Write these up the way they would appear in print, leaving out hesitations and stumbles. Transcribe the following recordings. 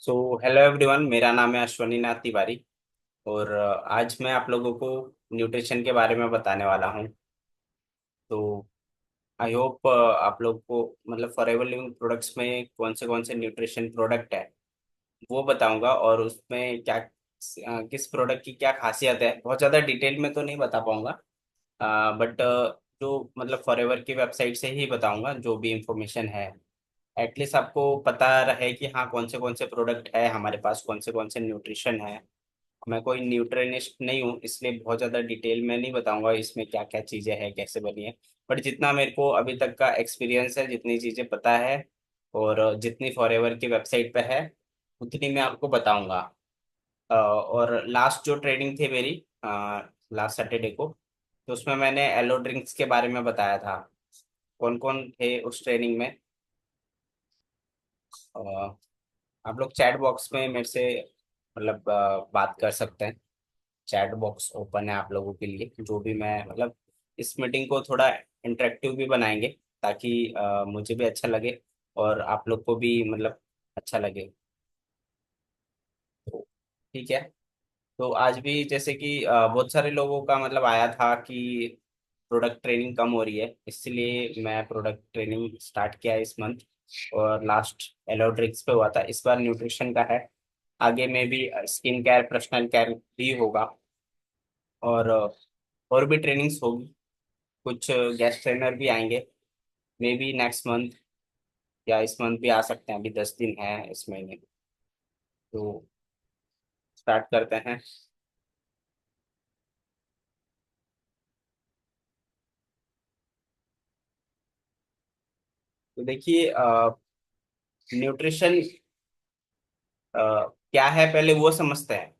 So hello everyone, मेरा नाम है अश्वनी नाथ तिवारी। और आज मैं आप लोगों को न्यूट्रिशन के बारे में बताने वाला हूँ। तो आई होप आप लोग को मतलब फॉरएवर लिविंग प्रोडक्ट्स में कौन से न्यूट्रिशन प्रोडक्ट है वो बताऊंगा, और उसमें क्या किस प्रोडक्ट की क्या खासियत है। बहुत ज़्यादा डिटेल में तो नहीं बता पाऊंगा, बट जो मतलब फॉरएवर की वेबसाइट से ही बताऊंगा जो भी इंफॉर्मेशन है। एटलीस्ट आपको पता रहे कि हाँ कौन से प्रोडक्ट है हमारे पास, कौन से न्यूट्रिशन है। मैं कोई न्यूट्रिनिस्ट नहीं हूँ, इसलिए बहुत ज़्यादा डिटेल में नहीं बताऊंगा इसमें क्या क्या चीज़ें हैं, कैसे बनी है। बट जितना मेरे को अभी तक का एक्सपीरियंस है, जितनी चीज़ें पता है और जितनी फॉरएवर की वेबसाइट पे है उतनी मैं आपको बताऊंगा। और लास्ट जो ट्रेनिंग थी मेरी लास्ट सैटरडे को, तो उसमें मैंने एलो ड्रिंक्स के बारे में बताया था। कौन कौन थे उस ट्रेनिंग में, अ, आप लोग चैट बॉक्स में मेरे से मतलब बात कर सकते हैं। चैट बॉक्स ओपन है आप लोगों के लिए, जो भी मैं मतलब इस मीटिंग को थोड़ा इंटरेक्टिव भी बनाएंगे ताकि मुझे भी अच्छा लगे और आप लोग को भी मतलब अच्छा लगे। तो ठीक है। तो आज भी जैसे कि बहुत सारे लोगों का मतलब आया था कि प्रोडक्ट ट्रेनिंग कम हो रही है, इसलिए मैं प्रोडक्ट ट्रेनिंग स्टार्ट किया इस मंथ। और लास्ट एलोड्रिक्स पे हुआ था, इस बार न्यूट्रिशन का है। आगे में भी स्किन केयर, पर्सनल केयर भी होगा। और और भी ट्रेनिंग्स होगी। कुछ गेस्ट ट्रेनर भी आएंगे, मे बी नेक्स्ट मंथ या इस मंथ भी आ सकते हैं। अभी 10 दिन है इस महीने, तो स्टार्ट करते हैं। तो देखिए, न्यूट्रिशन क्या है पहले वो समझते हैं,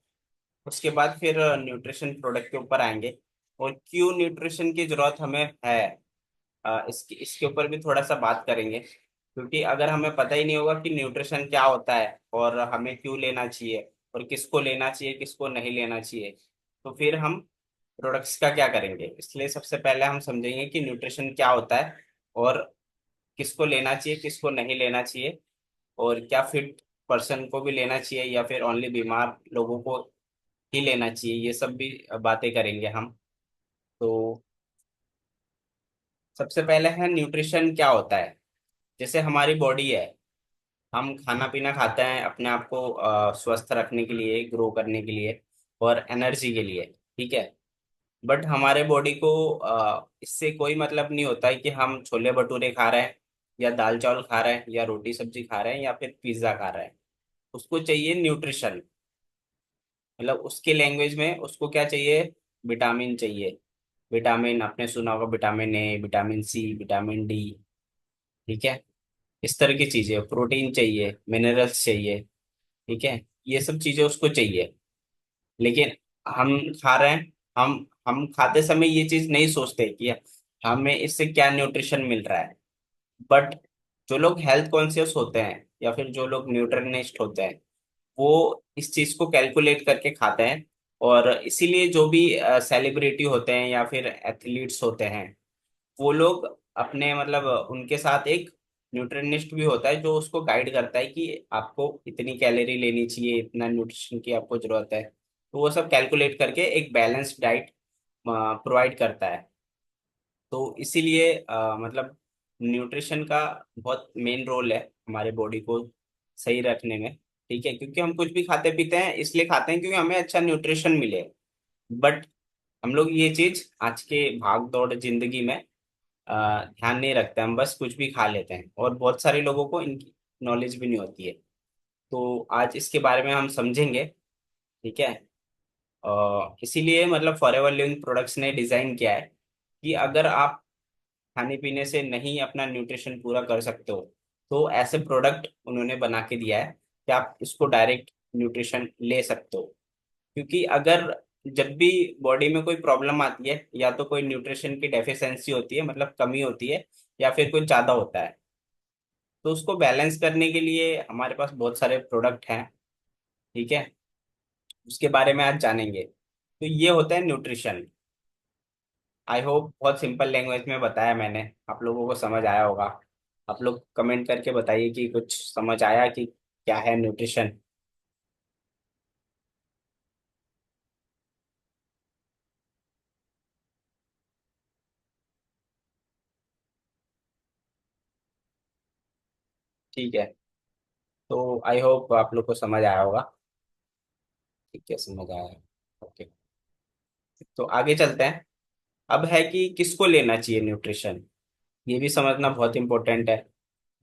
उसके बाद फिर न्यूट्रिशन प्रोडक्ट के ऊपर आएंगे और क्यों न्यूट्रिशन की जरूरत हमें है। इसके इसके ऊपर भी थोड़ा सा बात करेंगे, क्योंकि अगर हमें पता ही नहीं होगा कि न्यूट्रिशन क्या होता है और हमें क्यों लेना चाहिए और किसको लेना चाहिए किसको नहीं लेना चाहिए, तो फिर हम प्रोडक्ट्स का क्या करेंगे। इसलिए सबसे पहले हम समझेंगे कि न्यूट्रिशन क्या होता है और किसको लेना चाहिए किसको नहीं लेना चाहिए, और क्या फिट पर्सन को भी लेना चाहिए या फिर ओनली बीमार लोगों को ही लेना चाहिए। ये सब भी बातें करेंगे हम। तो सबसे पहले है न्यूट्रिशन क्या होता है। जैसे हमारी बॉडी है, हम खाना पीना खाते हैं अपने आप को स्वस्थ रखने के लिए, ग्रो करने के लिए और एनर्जी के लिए, ठीक है। बट हमारे बॉडी को इससे कोई मतलब नहीं होता है कि हम छोले भटूरे खा रहे हैं या दाल चावल खा रहे हैं या रोटी सब्जी खा रहे हैं या फिर पिज्ज़ा खा रहे हैं। उसको चाहिए न्यूट्रिशन। मतलब उसके लैंग्वेज में उसको क्या चाहिए, विटामिन चाहिए। विटामिन आपने सुना होगा, vitamin A, vitamin C, vitamin D, ठीक है। इस तरह की चीजें, प्रोटीन चाहिए, मिनरल्स चाहिए, ठीक है। ये सब चीजें उसको चाहिए। लेकिन हम खा रहे हैं, हम खाते समय ये चीज नहीं सोचते कि हमें इससे क्या न्यूट्रिशन मिल रहा है। बट जो लोग हेल्थ कॉन्शियस होते हैं या फिर जो लोग न्यूट्रिशनिस्ट होते हैं, वो इस चीज को कैलकुलेट करके खाते हैं। और इसीलिए जो भी सेलिब्रिटी होते हैं या फिर एथलीट्स होते हैं, वो लोग अपने मतलब उनके साथ एक न्यूट्रिनिस्ट भी होता है जो उसको गाइड करता है कि आपको इतनी कैलोरी लेनी चाहिए, इतना न्यूट्रिशन की आपको जरूरत है। तो वो सब कैलकुलेट करके एक बैलेंस्ड डाइट प्रोवाइड करता है। तो इसीलिए मतलब न्यूट्रिशन का बहुत मेन रोल है हमारे बॉडी को सही रखने में, ठीक है। क्योंकि हम कुछ भी खाते पीते हैं इसलिए खाते हैं क्योंकि हमें अच्छा न्यूट्रिशन मिले। बट हम लोग ये चीज आज के भाग दौड़ जिंदगी में ध्यान नहीं रखते, हम बस कुछ भी खा लेते हैं और बहुत सारे लोगों को इनकी नॉलेज भी नहीं होती है। तो आज इसके बारे में हम समझेंगे, ठीक है। इसीलिए मतलब फॉरएवर लिविंग प्रोडक्ट्स ने डिजाइन किया है कि अगर आप खाने पीने से नहीं अपना न्यूट्रिशन पूरा कर सकते हो, तो ऐसे प्रोडक्ट उन्होंने बना के दिया है कि आप इसको डायरेक्ट न्यूट्रिशन ले सकते हो। क्योंकि अगर जब भी बॉडी में कोई प्रॉब्लम आती है, या तो कोई न्यूट्रिशन की डेफिशिएंसी होती है मतलब कमी होती है, या फिर कुछ ज्यादा होता है, तो उसको बैलेंस करने के लिए हमारे पास बहुत सारे प्रोडक्ट हैं, ठीक है। उसके बारे में आज जानेंगे। तो ये होता है न्यूट्रिशन। आई होप बहुत सिंपल लैंग्वेज में बताया मैंने, आप लोगों को समझ आया होगा। आप लोग कमेंट करके बताइए कि कुछ समझ आया कि क्या है न्यूट्रिशन। ठीक है। तो आई होप आप लोग को समझ आया होगा। ठीक है, समझ आया। ओके। तो आगे चलते हैं। अब है कि किसको लेना चाहिए न्यूट्रिशन, ये भी समझना बहुत इंपॉर्टेंट है।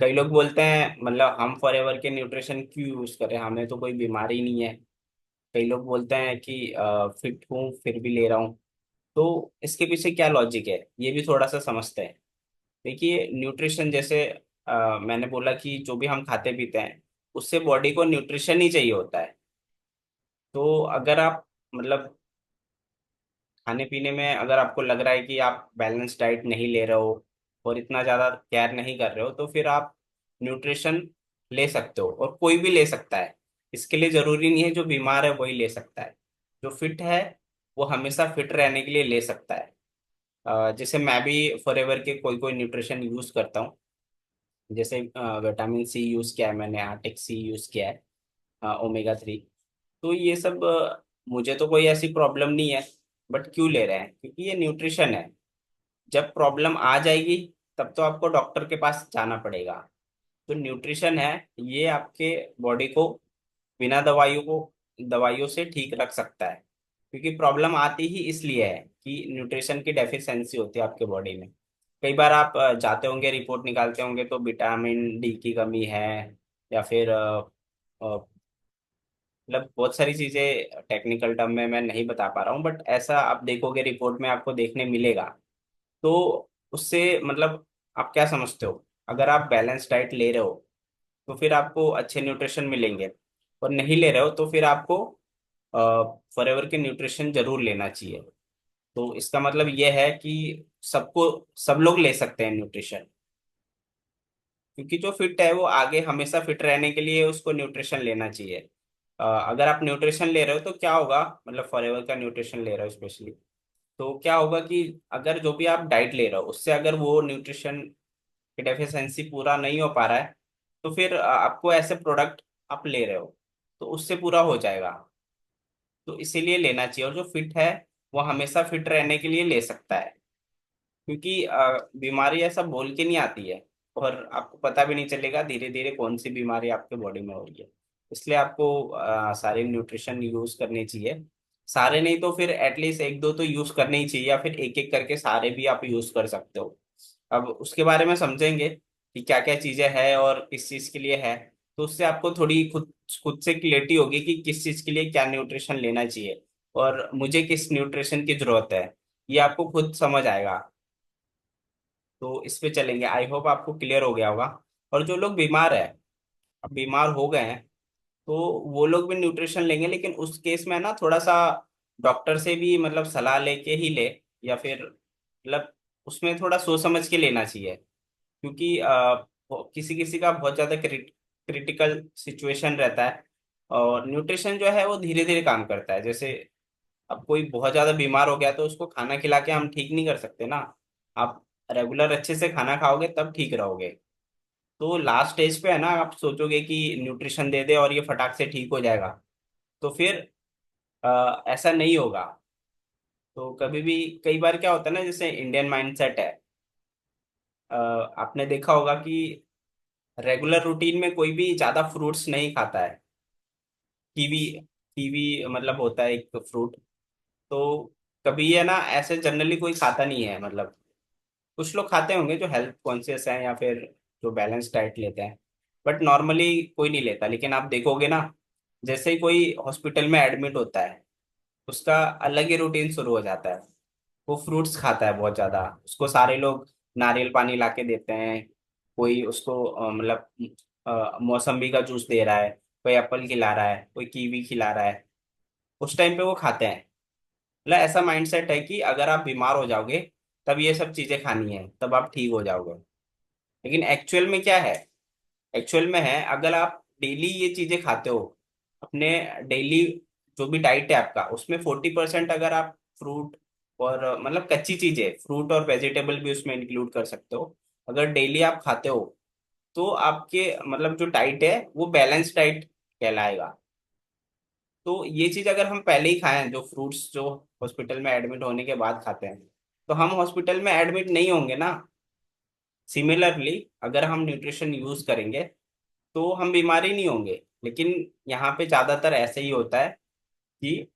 कई लोग बोलते हैं मतलब हम फॉरएवर के न्यूट्रिशन क्यों यूज करें, हमें तो कोई बीमारी नहीं है। कई लोग बोलते हैं कि फिट हूँ फिर भी ले रहा हूँ। तो इसके पीछे क्या लॉजिक है, ये भी थोड़ा सा समझते हैं। देखिए न्यूट्रिशन जैसे मैंने बोला कि जो भी हम खाते पीते हैं उससे बॉडी को न्यूट्रिशन ही चाहिए होता है। तो अगर आप मतलब खाने पीने में अगर आपको लग रहा है कि आप बैलेंस डाइट नहीं ले रहे हो और इतना ज़्यादा केयर नहीं कर रहे हो, तो फिर आप न्यूट्रिशन ले सकते हो, और कोई भी ले सकता है। इसके लिए ज़रूरी नहीं है जो बीमार है वही ले सकता है। जो फिट है वो हमेशा फिट रहने के लिए ले सकता है। जैसे मैं भी फॉरएवर के कोई कोई न्यूट्रिशन यूज़ करता हूँ। जैसे विटामिन सी यूज़ किया है मैंने, आर्टिक सी यूज़ किया है, ओमेगा 3। तो ये सब मुझे तो कोई ऐसी प्रॉब्लम नहीं है। बट क्यों ले रहे हैं, क्योंकि ये न्यूट्रिशन है। जब प्रॉब्लम आ जाएगी तब तो आपको डॉक्टर के पास जाना पड़ेगा। तो न्यूट्रिशन है, ये आपके बॉडी को बिना दवाइयों से ठीक रख सकता है। क्योंकि प्रॉब्लम आती ही इसलिए है कि न्यूट्रिशन की डेफिशिएंसी होती है आपके बॉडी में। कई बार आप जाते होंगे रिपोर्ट निकालते होंगे तो विटामिन डी की कमी है, या फिर मतलब बहुत सारी चीजें टेक्निकल टर्म में मैं नहीं बता पा रहा हूँ, बट ऐसा आप देखोगे रिपोर्ट में आपको देखने मिलेगा। तो उससे मतलब आप क्या समझते हो, अगर आप बैलेंस डाइट ले रहे हो तो फिर आपको अच्छे न्यूट्रिशन मिलेंगे, और नहीं ले रहे हो तो फिर आपको फॉरएवर के न्यूट्रिशन जरूर लेना चाहिए। तो इसका मतलब यह है कि सब लोग ले सकते हैं न्यूट्रिशन। क्योंकि जो फिट है वो आगे हमेशा फिट रहने के लिए उसको न्यूट्रिशन लेना चाहिए। अगर आप न्यूट्रिशन ले रहे हो तो क्या होगा, मतलब फॉरएवर का न्यूट्रिशन ले रहे हो स्पेशली, तो क्या होगा कि अगर जो भी आप डाइट ले रहे हो उससे अगर वो न्यूट्रिशन की डेफिशिएंसी पूरा नहीं हो पा रहा है, तो फिर आपको ऐसे प्रोडक्ट आप ले रहे हो तो उससे पूरा हो जाएगा। तो इसीलिए लेना चाहिए, और जो फिट है वो हमेशा फिट रहने के लिए ले सकता है। क्योंकि बीमारी ऐसा बोल के नहीं आती है, और आपको पता भी नहीं चलेगा धीरे धीरे कौन सी बीमारी आपके बॉडी में हो रही है। इसलिए आपको सारे न्यूट्रिशन यूज करने चाहिए। सारे नहीं तो फिर एटलीस्ट एक दो तो यूज करने ही चाहिए, या फिर एक एक करके सारे भी आप यूज कर सकते हो। अब उसके बारे में समझेंगे कि क्या क्या चीजें हैं और किस चीज के लिए है। तो उससे आपको थोड़ी खुद खुद से क्लियरिटी होगी कि किस चीज के लिए क्या न्यूट्रिशन लेना चाहिए, और मुझे किस न्यूट्रिशन की जरूरत है, ये आपको खुद समझ आएगा। तो इस पे चलेंगे, आई होप आपको क्लियर हो गया होगा। और जो लोग बीमार है, अब बीमार हो गए हैं, तो वो लोग भी न्यूट्रिशन लेंगे, लेकिन उस केस में ना थोड़ा सा डॉक्टर से भी मतलब सलाह लेके ही ले, या फिर मतलब उसमें थोड़ा सोच समझ के लेना चाहिए। क्योंकि किसी किसी का बहुत ज्यादा क्रिटिकल सिचुएशन रहता है, और न्यूट्रिशन जो है वो धीरे धीरे काम करता है। जैसे अब कोई बहुत ज्यादा बीमार हो गया तो उसको खाना खिला के हम ठीक नहीं कर सकते ना। आप रेगुलर अच्छे से खाना खाओगे तब ठीक रहोगे। तो लास्ट स्टेज पे है ना, आप सोचोगे कि न्यूट्रिशन दे दे और ये फटाक से ठीक हो जाएगा, तो फिर ऐसा नहीं होगा। तो कभी भी कई बार क्या होता है ना, जैसे इंडियन माइंडसेट है, आपने देखा होगा कि रेगुलर रूटीन में कोई भी ज्यादा फ्रूट्स नहीं खाता है। कीवी कीवी मतलब होता है एक फ्रूट। तो कभी ये ना ऐसे जनरली कोई खाता नहीं है, मतलब कुछ लोग खाते होंगे जो हेल्थ कॉन्शियस हैं या फिर जो बैलेंस डाइट लेते हैं, बट नॉर्मली कोई नहीं लेता। लेकिन आप देखोगे ना, जैसे ही कोई हॉस्पिटल में एडमिट होता है उसका अलग ही रूटीन शुरू हो जाता है। वो फ्रूट्स खाता है बहुत ज्यादा, उसको सारे लोग नारियल पानी ला के देते हैं। कोई उसको मतलब मौसम्बी का जूस दे रहा है, कोई एप्पल खिला रहा है, कोई कीवी खिला रहा है। उस टाइम पे वो खाते हैं। मतलब ऐसा माइंडसेट है कि अगर आप बीमार हो जाओगे तब ये सब चीजें खानी है, तब आप ठीक हो जाओगे। लेकिन एक्चुअल में क्या है, एक्चुअल में है अगर आप डेली ये चीजें खाते हो, अपने डेली जो भी डाइट है आपका उसमें 40% अगर आप फ्रूट और मतलब कच्ची चीजें फ्रूट और वेजिटेबल भी उसमें इंक्लूड कर सकते हो, अगर डेली आप खाते हो, तो आपके मतलब जो डाइट है वो बैलेंस डाइट कहलाएगा। तो ये चीज अगर हम पहले ही खाएं, जो फ्रूट्स जो हॉस्पिटल में एडमिट होने के बाद खाते हैं, तो हम हॉस्पिटल में एडमिट नहीं होंगे ना। सिमिलरली अगर हम न्यूट्रिशन यूज करेंगे तो हम बीमार ही नहीं होंगे। लेकिन यहाँ पे ज्यादातर ऐसे ही होता है कि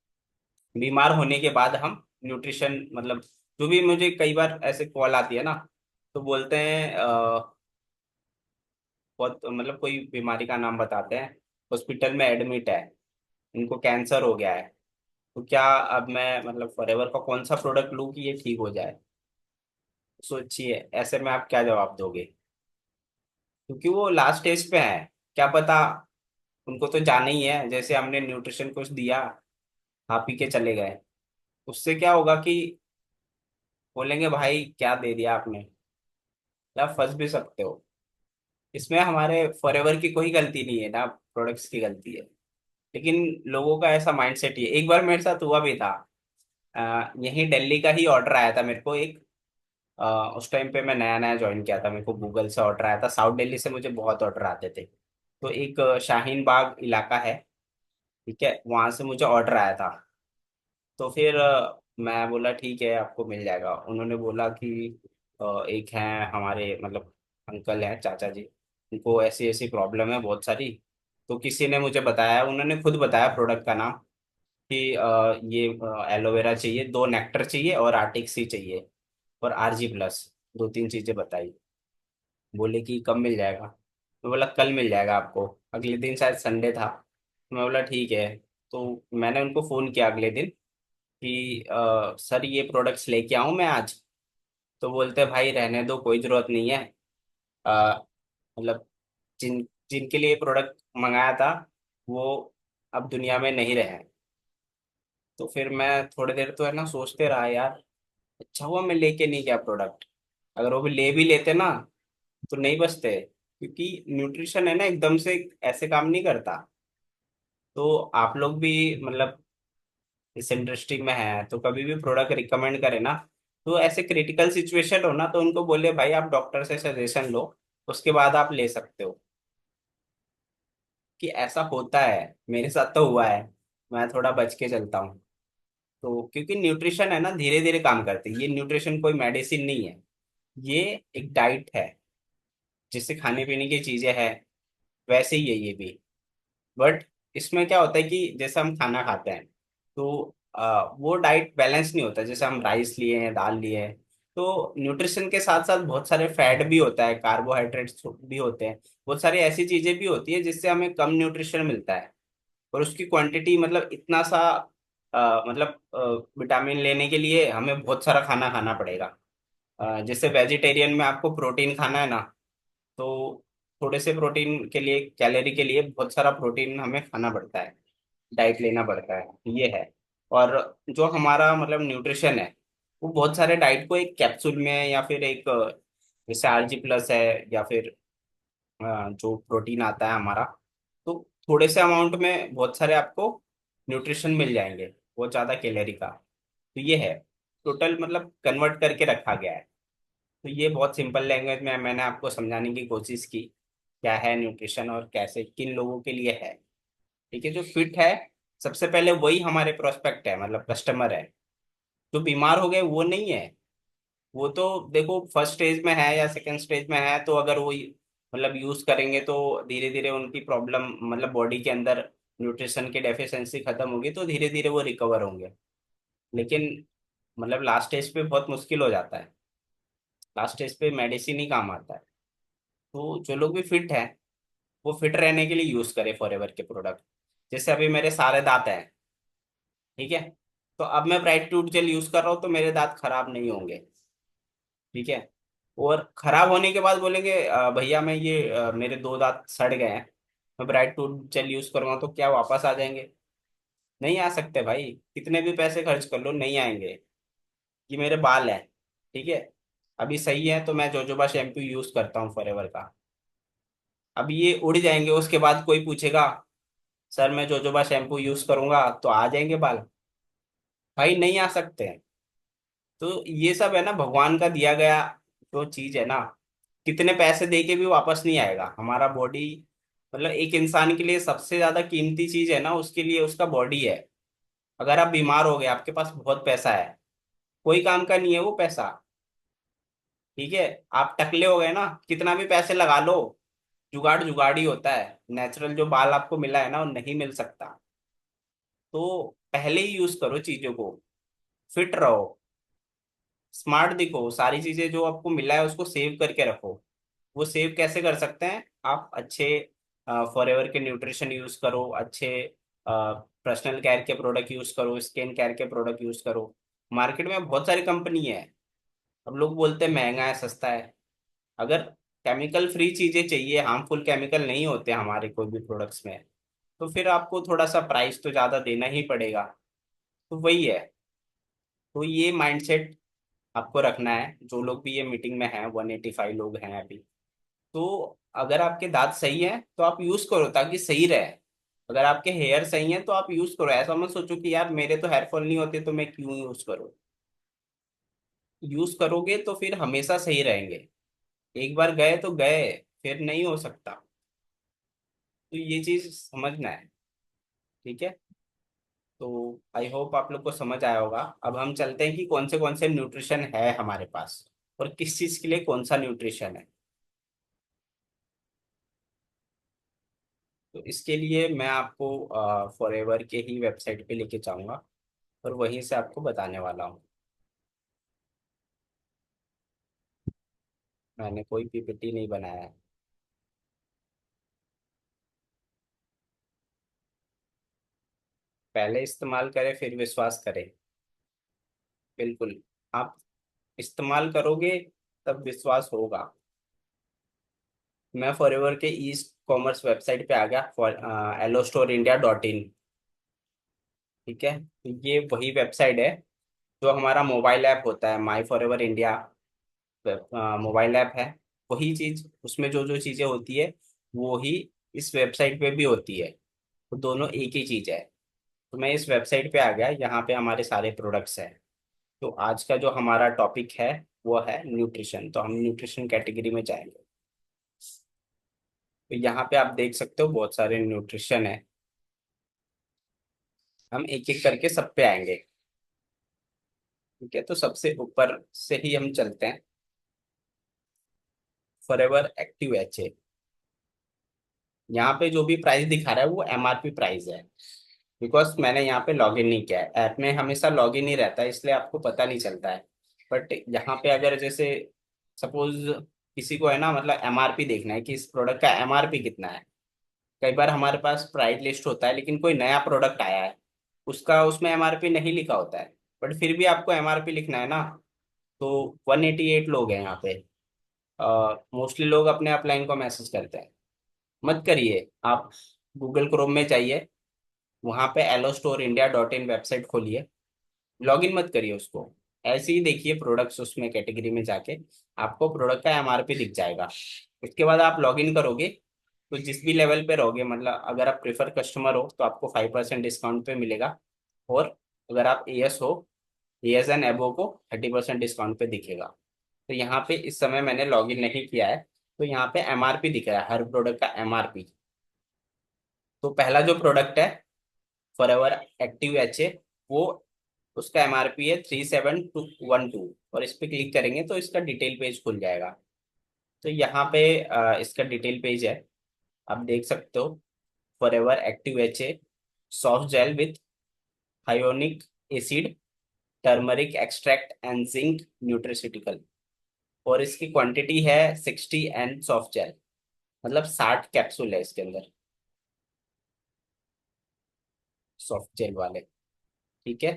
बीमार होने के बाद हम न्यूट्रिशन मतलब, जो भी मुझे कई बार ऐसे कॉल आती है ना, तो बोलते हैं बहुत मतलब कोई बीमारी का नाम बताते हैं, हॉस्पिटल में एडमिट है, इनको कैंसर हो गया है, तो क्या अब मैं मतलब फॉरएवर का कौन सा प्रोडक्ट लूँ कि ये ठीक हो जाए। सोचिए ऐसे में आप क्या जवाब दोगे, क्योंकि वो लास्ट स्टेज पे है। क्या पता, उनको तो जाना ही है, जैसे हमने न्यूट्रिशन कुछ दिया, खा पी के चले गए, उससे क्या होगा कि बोलेंगे भाई क्या दे दिया आपने, या फंस भी सकते हो। इसमें हमारे फॉरएवर की कोई गलती नहीं है ना, प्रोडक्ट्स की गलती है। लेकिन लोगों का ऐसा माइंडसेट ही है। एक बार मेरे साथ हुआ भी था, यहीं दिल्ली का ही ऑर्डर आया था मेरे को एक, उस टाइम पे मैं नया नया ज्वाइन किया था, मेरे को गूगल से ऑर्डर आया था, साउथ दिल्ली से मुझे बहुत ऑर्डर आते थे। तो एक शाहीन बाग इलाका है, ठीक है, वहां से मुझे ऑर्डर आया था। तो फिर मैं बोला ठीक है आपको मिल जाएगा। उन्होंने बोला कि एक है हमारे मतलब अंकल हैं, चाचा जी, उनको ऐसी ऐसी प्रॉब्लम है बहुत सारी। तो किसी ने मुझे बताया, उन्होंने खुद बताया प्रोडक्ट का नाम कि ये एलोवेरा चाहिए, दो नेक्टर चाहिए और आर्टिक सी चाहिए और आरजी प्लस, दो तीन चीजें बताई। बोले कि कब मिल जाएगा। मैं बोला कल मिल जाएगा आपको। अगले दिन शायद संडे था, मैं बोला ठीक है। तो मैंने उनको फ़ोन किया अगले दिन कि सर ये प्रोडक्ट्स लेके आऊँ मैं आज। तो बोलते भाई रहने दो, कोई ज़रूरत नहीं है। अ, मतलब जिनके लिए प्रोडक्ट मंगाया था वो अब दुनिया में नहीं रहे। तो फिर मैं थोड़ी देर तो है ना सोचते रहा यार, अच्छा हुआ मैं लेके नहीं गया प्रोडक्ट। अगर वो भी ले भी लेते ना तो नहीं बचते, क्योंकि न्यूट्रिशन है ना एकदम से ऐसे काम नहीं करता। तो आप लोग भी मतलब इस इंडस्ट्री में है तो कभी भी प्रोडक्ट रिकमेंड करें ना, तो ऐसे क्रिटिकल सिचुएशन हो ना तो उनको बोले भाई आप डॉक्टर से सजेशन लो, उसके बाद आप ले सकते हो। कि ऐसा होता है, मेरे साथ तो हुआ है, मैं थोड़ा बच के चलता हूँ। तो क्योंकि न्यूट्रिशन है ना धीरे धीरे काम करती है, ये न्यूट्रिशन कोई मेडिसिन नहीं है, ये एक डाइट है। जिससे खाने पीने की चीजें हैं वैसे ही है ये भी। बट इसमें क्या होता है कि जैसे हम खाना खाते हैं तो वो डाइट बैलेंस नहीं होता। जैसे हम राइस लिए हैं, दाल लिए हैं, तो न्यूट्रिशन के साथ साथ बहुत सारे फैट भी होता है, कार्बोहाइड्रेट्स भी होते हैं, बहुत सारी ऐसी चीजें भी होती है जिससे हमें कम न्यूट्रिशन मिलता है। और उसकी क्वांटिटी मतलब इतना सा मतलब विटामिन लेने के लिए हमें बहुत सारा खाना खाना पड़ेगा। जैसे वेजिटेरियन में आपको प्रोटीन खाना है ना, तो थोड़े से प्रोटीन के लिए, कैलोरी के लिए बहुत सारा प्रोटीन हमें खाना पड़ता है, डाइट लेना पड़ता है, ये है। और जो हमारा मतलब न्यूट्रिशन है वो बहुत सारे डाइट को एक कैप्सूल में या फिर एक जैसे आरजी प्लस है, या फिर जो प्रोटीन आता है हमारा, तो थोड़े से अमाउंट में बहुत सारे आपको न्यूट्रिशन मिल जाएंगे, बहुत ज़्यादा कैलोरी का। तो ये है, टोटल मतलब कन्वर्ट करके रखा गया है। तो ये बहुत सिंपल लैंग्वेज में मैंने आपको समझाने की कोशिश की क्या है न्यूट्रिशन और कैसे किन लोगों के लिए है। ठीक है, जो फिट है सबसे पहले वही हमारे प्रोस्पेक्ट है, मतलब कस्टमर है। जो बीमार हो गए वो नहीं है। वो तो देखो फर्स्ट स्टेज में है या सेकंड स्टेज में है, तो अगर वो मतलब यूज करेंगे तो धीरे धीरे उनकी प्रॉब्लम मतलब बॉडी के अंदर न्यूट्रिशन की डेफिशिएंसी खत्म होगी तो धीरे धीरे वो रिकवर होंगे। लेकिन मतलब लास्ट स्टेज पे बहुत मुश्किल हो जाता है, लास्ट स्टेज पे मेडिसिन ही काम आता है। तो जो लोग भी फिट है वो फिट रहने के लिए यूज करे फॉरएवर के प्रोडक्ट। जैसे अभी मेरे सारे दांत हैं, ठीक है, तो अब मैं ब्राइट टूथ जेल यूज कर रहा हूँ तो मेरे दांत खराब नहीं होंगे। ठीक है। और खराब होने के बाद बोलेंगे भैया मैं ये मेरे दो दांत सड़ गए हैं, मैं ब्राइट टूथ जेल यूज करूंगा तो क्या वापस आ जाएंगे? नहीं आ सकते भाई, कितने भी पैसे खर्च कर लो नहीं आएंगे। ये मेरे बाल हैं, ठीक है, अभी सही है तो मैं जोजोबा शैम्पू यूज करता हूँ फॉरएवर का। अब ये उड़ जाएंगे, उसके बाद कोई पूछेगा सर मैं जोजोबा शैम्पू यूज करूंगा तो आ जाएंगे बाल? भाई नहीं आ सकते हैं। तो ये सब है ना भगवान का दिया गया जो चीज है ना, कितने पैसे दे के भी वापस नहीं आएगा। हमारा बॉडी मतलब एक इंसान के लिए सबसे ज्यादा कीमती चीज है ना, उसके लिए उसका बॉडी है। अगर आप बीमार हो गए, आपके पास बहुत पैसा है, कोई काम का नहीं है वो पैसा। ठीक है, आप टकले हो गए ना, कितना भी पैसे लगा लो, जुगाड़ जुगाड़ ही होता है। नेचुरल जो बाल आपको मिला है ना, वो नहीं मिल सकता। तो पहले ही यूज करो चीजों को, फिट रहो, स्मार्ट दिखो, सारी चीजें जो आपको मिला है उसको सेव करके रखो। वो सेव कैसे कर सकते हैं आप? अच्छे फॉरएवर के न्यूट्रिशन यूज करो, अच्छे पर्सनल केयर के प्रोडक्ट यूज करो, स्किन केयर के प्रोडक्ट यूज करो। मार्केट में बहुत सारी कंपनी है। अब लोग बोलते हैं महंगा है सस्ता है। अगर केमिकल फ्री चीजें चाहिए, हार्मफुल केमिकल नहीं होते हमारे कोई भी प्रोडक्ट्स में, तो फिर आपको थोड़ा सा प्राइस तो ज्यादा देना ही पड़ेगा। तो वही है। तो ये माइंडसेट आपको रखना है। जो लोग भी ये मीटिंग में हैं, 185 लोग हैं अभी। तो अगर आपके दांत सही हैं तो आप यूज करो ताकि सही रहे। अगर आपके हेयर सही हैं तो आप यूज करो। ऐसा मत सोचो कि यार मेरे तो हेयर फॉल नहीं होते तो मैं क्यों यूज करूँ। यूज करोगे तो फिर हमेशा सही रहेंगे। एक बार गए तो गए, फिर नहीं हो सकता। तो ये चीज समझना है। ठीक है। तो आई होप आप लोग को समझ आया होगा। अब हम चलते हैं कि कौन से न्यूट्रिशन है हमारे पास, और किस चीज के लिए कौन सा न्यूट्रिशन है। तो इसके लिए मैं आपको फॉरएवर के ही वेबसाइट पे लेके जाऊंगा, और वहीं से आपको बताने वाला हूँ। मैंने कोई पीपीटी नहीं बनाया है। पहले इस्तेमाल करें फिर विश्वास करें। बिल्कुल। आप इस्तेमाल करोगे तब विश्वास होगा। मैं फॉरएवर के ई कॉमर्स वेबसाइट पे आ गया, फॉर elostore.india.in। ठीक है, तो ये वही वेबसाइट है जो हमारा मोबाइल ऐप होता है, माई फॉरएवर इंडिया मोबाइल ऐप है। वही चीज उसमें जो जो चीजें होती है वो ही इस वेबसाइट पे भी होती है। तो दोनों एक ही चीज है। तो मैं इस वेबसाइट पे आ गया, यहाँ पे हमारे सारे प्रोडक्ट्स हैं। तो आज का जो हमारा टॉपिक है वो है न्यूट्रिशन। तो हम न्यूट्रिशन कैटेगरी में जाएंगे। तो यहाँ पे आप देख सकते हो बहुत सारे न्यूट्रिशन है। हम एक एक करके सब पे आएंगे। ठीक है, तो सबसे ऊपर से ही हम चलते हैं। Forever active H. यहाँ पे जो भी प्राइस दिखा रहा है वो एमआरपी प्राइस है। बिकॉज मैंने यहाँ पे लॉगिन नहीं किया है, ऐप में हमेशा लॉगिन ही रहता है, इसलिए आपको पता नहीं चलता है। बट यहाँ पे अगर जैसे सपोज किसी को है ना, मतलब एमआरपी देखना है कि इस प्रोडक्ट का एमआरपी कितना है। कई बार हमारे पास प्राइस लिस्ट होता है लेकिन कोई नया प्रोडक्ट आया है, उसका उसमें एमआरपी नहीं लिखा होता है। बट फिर भी आपको एमआरपी लिखना है ना। तो 188 लोग हैं यहाँ पे। मोस्टली लोग अपने अपलाइन को मैसेज करते हैं। मत करिए आप। गूगल क्रोम में जाइए, वहां पे elostore.india.in वेबसाइट खोलिए। लॉगिन मत करिए उसको। ऐसे ही देखिए प्रोडक्ट्स, उसमें कैटेगरी में जाके आपको प्रोडक्ट का एमआरपी दिख जाएगा। उसके बाद आप लॉगिन करोगे तो जिस भी लेवल पे रहोगे, मतलब अगर आप प्रेफर कस्टमर हो तो आपको 5% डिस्काउंट पे मिलेगा। और अगर आप एएस हो, एएस एंड एबो को 30% डिस्काउंट पे दिखेगा। तो यहाँ पे इस समय मैंने लॉगिन नहीं किया है। तो यहाँ पे एमआरपी दिख रहा है, हर प्रोडक्ट का एमआरपी। तो पहला जो प्रोडक्ट है फॉरएवर एक्टिव एच ए, वो उसका एमआरपी है 3712। और इस पे क्लिक करेंगे तो इसका डिटेल पेज खुल जाएगा। तो यहाँ पे इसका डिटेल पेज है। आप देख सकते हो, forever active H A soft gel with hyaluronic acid, turmeric extract and zinc nutraceutical. और इसकी क्वांटिटी है 60 एंड सॉफ्ट जेल, मतलब 60 कैप्सूल है इसके अंदर, सॉफ्ट जेल वाले। ठीक है।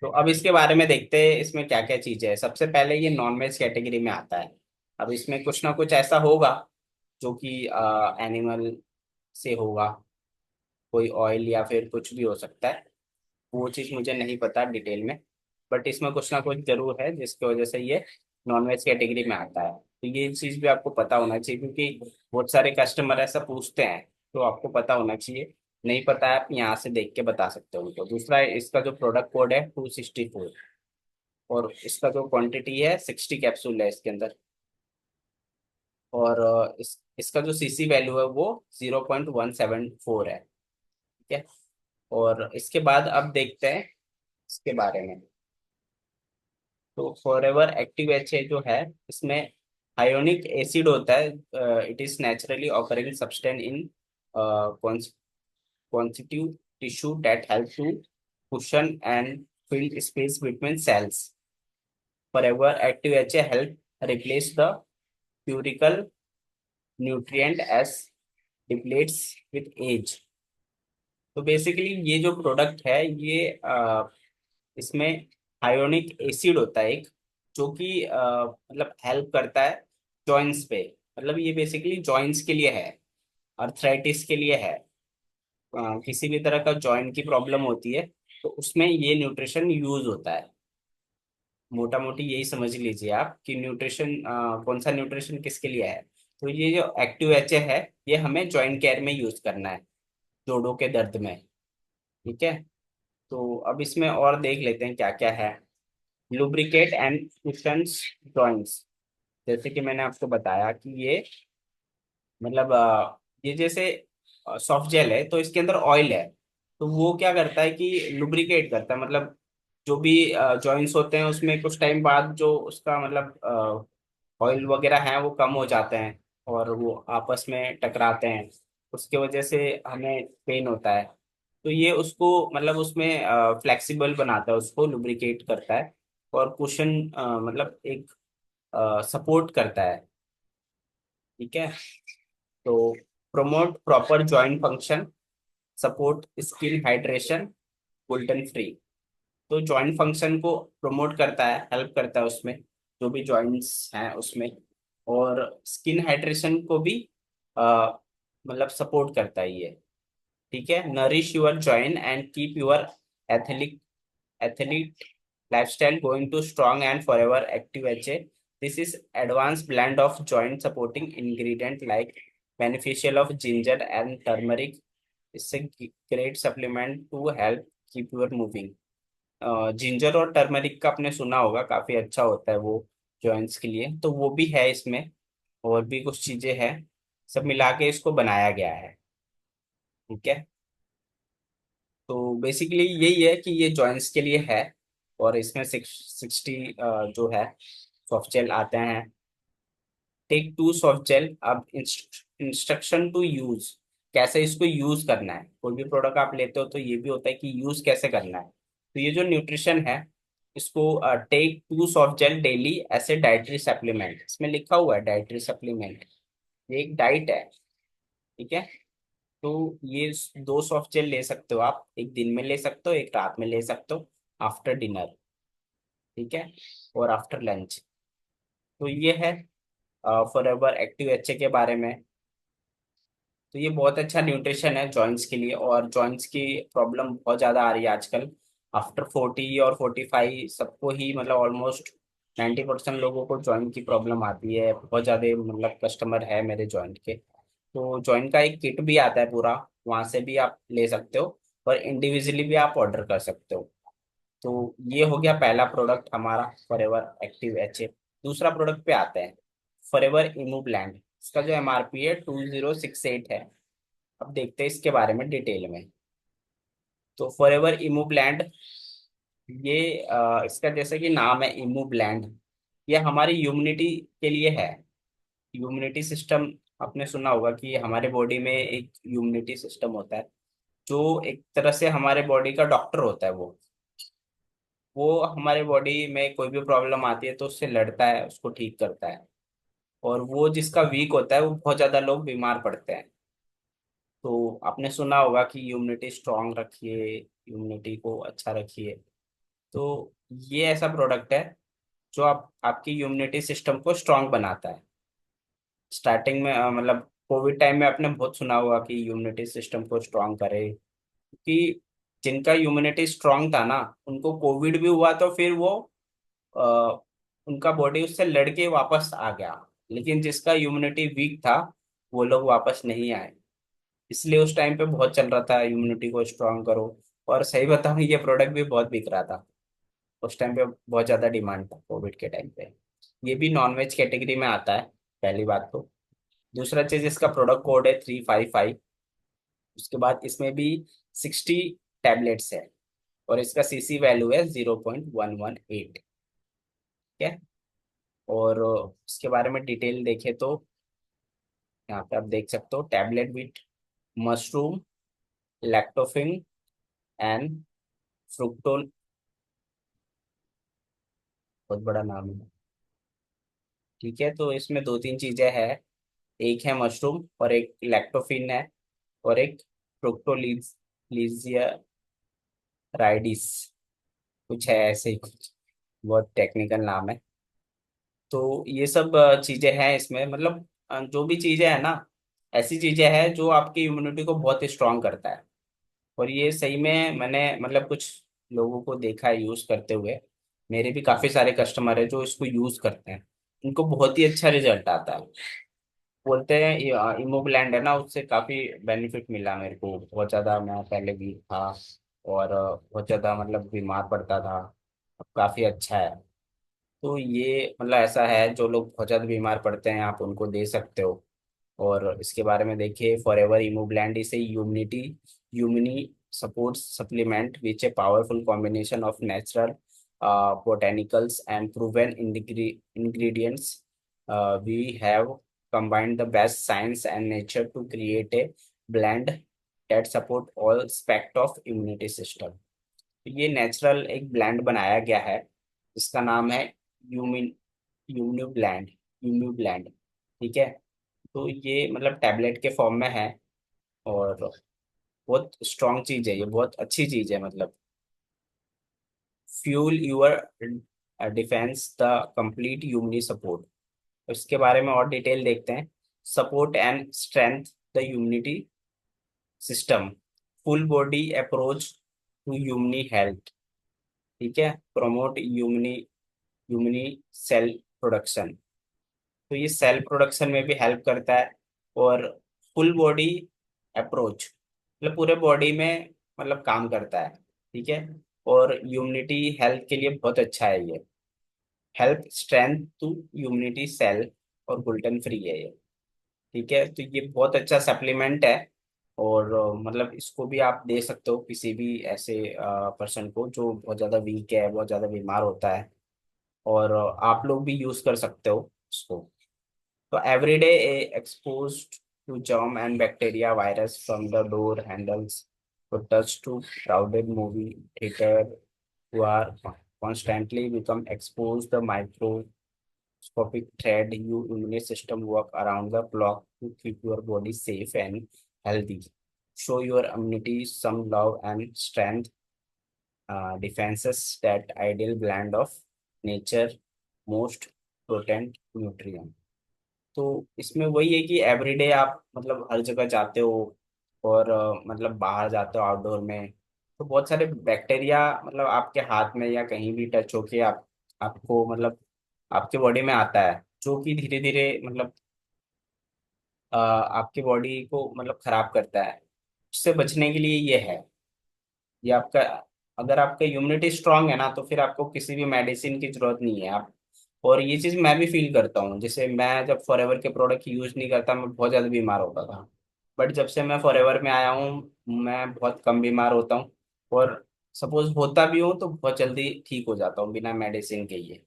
तो अब इसके बारे में देखते हैं इसमें क्या क्या चीजें है। सबसे पहले ये नॉन वेज कैटेगरी में आता है। अब इसमें कुछ ना कुछ ऐसा होगा जो कि एनिमल से होगा, कोई ऑयल या फिर कुछ भी हो सकता है। वो चीज़ मुझे नहीं पता डिटेल में। बट इसमें कुछ ना कुछ जरूर है जिसकी वजह से ये नॉन वेज कैटेगरी में आता है। तो ये चीज़ भी आपको पता होना चाहिए, क्योंकि बहुत सारे कस्टमर ऐसा पूछते हैं। तो आपको पता होना चाहिए। नहीं पता है, आप यहाँ से देख के बता सकते हो उनको। दूसरा है, इसका जो प्रोडक्ट कोड है 264। और इसका जो क्वांटिटी है 60 कैप्सूल है इसके अंदर। और इसका जो सीसी वैल्यू है वो 0.174 है। ठीक है। और इसके बाद अब देखते हैं इसके बारे में। तो फॉरएवर एक्टिव एचए जो है, इसमें आयोनिक एसिड होता है। It is naturally occurring substance in constitutive tissue that help to cushion and fill space between cells. Forever active HA help replace the purical nutrient as depletes with age. तो basically ये जो product है, ये इसमें ionic acid होता है एक, जो कि मतलब हेल्प करता है जॉइंट्स पे। मतलब ये बेसिकली जॉइंट्स के लिए है, अर्थराइटिस के लिए है। किसी भी तरह का जॉइंट की प्रॉब्लम होती है तो उसमें ये न्यूट्रिशन यूज होता है। मोटा मोटी यही समझ लीजिए आप कि न्यूट्रिशन कौन सा न्यूट्रिशन किसके लिए है। तो ये जो एक्टिव एचए है, ये हमें जॉइंट केयर में यूज करना है, जोड़ों के दर्द में। ठीक है। तो अब इसमें और देख लेते हैं क्या क्या है। Lubricate and cushions joints. जैसे कि मैंने आपको बताया कि ये मतलब ये जैसे सॉफ्ट जेल है तो इसके अंदर ऑयल है, तो वो क्या करता है कि लुब्रिकेट करता है। मतलब जो भी जॉइंट्स होते हैं उसमें कुछ टाइम बाद जो उसका मतलब ऑयल वगैरह है वो कम हो जाते हैं और वो आपस में टकराते हैं। उसके वजह से हमें पेन होता है। तो ये उसको मतलब उसमें फ्लेक्सिबल बनाता है, उसको लुब्रिकेट करता है और कुशन मतलब एक सपोर्ट करता है। ठीक है। तो promote proper joint function, support skin hydration, gluten free. तो जॉइंट फंक्शन को प्रमोट करता है, हेल्प करता है उसमें, जो भी जॉइंट्स हैं उसमें। और स्किन हाइड्रेशन को भी आ, मतलब सपोर्ट करता है ये। ठीक है। Nourish your joint and keep your athletic athlete lifestyle going to strong and forever active HA. This is advanced blend of joint supporting ingredient like beneficial of ginger and turmeric. It's a great supplement to help keep your moving. Ginger और turmeric का आपने सुना होगा, काफी अच्छा होता है वो जॉइंट्स के लिए, तो वो भी है इसमें। और भी कुछ चीजें हैं, सब मिला के इसको बनाया गया है। ठीक है। तो बेसिकली यही है कि ये जॉइंट्स के लिए है। और इसमें 60 जो है सॉफ्ट जेल आते हैं। Take two soft gel. अब इंस्ट्रक्शन टू यूज, कैसे इसको यूज करना है। कोई भी प्रोडक्ट आप लेते हो तो ये भी होता है कि यूज कैसे करना है। तो ये जो न्यूट्रिशन है, इसको take two soft gel daily ऐसे डाइटरी सप्लीमेंट, इसमें लिखा हुआ है डाइटरी सप्लीमेंट, ये एक डाइट है। ठीक है। तो ये दो सॉफ्ट जेल ले सकते हो आप, एक दिन में ले सकते हो, एक रात में ले सकते हो, आफ्टर डिनर। ठीक है। और आफ्टर लंच। तो ये है फॉर एवर एक्टिव एचए के बारे में। तो ये बहुत अच्छा न्यूट्रिशन है जॉइंट्स के लिए। और जॉइंट्स की प्रॉब्लम बहुत ज़्यादा आ रही है आजकल, आफ्टर 40 और 45 सबको ही, मतलब ऑलमोस्ट 90% लोगों को जॉइंट की प्रॉब्लम आती है। बहुत ज़्यादा मतलब कस्टमर है मेरे जॉइंट के। तो जॉइंट का एक किट भी आता है पूरा, वहाँ से भी आप ले सकते हो और इंडिविजुअली भी आप ऑर्डर कर सकते हो। तो ये हो गया पहला प्रोडक्ट हमारा, फॉरएवर एक्टिव एचए। दूसरा प्रोडक्ट पे आते हैं, फॉरएवर इमू ब्लैंड। इसका जो एमआरपी है 2068 है। अब देखते हैं इसके बारे में डिटेल में। तो फॉरएवर इमू ब्लैंड, ये इसका जैसे कि नाम है इमू ब्लैंड, ये हमारी इम्यूनिटी के लिए है। इम्यूनिटी सिस्टम, आपने सुना होगा कि हमारे बॉडी में एक इम्यूनिटी सिस्टम होता है, जो एक तरह से हमारे बॉडी का डॉक्टर होता है। वो हमारे बॉडी में कोई भी प्रॉब्लम आती है तो उससे लड़ता है, उसको ठीक करता है। और वो जिसका वीक होता है वो बहुत ज्यादा लोग बीमार पड़ते हैं। तो आपने सुना होगा कि इम्यूनिटी स्ट्रांग रखिए, इम्यूनिटी को अच्छा रखिए। तो ये ऐसा प्रोडक्ट है जो आपकी इम्यूनिटी सिस्टम को स्ट्रांग बनाता है। स्टार्टिंग में मतलब कोविड टाइम में आपने बहुत सुना होगा कि इम्यूनिटी सिस्टम को स्ट्रांग करे, क्योंकि जिनका इम्यूनिटी स्ट्रांग था ना, उनको कोविड भी हुआ तो फिर वो अ, उनका बॉडी उससे लड़के वापस आ गया। लेकिन जिसका इम्यूनिटी वीक था, वो लोग वापस नहीं आए। इसलिए उस टाइम पे बहुत चल रहा था इम्यूनिटी को स्ट्रांग करो। और सही बताऊं, ये प्रोडक्ट भी बहुत बिक रहा था उस टाइम पे, बहुत ज्यादा डिमांड था कोविड के टाइम पे। ये भी नॉनवेज कैटेगरी में आता है, पहली बात तो। दूसरा चीज, इसका प्रोडक्ट कोड है 355। उसके बाद इसमें भी 60 टैबलेट्स है और इसका सीसी वैल्यू है 0.118। ठीक है। और इसके बारे में डिटेल देखें तो यहाँ पे आप देख सकते हो, टैबलेट विथ मशरूम, लैक्टोफिन एंड फ्रुक्टोल, बहुत बड़ा नाम है। ठीक है, तो इसमें दो तीन चीजें हैं, एक है मशरूम और एक लैक्टोफिन है और एक फ्रुक्टोलीज लीजिया राइडिस, कुछ है ऐसे ही कुछ, बहुत टेक्निकल नाम है। तो ये सब चीजें हैं इसमें, मतलब जो भी चीजें हैं ना, ऐसी चीजें हैं जो आपकी इम्यूनिटी को बहुत स्ट्रांग करता है। और ये सही में मैंने मतलब कुछ लोगों को देखा है यूज करते हुए, मेरे भी काफी सारे कस्टमर है जो इसको यूज करते हैं, उनको बहुत ही अच्छा रिजल्ट आता है। बोलते हैं इमोब्लेंड है ना, उससे काफी बेनिफिट मिला मेरे को बहुत ज्यादा, मैं पहले वीक था और बहुत ज्यादा मतलब बीमार पड़ता था, अब काफी अच्छा है। तो ये मतलब ऐसा है, जो लोग बहुत ज्यादा बीमार पड़ते हैं आप उनको दे सकते हो। और इसके बारे में देखिए, Forever ImmuBlend is a immunity immune support supplement which a powerful combination of natural botanicals and proven ingredients. We have combined the best science and nature to create a blend that support all aspect of immunity system. तो ये natural एक blend बनाया गया है, जिसका नाम है यूमिन यूम्यू blend, यूम्यू blend. ठीक है, तो ये मतलब टैबलेट के फॉर्म में है और बहुत स्ट्रॉन्ग चीज है, ये बहुत अच्छी चीज है, मतलब fuel your defence the complete immune support. इसके बारे में और डिटेल देखते हैं। Support and strength the immunity system, full body approach to immune health. ठीक है, promote immune immune cell production, तो ये सेल प्रोडक्शन में भी हेल्प करता है। और फुल बॉडी अप्रोच, मतलब पूरे बॉडी में मतलब काम करता है। ठीक है, और ह्यूमनिटी हेल्थ के लिए बहुत अच्छा है ये, help strength to humanity cell, और ग्लूटेन फ्री है ये। ठीक है, तो ये बहुत अच्छा सप्लीमेंट है। और मतलब इसको भी आप दे सकते हो किसी भी ऐसे पर्सन को जो बहुत ज़्यादा वीक है, बहुत ज़्यादा बीमार होता है, और आप लोग भी यूज़ कर सकते हो इसको। So every day exposed to germ and bacteria virus from the door handles to touch to crowded movie theater who are constantly become exposed the microscopic thread your immune system work around the clock to keep your body safe and healthy. Show your immunity some love and strength, defenses that ideal blend of nature most potent nutrient। तो इसमें वही है कि everyday आप मतलब हर जगह जाते हो और मतलब बाहर जाते हो आउटडोर में, तो बहुत सारे बैक्टीरिया मतलब आपके हाथ में या कहीं भी टच होके आपको मतलब आपके बॉडी में आता है, जो कि धीरे धीरे मतलब आपके बॉडी को मतलब खराब करता है। इससे बचने के लिए ये है, ये आपका, अगर आपका इम्यूनिटी स्ट्रांग है ना, तो फिर आपको किसी भी मेडिसिन की जरूरत नहीं है आप। और ये चीज मैं भी फील करता हूँ, जैसे मैं जब फॉरएवर के प्रोडक्ट यूज नहीं करता, मैं बहुत ज्यादा बीमार होता था। बट जब से मैं फॉरएवर में आया हूँ, मैं बहुत कम बीमार होता हूँ। और सपोज होता भी हूँ तो बहुत जल्दी ठीक हो जाता हूँ बिना मेडिसिन के ये।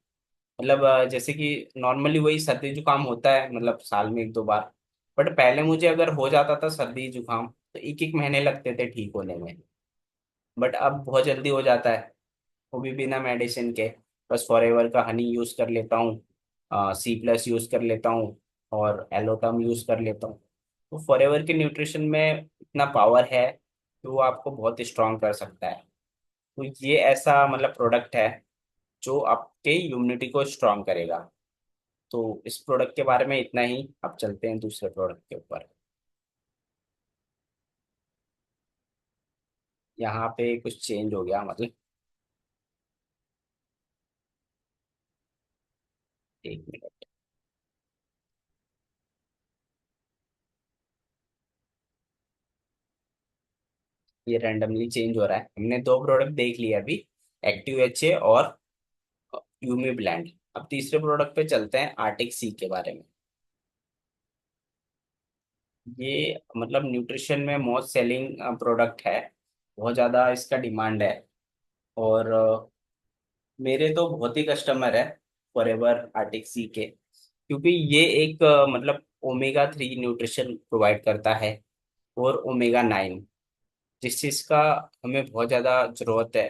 मतलब जैसे कि नॉर्मली वही सर्दी जुकाम होता है, मतलब साल में एक दो बार। बट पहले मुझे अगर हो जाता था सर्दी जुकाम तो एक एक महीने लगते थे ठीक होने में। बट अब बहुत जल्दी हो जाता है, वो भी बिना मेडिसिन के। बस फॉरएवर का हनी यूज कर लेता हूँ, सी प्लस यूज कर लेता हूँ, और एलोटम यूज कर लेता हूँ। तो फॉरएवर के न्यूट्रिशन में इतना पावर है कि वो आपको बहुत स्ट्रांग कर सकता है। तो ये ऐसा मतलब प्रोडक्ट है जो आपके इम्यूनिटी को स्ट्रांग करेगा। तो इस प्रोडक्ट के बारे में इतना ही, अब चलते हैं दूसरे प्रोडक्ट के ऊपर। यहाँ पे कुछ चेंज हो गया, मतलब एक मिनट, ये रैंडमली चेंज हो रहा है। हमने दो प्रोडक्ट देख लिए अभी, एक्टिव एच ए और यूमी ब्लैंड। अब तीसरे प्रोडक्ट पे चलते हैं, आर्टिक सी के बारे में। ये मतलब न्यूट्रिशन में मोस्ट सेलिंग प्रोडक्ट है, बहुत ज़्यादा इसका डिमांड है। और मेरे तो बहुत ही कस्टमर है फॉरएवर आर्टिक सी के, क्योंकि ये एक मतलब ओमेगा 3 न्यूट्रिशन प्रोवाइड करता है, और ओमेगा 9, जिस चीज़ का हमें बहुत ज़्यादा ज़रूरत है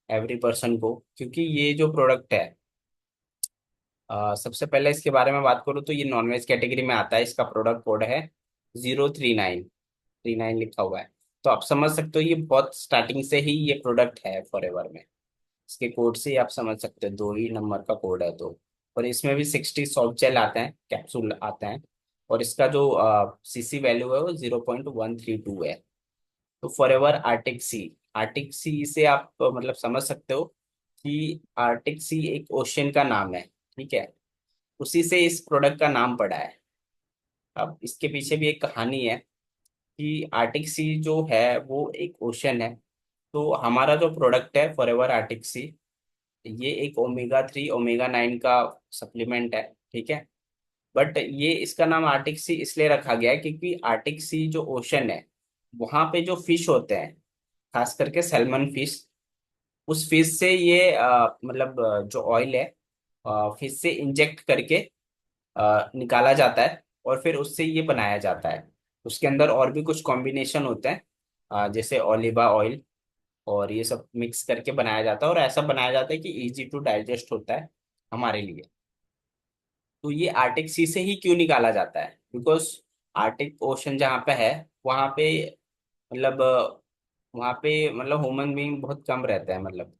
एवरी पर्सन को, क्योंकि ये जो प्रोडक्ट है, सबसे पहले इसके बारे में बात करूँ तो ये नॉनवेज कैटेगरी में आता है। इसका प्रोडक्ट कोड है 039, 39 लिखा हुआ है। तो आप समझ सकते हो ये बहुत स्टार्टिंग से ही ये प्रोडक्ट है फॉरएवर में। इसके कोड से ही आप समझ सकते हो, 2 ही नंबर का कोड है तो। और इसमें भी 60 सॉफ्ट जेल आते हैं, कैप्सूल आते हैं, और इसका जो सीसी वैल्यू है वो 0.132 है। तो फॉरएवर आर्टिक सी, आर्टिक सी से आप मतलब समझ सकते हो कि आर्टिक सी एक ओशन का नाम है, ठीक है। उसी से इस प्रोडक्ट का नाम पड़ा है। अब इसके पीछे भी एक कहानी है कि आर्टिक सी जो है वो एक ओशन है। तो हमारा जो प्रोडक्ट है फॉरएवर आर्टिक सी, ये एक ओमेगा 3 ओमेगा 9 का सप्लीमेंट है, ठीक है। बट ये इसका नाम आर्टिक सी इसलिए रखा गया है क्योंकि आर्टिक सी जो ओशन है, वहां पे जो फिश होते हैं, खास करके सैल्मन फिश, उस फिश से ये मतलब जो ऑयल है फिश से इंजेक्ट करके निकाला जाता है, और फिर उससे ये बनाया जाता है। उसके अंदर और भी कुछ कॉम्बिनेशन होते हैं, जैसे ओलिवा ऑयल, और ये सब मिक्स करके बनाया जाता है, और ऐसा बनाया जाता है कि इजी टू डाइजेस्ट होता है हमारे लिए। तो ये आर्टिक सी से ही क्यों निकाला जाता है? बिकॉज आर्टिक ओशन जहाँ पे है, वहाँ पे मतलब वहाँ पे मतलब ह्यूमन बीइंग बहुत कम रहते हैं, मतलब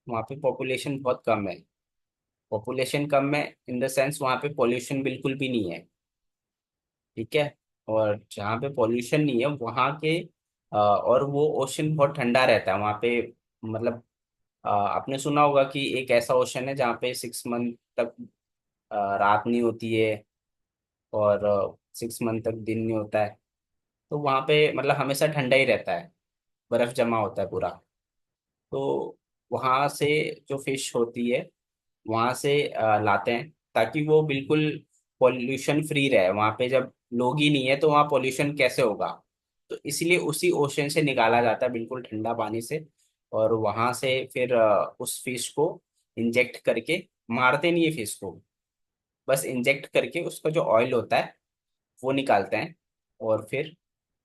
वहाँ पे पॉपुलेशन बहुत कम है। पॉपुलेशन कम है इन द सेंस वहाँ पे पॉल्यूशन बिल्कुल भी नहीं है, ठीक है। और जहाँ पे पॉल्यूशन नहीं है वहाँ के और वो ओशन बहुत ठंडा रहता है वहाँ पे। मतलब आपने सुना होगा कि एक ऐसा ओशन है जहाँ पे 6 मंथ तक रात नहीं होती है, और 6 मंथ तक दिन नहीं होता है। तो वहाँ पे मतलब हमेशा ठंडा ही रहता है, बर्फ जमा होता है पूरा। तो वहाँ से जो फिश होती है, वहाँ से लाते हैं, ताकि वो बिल्कुल पॉल्यूशन फ्री रहे। वहाँ पे जब लोग ही नहीं है तो वहाँ पॉल्यूशन कैसे होगा? तो इसलिए उसी ओशन से निकाला जाता है, बिल्कुल ठंडा पानी से। और वहाँ से फिर उस फिश को इंजेक्ट करके, मारते नहीं है फिश को, बस इंजेक्ट करके उसका जो ऑयल होता है वो निकालते हैं, और फिर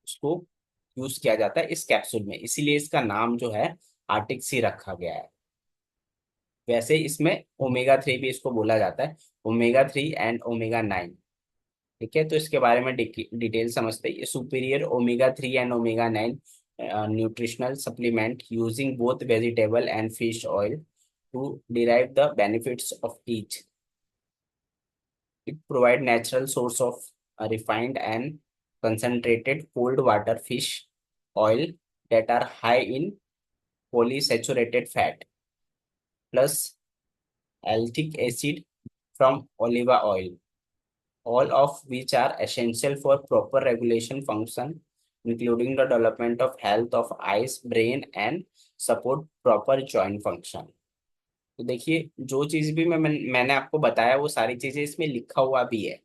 उसको यूज किया जाता है इस कैप्सूल में। इसीलिए इसका नाम जो है आर्टिक सी रखा गया है। वैसे इसमें ओमेगा 3 भी इसको बोला जाता है, ओमेगा 3 एंड ओमेगा 9, ठीक है। तो इसके बारे में डिटेल समझते हैं। ये superior omega 3 and omega 9 nutritional supplement using both vegetable and fish oil to derive the benefits of each. It provide natural source of refined and concentrated cold water fish oil that are high in polysaturated fat plus alphatic acid from olive oil, all of which are essential for proper regulation function, including the development of health of eyes, brain, and support proper joint function। तो देखिए, जो चीज भी मैंने आपको बताया वो सारी चीजें इसमें लिखा हुआ भी है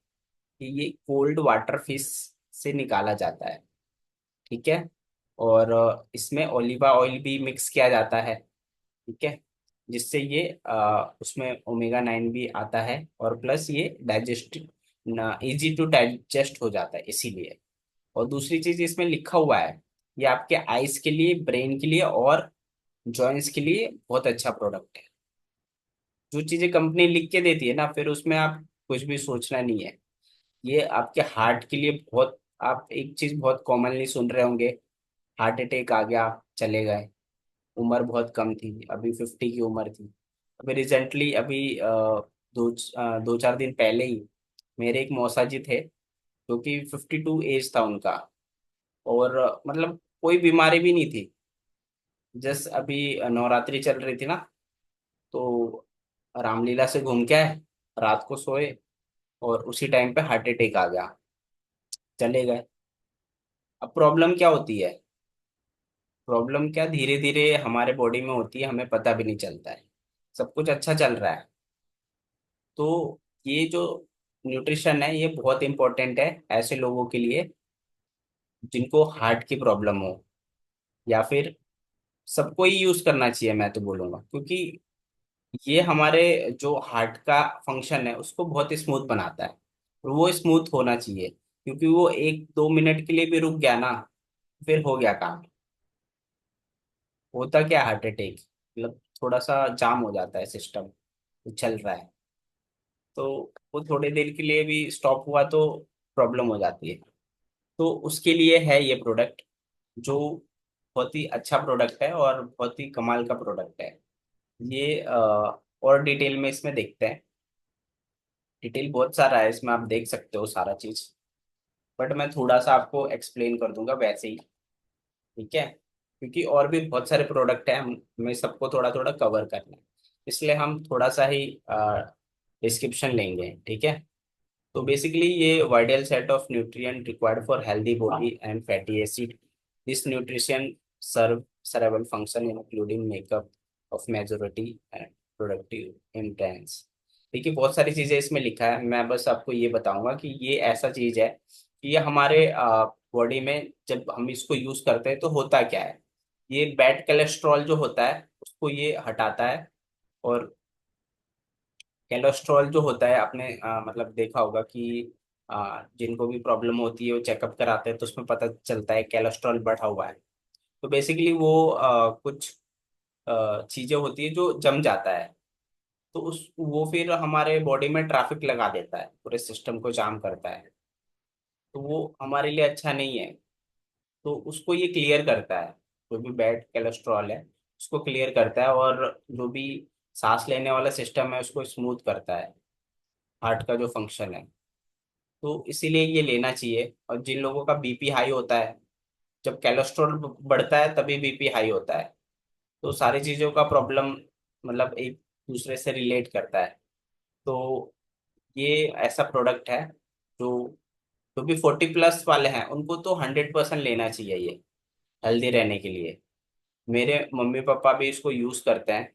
कि ये कोल्ड वाटर फिश से निकाला जाता है, ठीक है। और इसमें ओलिवा ऑयल भी मिक्स किया जाता है, ठीक है, जिससे ये उसमें ओमेगा 9 भी आता है, और प्लस ये डाइजेस्ट इजी टू डाइजेस्ट हो जाता है इसीलिए। और दूसरी चीज इसमें लिखा हुआ है, ये आपके आइज के लिए, ब्रेन के लिए, और जॉइंट्स के लिए बहुत अच्छा प्रोडक्ट है। जो चीजें कंपनी लिख के देती है ना, फिर उसमें आप कुछ भी सोचना नहीं है। ये आपके हार्ट के लिए बहुत, आप एक चीज बहुत कॉमनली सुन रहे होंगे, हार्ट अटैक आ गया, चले गए, उम्र बहुत कम थी, अभी 50 की उम्र थी। अभी रिसेंटली, अभी 2-4 दिन पहले ही मेरे एक मौसा जी थे, जो कि 52 एज था उनका, और मतलब कोई बीमारी भी नहीं थी। जस्ट अभी नवरात्रि चल रही थी ना, तो रामलीला से घूम के आए, रात को सोए, और उसी टाइम पे हार्ट अटैक आ गया, चले गए। अब प्रॉब्लम क्या होती है? प्रॉब्लम क्या धीरे धीरे हमारे बॉडी में होती है, हमें पता भी नहीं चलता है, सब कुछ अच्छा चल रहा है। तो ये जो न्यूट्रिशन है ये बहुत इंपॉर्टेंट है ऐसे लोगों के लिए जिनको हार्ट की प्रॉब्लम हो, या फिर सबको ही यूज करना चाहिए मैं तो बोलूंगा, क्योंकि ये हमारे जो हार्ट का फंक्शन है उसको बहुत स्मूथ बनाता है, और वो स्मूथ होना चाहिए, क्योंकि वो 1-2 मिनट के लिए भी रुक गया ना, फिर हो गया काम। होता क्या, हार्ट अटैक मतलब थोड़ा सा जाम हो जाता है सिस्टम, चल रहा है, तो वो थोड़ी देर के लिए भी स्टॉप हुआ तो प्रॉब्लम हो जाती है। तो उसके लिए है ये प्रोडक्ट, जो बहुत ही अच्छा प्रोडक्ट है और बहुत ही कमाल का प्रोडक्ट है ये। और डिटेल में इसमें देखते हैं। डिटेल बहुत सारा है इसमें, आप देख सकते हो सारा चीज, बट मैं थोड़ा सा आपको एक्सप्लेन कर दूंगा वैसे ही, ठीक है? क्योंकि और भी बहुत सारे प्रोडक्ट हैं, हमें सबको थोड़ा थोड़ा कवर करना है, इसलिए हम थोड़ा सा ही डिस्क्रिप्शन लेंगे, ठीक है? तो बेसिकली ये vital set of nutrient required for healthy body and fatty acid, this nutrition serve several function including makeup of majority and productive intense। देखिए बहुत सारी चीजें इसमें लिखा है, मैं बस आपको ये बताऊंगा कि ये ऐसा चीज है कि ये हमारे बॉडी में जब हम इसको यूज करते हैं तो होता क्या है, ये बैड कोलेस्ट्रॉल जो होता है उसको ये हटाता है। और कोलेस्ट्रॉल जो होता है, आपने मतलब देखा होगा कि जिनको भी प्रॉब्लम होती है वो चेकअप कराते हैं तो उसमें पता चलता है कोलेस्ट्रॉल बढ़ा हुआ है। तो बेसिकली वो कुछ चीजें होती है जो जम जाता है, तो उस वो फिर हमारे बॉडी में ट्रैफिक लगा देता है, पूरे सिस्टम को जाम करता है, तो वो हमारे लिए अच्छा नहीं है। तो उसको ये क्लियर करता है, जो भी बैड कोलेस्ट्रॉल है उसको क्लियर करता है, और जो भी सांस लेने वाला सिस्टम है उसको स्मूथ करता है, हार्ट का जो फंक्शन है। तो इसीलिए ये लेना चाहिए। और जिन लोगों का बीपी हाई होता है, जब कोलेस्ट्रॉल बढ़ता है तभी बीपी हाई होता है, तो सारी चीज़ों का प्रॉब्लम मतलब एक दूसरे से रिलेट करता है। तो ये ऐसा प्रोडक्ट है जो जो भी 40+ वाले हैं उनको तो 100% लेना चाहिए ये, हेल्दी रहने के लिए। मेरे मम्मी पापा भी इसको यूज़ करते हैं,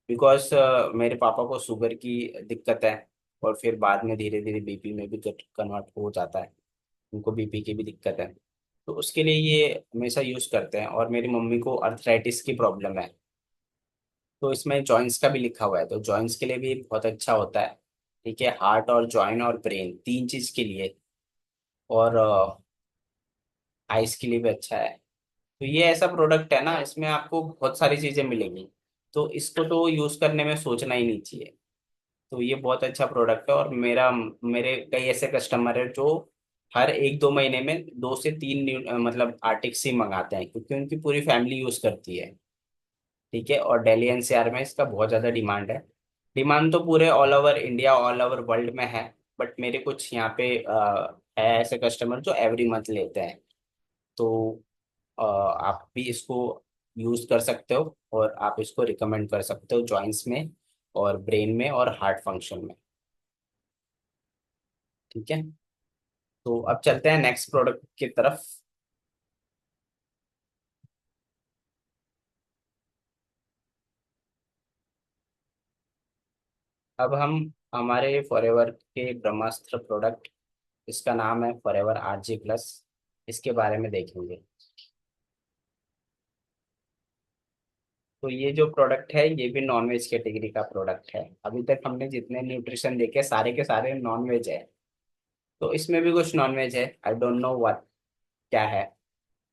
बिकॉज मेरे पापा को शुगर की दिक्कत है, और फिर बाद में धीरे धीरे बीपी में भी कन्वर्ट हो जाता है, उनको बीपी की भी दिक्कत है, तो उसके लिए ये हमेशा यूज़ करते हैं। और मेरी मम्मी को अर्थराइटिस की प्रॉब्लम है, तो इसमें जॉइंट्स का भी लिखा हुआ है, तो जॉइंट्स के लिए भी बहुत अच्छा होता है, ठीक है? हार्ट और जॉइंट और ब्रेन तीन चीज के लिए, और आइस के लिए भी अच्छा है। तो ये ऐसा प्रोडक्ट है ना, इसमें आपको बहुत सारी चीजें मिलेंगी, तो इसको तो यूज करने में सोचना ही नहीं चाहिए। तो ये बहुत अच्छा प्रोडक्ट है, और मेरे कई ऐसे कस्टमर है जो हर 1-2 महीने में 2 से 3 मतलब आर्टिक्स ही मंगाते हैं, क्योंकि उनकी पूरी फैमिली यूज करती है, ठीक है? और दिल्ली एनसीआर में इसका बहुत ज़्यादा डिमांड है। डिमांड तो पूरे all over India, all over world में है, बट मेरे कुछ यहाँ पे है ऐसे कस्टमर जो एवरी मंथ लेते हैं। तो आप भी इसको यूज़ कर सकते हो, और आप इसको रिकमेंड कर सकते हो जॉइंट्स में और ब्रेन में और हार्ट फंक्शन में, ठीक है? तो अब चलते हैं नेक्स्ट प्रोडक्ट की तरफ। अब हम हमारे फॉरएवर के ब्रह्मास्त्र प्रोडक्ट, इसका नाम है फॉरएवर RG+, इसके बारे में देखेंगे। तो ये जो प्रोडक्ट है ये भी नॉनवेज कैटेगरी का प्रोडक्ट है, अभी तक हमने जितने न्यूट्रिशन देखे सारे के सारे नॉनवेज है, तो इसमें भी कुछ नॉनवेज है, आई डोंट नो व्हाट क्या है।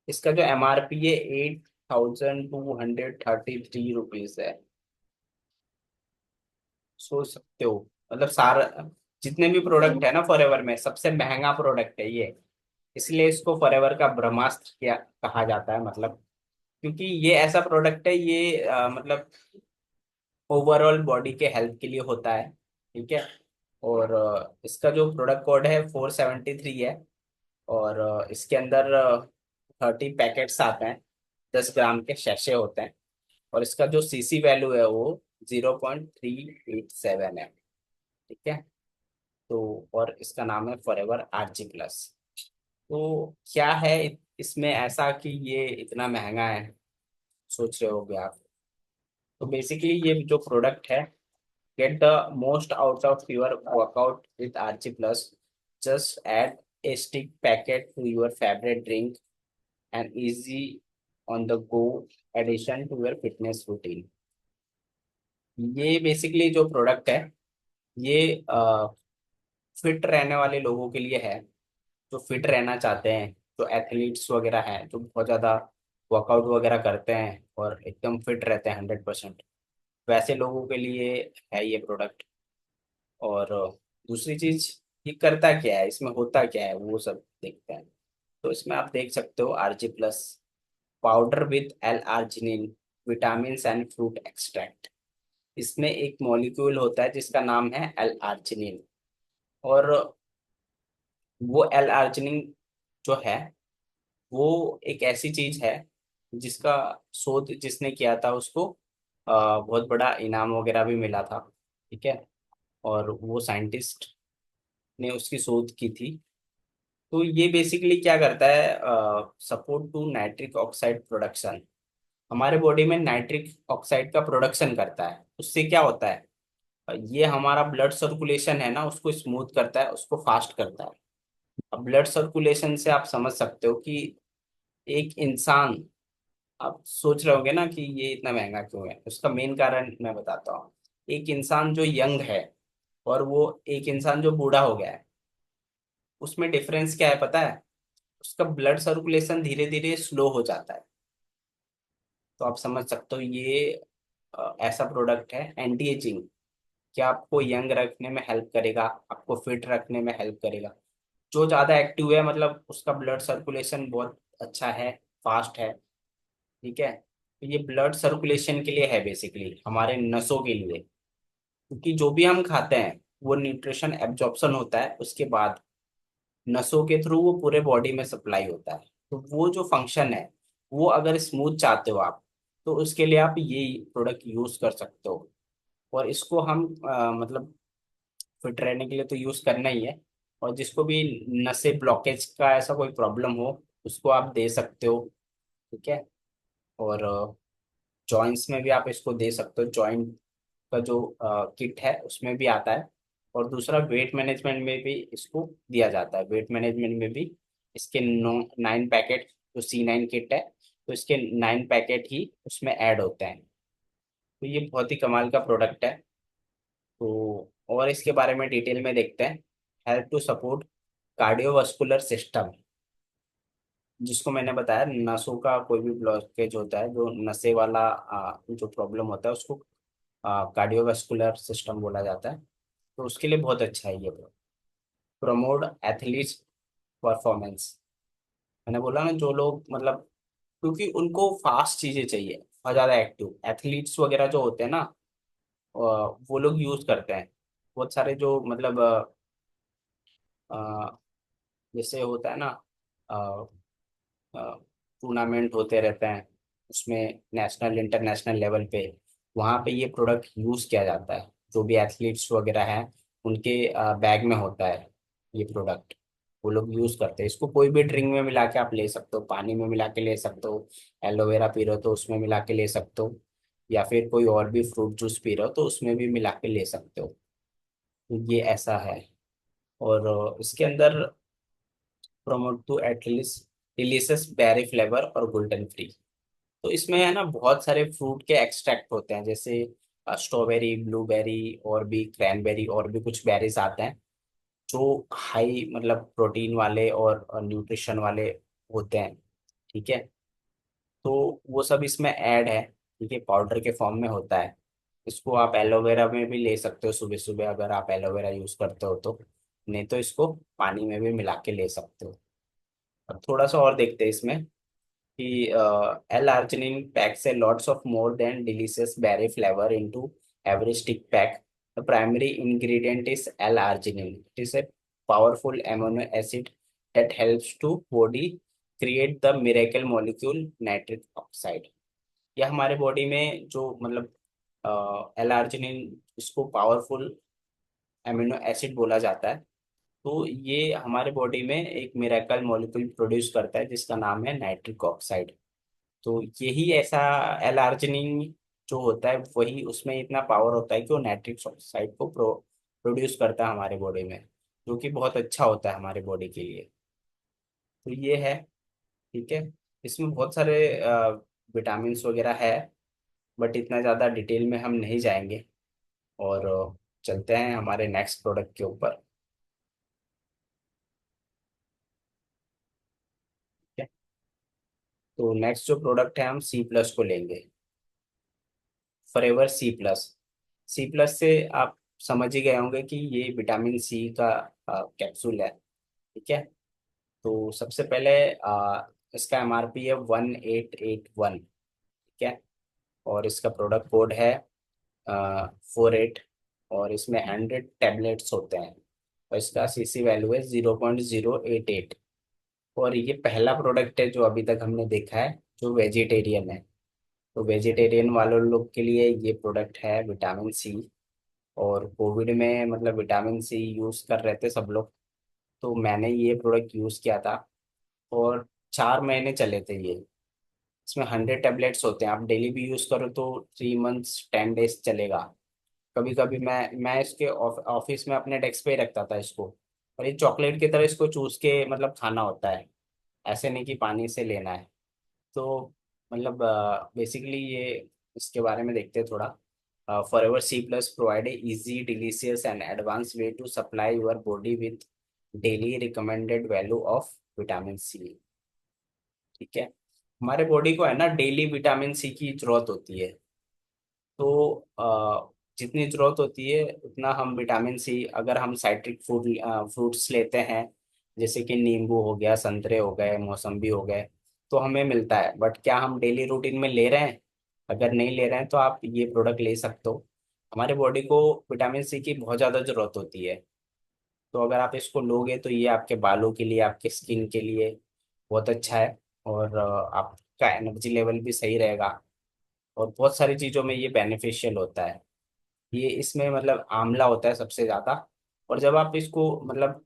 इसका जो MRP है 8,233 रुपीज है। सोच सकते हो, मतलब सारा जितने भी प्रोडक्ट है ना फॉरएवर में सबसे महंगा प्रोडक्ट है ये, इसलिए इसको फॉरएवर का ब्रह्मास्त्र क्या कहा जाता है, मतलब क्योंकि ये ऐसा प्रोडक्ट है, ये मतलब ओवरऑल बॉडी के हेल्थ के लिए होता है, ठीक है? और इसका जो प्रोडक्ट कोड है 473 है, और इसके अंदर 30 पैकेट्स आते हैं, 10 ग्राम के शैशे होते हैं, और इसका जो CC वैल्यू है वो 0.387 है, ठीक है? तो और इसका नाम है फॉरएवर RG+। तो क्या है इसमें ऐसा कि ये इतना महंगा है, सोच रहे होगे आप? तो बेसिकली ये जो प्रोडक्ट है, get the most out of your workout with RG Plus. Just add a stick packet to your favorite drink, and easy on the go addition to your fitness routine। ये basically जो product है, ये fit रहने वाले लोगों के लिए है, जो फिट रहना चाहते हैं, जो एथलीट्स वगैरह हैं, जो बहुत ज़्यादा वर्कआउट वगैरह करते हैं और एकदम फिट रहते हैं 100%, वैसे लोगों के लिए है ये प्रोडक्ट। और दूसरी चीज, ये करता क्या है, इसमें होता क्या है, वो सब देखते हैं। तो इसमें आप देख सकते हो RG+ powder with L arginine, vitamin and fruit extract. इसमें एक मॉलिक्यूल होता है जिसका नाम है L आर्जिनिन। और वो L आर्जिनिन जो है, वो एक ऐसी चीज है जिसका शोध जिसने किया था उसको बहुत बड़ा इनाम वगैरह भी मिला था। ठीक है। और वो साइंटिस्ट ने उसकी शोध की थी। तो ये बेसिकली क्या करता है, support to nitric oxide production. हमारे बॉडी में नाइट्रिक ऑक्साइड का प्रोडक्शन करता है। उससे क्या होता है, ये हमारा ब्लड सर्कुलेशन है ना, उसको स्मूथ करता है, उसको फास्ट करता है। अब ब्लड सर्कुलेशन से आप समझ सकते हो कि एक इंसान, आप सोच रहे होगे ना कि ये इतना महंगा क्यों है, उसका मेन कारण मैं बताता हूँ। एक इंसान जो यंग है और वो एक इंसान जो बूढ़ा हो गया है, उसमें डिफरेंस क्या है पता है? उसका ब्लड सर्कुलेशन धीरे धीरे स्लो हो जाता है। तो आप समझ सकते हो ये ऐसा प्रोडक्ट है एंटी एजिंग, कि आपको यंग रखने में हेल्प करेगा, आपको फिट रखने में हेल्प करेगा। जो ज़्यादा एक्टिव है, मतलब उसका ब्लड सर्कुलेशन बहुत अच्छा है, फास्ट है। ठीक है। तो ये ब्लड सर्कुलेशन के लिए है, बेसिकली हमारे नसों के लिए। क्योंकि जो भी हम खाते हैं वो न्यूट्रिशन एब्जॉर्प्शन होता है, उसके बाद नसों के थ्रू वो पूरे बॉडी में सप्लाई होता है। तो वो जो फंक्शन है, वो अगर स्मूथ चाहते हो आप, तो उसके लिए आप ये प्रोडक्ट यूज कर सकते हो। और इसको हम मतलब फिट रहने के लिए तो यूज करना ही है। और जिसको भी नसें ब्लॉकेज का ऐसा कोई प्रॉब्लम हो, उसको आप दे सकते हो। ठीक है। और जॉइंट्स में भी आप इसको दे सकते हो, जॉइंट का जो किट है उसमें भी आता है। और दूसरा, वेट मैनेजमेंट में भी इसको दिया जाता है। वेट मैनेजमेंट में भी इसके 9 पैकेट, जो C9 किट है, तो इसके 9 पैकेट ही उसमें ऐड होते हैं। तो ये बहुत ही कमाल का प्रोडक्ट है। तो और इसके बारे में डिटेल में देखते हैं। Help to support cardiovascular system, जिसको मैंने बताया, नसों का कोई भी ब्लॉकेज होता है, जो नशे वाला जो प्रॉब्लम होता है, उसको कार्डियोवास्कुलर सिस्टम बोला जाता है। तो उसके लिए बहुत अच्छा है ये। प्रमोट एथलीट्स परफॉर्मेंस, मैंने बोला ना, जो लोग मतलब, क्योंकि उनको फास्ट चीजें चाहिए और ज्यादा एक्टिव एथलीट्स वगैरह जो होते हैं ना, वो लोग यूज करते हैं बहुत सारे, जो मतलब जैसे होता है ना, टूर्नामेंट होते रहते हैं, उसमें नेशनल इंटरनेशनल लेवल पे, वहाँ पे ये प्रोडक्ट यूज किया जाता है। जो भी एथलीट्स वगैरह हैं, उनके बैग में होता है ये प्रोडक्ट। वो लोग यूज करते हैं इसको। कोई भी ड्रिंक में मिला के आप ले सकते हो, पानी में मिला के ले सकते हो, एलोवेरा पी रहे हो तो उसमें मिला के ले सकते हो, या फिर कोई और भी फ्रूट जूस पी रहे हो तो उसमें भी मिला के ले सकते हो। तो ये ऐसा है। और इसके अंदर promote to at least delicious berry flavour और ग्लूटेन फ्री। तो इसमें है ना बहुत सारे फ्रूट के एक्सट्रैक्ट होते हैं, जैसे स्ट्रॉबेरी, ब्लूबेरी, और भी क्रैनबेरी, और भी कुछ बेरीज आते हैं, जो हाई मतलब प्रोटीन वाले और न्यूट्रिशन वाले होते हैं। ठीक है। तो वो सब इसमें ऐड है। ठीक है, पाउडर के फॉर्म में होता है। इसको आप एलोवेरा में भी ले सकते हो सुबह सुबह, अगर आप एलोवेरा यूज करते हो तो। नहीं तो इसको पानी में भी मिला के ले सकते हो। अब थोड़ा सा और देखते हैं इसमें कि L-arginine packs a lots of more than delicious berry flavor into every stick pack. The primary ingredient is L-arginine. It is a powerful amino acid that helps to body create the miracle molecule nitric oxide. यह हमारे body में जो मतलब L-arginine, इसको powerful amino acid बोला जाता है। तो ये हमारे बॉडी में एक मिरेकल मॉलिक्यूल प्रोड्यूस करता है जिसका नाम है नाइट्रिक ऑक्साइड। तो यही ऐसा एल आर्जिनिन जो होता है, वही उसमें इतना पावर होता है कि वो नाइट्रिक ऑक्साइड को प्रोड्यूस करता है हमारे बॉडी में, जो कि बहुत अच्छा होता है हमारे बॉडी के लिए। तो ये है। ठीक है। इसमें बहुत सारे विटामिन्स वगैरह है, बट इतना ज़्यादा डिटेल में हम नहीं जाएंगे। और चलते हैं हमारे नेक्स्ट प्रोडक्ट के ऊपर। ठीक है, तो नेक्स्ट जो प्रोडक्ट है हम सी प्लस को लेंगे। Forever C plus. C plus से आप समझ ही गए होंगे कि ये विटामिन सी का कैप्सूल है। ठीक है, तो सबसे पहले इसका एमआरपी है 1881। ठीक है, और इसका प्रोडक्ट कोड है 48। और इसमें 100 टैबलेट्स होते हैं, और इसका सीसी वैल्यू है 0.088। और ये पहला प्रोडक्ट है जो अभी तक हमने देखा है जो वेजिटेरियन है। तो वेजिटेरियन वालों लोग के लिए ये प्रोडक्ट है विटामिन सी। और कोविड में मतलब विटामिन सी यूज़ कर रहे थे सब लोग, तो मैंने ये प्रोडक्ट यूज़ किया था। और 4 महीने चले थे ये। इसमें 100 टैबलेट्स होते हैं, आप डेली भी यूज़ करो तो 3 मंथ्स 10 डेज चलेगा। कभी कभी मैं इसके ऑफिस में अपने डेस्क पे ही रखता था इसको। और ये चॉकलेट की तरह इसको चूस के मतलब खाना होता है, ऐसे नहीं कि पानी से लेना है। तो मतलब बेसिकली ये इसके बारे में देखते हैं थोड़ा। Forever C plus provide a easy delicious and advance way to supply your body with daily recommended value of vitamin C. ठीक है, हमारे बॉडी को है ना डेली विटामिन सी की जरूरत होती है। तो जितनी जरूरत होती है उतना हम विटामिन सी, अगर हम साइट्रिक फ्रूट्स लेते हैं, जैसे कि नींबू हो गया, संतरे हो गए, मौसम्बी हो गए, तो हमें मिलता है। बट क्या हम डेली रूटीन में ले रहे हैं? अगर नहीं ले रहे हैं तो आप ये प्रोडक्ट ले सकते हो। हमारे बॉडी को विटामिन सी की बहुत ज़्यादा जरूरत होती है। तो अगर आप इसको लोगे तो ये आपके बालों के लिए, आपके स्किन के लिए बहुत अच्छा है। और आपका एनर्जी लेवल भी सही रहेगा। और बहुत सारी चीज़ों में ये बेनिफिशियल होता है। ये इसमें मतलब आंवला होता है सबसे ज़्यादा। और जब आप इसको मतलब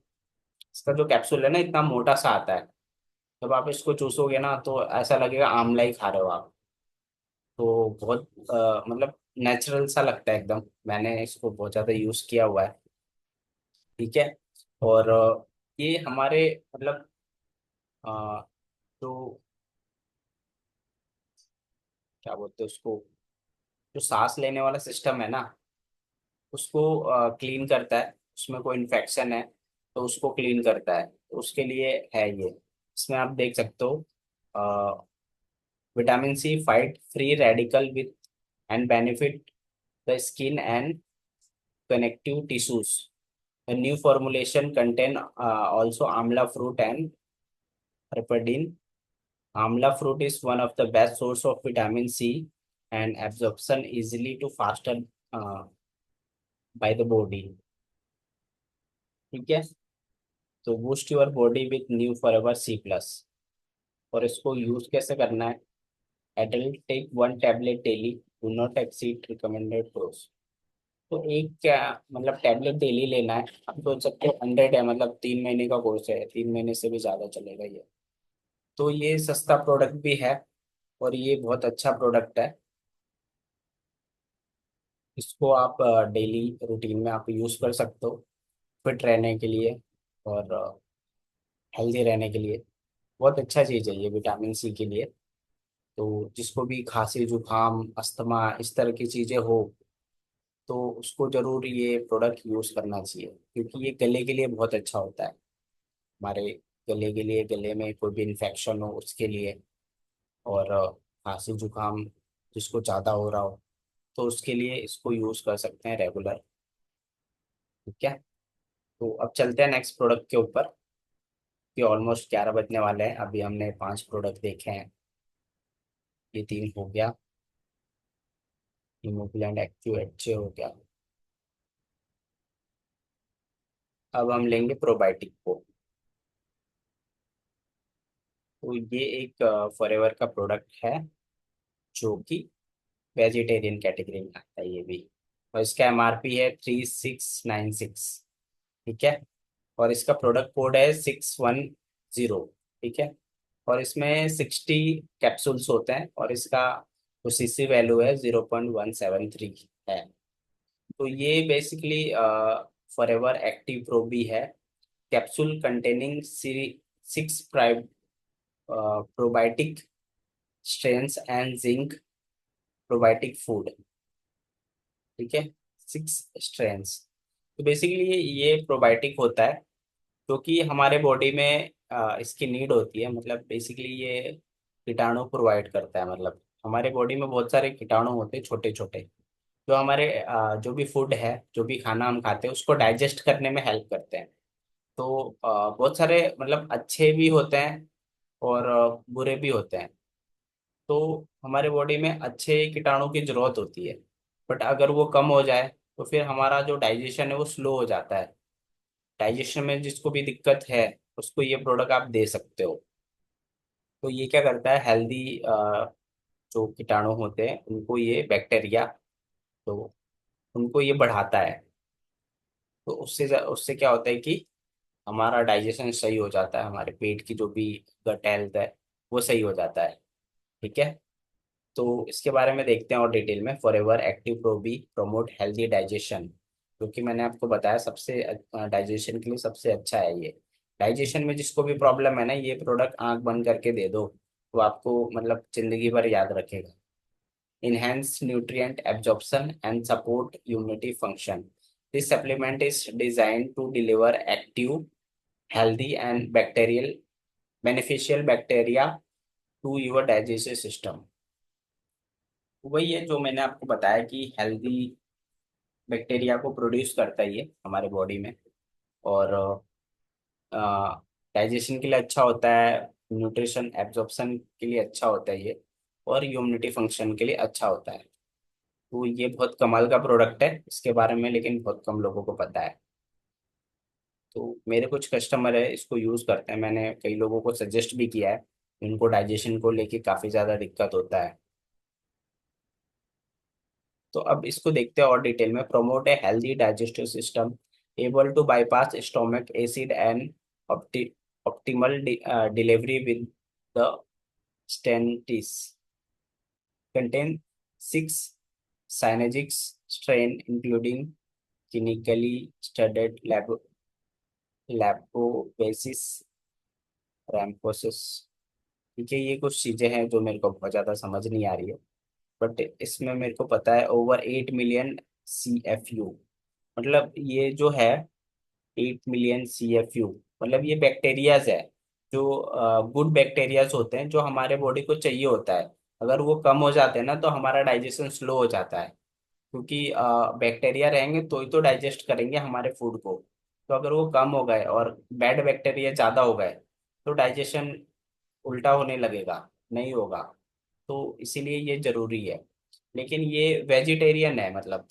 इसका जो कैप्सूल है ना इतना मोटा सा आता है, जब आप इसको चूसोगे ना तो ऐसा लगेगा आंवला ही खा रहे हो आप। तो बहुत मतलब नेचुरल सा लगता है एकदम। मैंने इसको बहुत ज़्यादा यूज़ किया हुआ है। ठीक है, और ये हमारे मतलब जो क्या बोलते हैं उसको, जो सांस लेने वाला सिस्टम है ना उसको क्लीन करता है। उसमें कोई इन्फेक्शन है तो उसको क्लीन करता है, तो उसके लिए है ये। इसमें आप देख सकते हो vitamin C fight free radical with and benefit the skin and connective tissues. The new formulation contain also amla fruit and piperidine. Amla fruit is one of the best source of vitamin C and absorption easily to faster uh, by the body. ठीक है, तो boost your body with new Forever C plus. और इसको use कैसे करना है? Adult take 1 tablet daily, do not exceed recommended dose. तो एक क्या मतलब टैबलेट डेली लेना है। आप सोच सकते हो 100 है, मतलब 3 महीने का कोर्स है, 3 महीने से भी ज्यादा चलेगा ये। तो ये सस्ता प्रोडक्ट भी है और ये बहुत अच्छा प्रोडक्ट है। इसको आप डेली रूटीन में आप यूज कर सकते हो फिट रहने के लिए और हेल्दी रहने के लिए। बहुत अच्छा चीज़ है ये विटामिन सी के लिए। तो जिसको भी खांसी जुकाम अस्थमा इस तरह की चीज़ें हो तो उसको जरूर ये प्रोडक्ट यूज करना चाहिए, क्योंकि ये गले के लिए बहुत अच्छा होता है। हमारे गले के लिए, गले में कोई भी इन्फेक्शन हो उसके लिए। और खांसी जुकाम जिसको ज़्यादा हो रहा हो तो उसके लिए इसको यूज़ कर सकते हैं रेगुलर। ठीक है, तो अब चलते हैं नेक्स्ट प्रोडक्ट के ऊपर कि ऑलमोस्ट 11 बजने वाले हैं। अभी हमने 5 प्रोडक्ट देखे हैं, ये 3 हो गया। हीमोग्लोबिन एक्टिव एचए हो गया। अब हम लेंगे प्रोबायोटिक को। तो ये एक फॉरएवर का प्रोडक्ट है जो कि वेजिटेरियन कैटेगरी में आता है ये भी। और इसका एमआरपी है 3696। ठीक है, और इसका प्रोडक्ट कोड है 610। ठीक है, और इसमें 60 कैप्सूल्स होते हैं और इसका जो सीसी वैल्यू है 0.173 है। तो ये बेसिकली फॉरएवर एक्टिव प्रो भी है। Capsule containing 6 probiotic strains and zinc probiotic food. ठीक है, 6 स्ट्रेंस। तो बेसिकली ये प्रोबायोटिक होता है क्योंकि हमारे बॉडी में इसकी नीड होती है। मतलब बेसिकली ये कीटाणु प्रोवाइड करता है। मतलब हमारे बॉडी में बहुत सारे कीटाणु होते हैं छोटे छोटे, जो हमारे जो भी फूड है, जो भी खाना हम खाते हैं उसको डाइजेस्ट करने में हेल्प करते हैं। तो बहुत सारे मतलब अच्छे भी होते हैं और बुरे भी होते हैं। तो हमारे बॉडी में अच्छे कीटाणु की जरूरत होती है, बट अगर वो कम हो जाए तो फिर हमारा जो डाइजेशन है वो स्लो हो जाता है। डाइजेशन में जिसको भी दिक्कत है उसको ये प्रोडक्ट आप दे सकते हो। तो ये क्या करता है, हेल्दी जो कीटाणु होते हैं उनको ये बैक्टीरिया, तो उनको ये बढ़ाता है। तो उससे क्या होता है कि हमारा डाइजेशन सही हो जाता है, हमारे पेट की जो भी गट हेल्थ है वो सही हो जाता है। ठीक है। तो इसके बारे में देखते हैं और डिटेल में। Forever Active Pro B promote healthy digestion, क्योंकि मैंने आपको बताया सबसे डाइजेशन के लिए सबसे अच्छा है ये। डाइजेशन में जिसको भी प्रॉब्लम है ना, ये प्रोडक्ट आंख बंद करके दे दो तो आपको मतलब जिंदगी भर याद रखेगा। enhance nutrient absorption and support immunity function. This supplement is designed to deliver active, healthy, and bacterial beneficial bacteria to your digestive system. वही है जो मैंने आपको बताया कि हेल्दी बैक्टीरिया को प्रोड्यूस करता है ये हमारे बॉडी में। और डाइजेशन के लिए अच्छा होता है, न्यूट्रिशन एब्जॉर्प्शन के लिए अच्छा होता है ये, और इम्यूनिटी फंक्शन के लिए अच्छा होता है। तो ये बहुत कमाल का प्रोडक्ट है इसके बारे में, लेकिन बहुत कम लोगों को पता है। तो मेरे कुछ कस्टमर है इसको यूज़ करते हैं, मैंने कई लोगों को सजेस्ट भी किया है। इनको डाइजेशन को लेके काफ़ी ज़्यादा दिक्कत होता है। तो अब इसको देखते हैं और डिटेल में। Promote a healthy digestive system able to bypass stomach acid and optimal delivery with the स्टेंटिस contain 6 synergics strain including clinically studied Lapobasis rhamnosus। ठीक है, ये कुछ चीजें हैं जो मेरे को बहुत ज्यादा समझ नहीं आ रही है, बट इसमें मेरे को पता है ओवर 8 मिलियन CFU। मतलब ये जो है 8 मिलियन CFU, मतलब ये बैक्टीरियाज है जो गुड बैक्टीरियाज होते हैं जो हमारे बॉडी को चाहिए होता है। अगर वो कम हो जाते हैं ना तो हमारा डाइजेशन स्लो हो जाता है, क्योंकि बैक्टीरिया रहेंगे तो ही तो डाइजेस्ट करेंगे हमारे फूड को। तो अगर वो कम हो गए और बैड बैक्टीरिया ज़्यादा हो गए तो डाइजेशन उल्टा होने लगेगा, नहीं होगा। तो इसीलिए ये जरूरी है। लेकिन ये वेजिटेरियन है, मतलब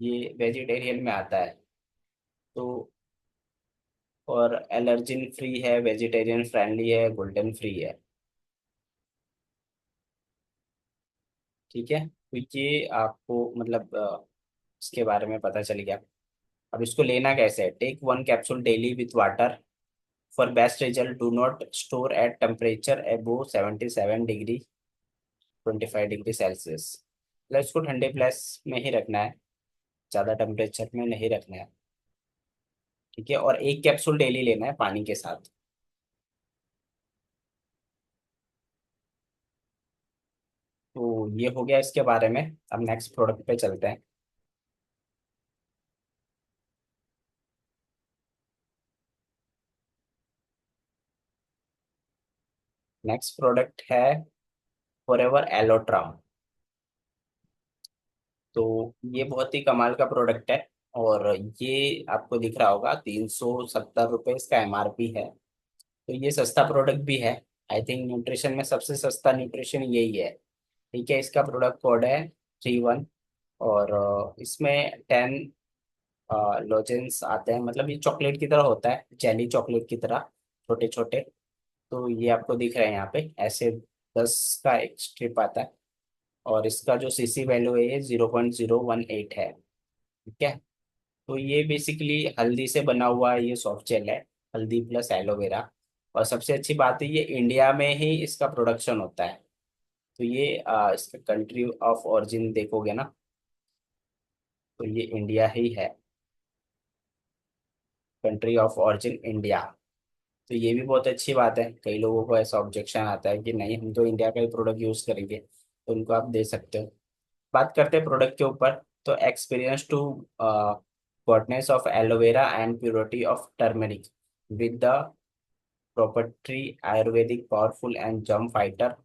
ये वेजिटेरियन में आता है। तो और एलर्जिन फ्री है, वेजिटेरियन फ्रेंडली है, ग्लूटेन फ्री है। ठीक है, तो ये आपको मतलब इसके बारे में पता चल गया। अब इसको लेना कैसे है। Take 1 capsule daily with water for best result. Do not store at temperature above 77 degree 25 degree Celsius. मतलब इसको ठंडे प्लेस में ही रखना है, ज़्यादा टेम्परेचर में नहीं रखना है। ठीक है, और 1 कैप्सूल डेली लेना है पानी के साथ। तो ये हो गया इसके बारे में। अब नेक्स्ट प्रोडक्ट पे चलते हैं। नेक्स्ट प्रोडक्ट है फॉरएवर एलोट्राम। तो ये बहुत ही कमाल का प्रोडक्ट है, और ये आपको दिख रहा होगा 370 रुपये इसका MRP है। तो ये सस्ता प्रोडक्ट भी है। आई थिंक न्यूट्रिशन में सबसे सस्ता न्यूट्रिशन यही है। ठीक है, इसका प्रोडक्ट कोड है 31। और इसमें 10 लॉजेंस आते हैं, मतलब ये चॉकलेट की तरह होता है, जेली चॉकलेट की तरह, छोटे छोटे। तो ये आपको दिख रहे हैं यहाँ पे ऐसे 10 का एक स्ट्रिप आता है। और इसका जो CC वैल्यू है ये 0.018 है। ठीक है। तो ये बेसिकली हल्दी से बना हुआ ये सॉफ्ट जेल है, हल्दी प्लस एलोवेरा। और सबसे अच्छी बात है ये इंडिया में ही इसका प्रोडक्शन होता है। तो ये इसका कंट्री ऑफ ओरिजिन देखोगे ना, तो ये इंडिया ही है, कंट्री ऑफ ओरिजिन इंडिया। तो ये भी बहुत अच्छी बात है। कई लोगों को ऐसा ऑब्जेक्शन आता है कि नहीं हम तो इंडिया का ही प्रोडक्ट यूज करेंगे, तो उनको आप दे सकते हो। बात करते हैं प्रोडक्ट के ऊपर। तो experience to potency of aloe vera and purity of turmeric with the proprietary Ayurvedic powerful and germ fighter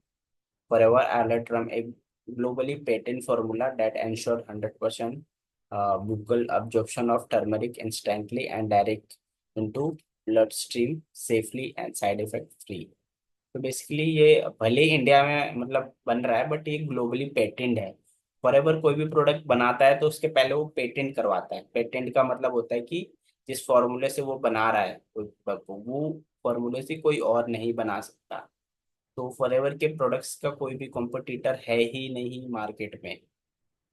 forever alertrum, a globally patent formula that ensures 100% buccal absorption of turmeric instantly and direct into bloodstream safely and side effect free. तो basically ये भले ही India में मतलब बन रहा है but ये globally patent है। फॉरएवर कोई भी प्रोडक्ट बनाता है तो उसके पहले वो पेटेंट करवाता है। पेटेंट का मतलब होता है कि जिस फॉर्मूले से वो बना रहा है कोई प्रोडक्ट को, वो फॉर्मूले से कोई और नहीं बना सकता। तो फॉरएवर के प्रोडक्ट्स का कोई भी कॉम्पिटिटर है ही नहीं मार्केट में,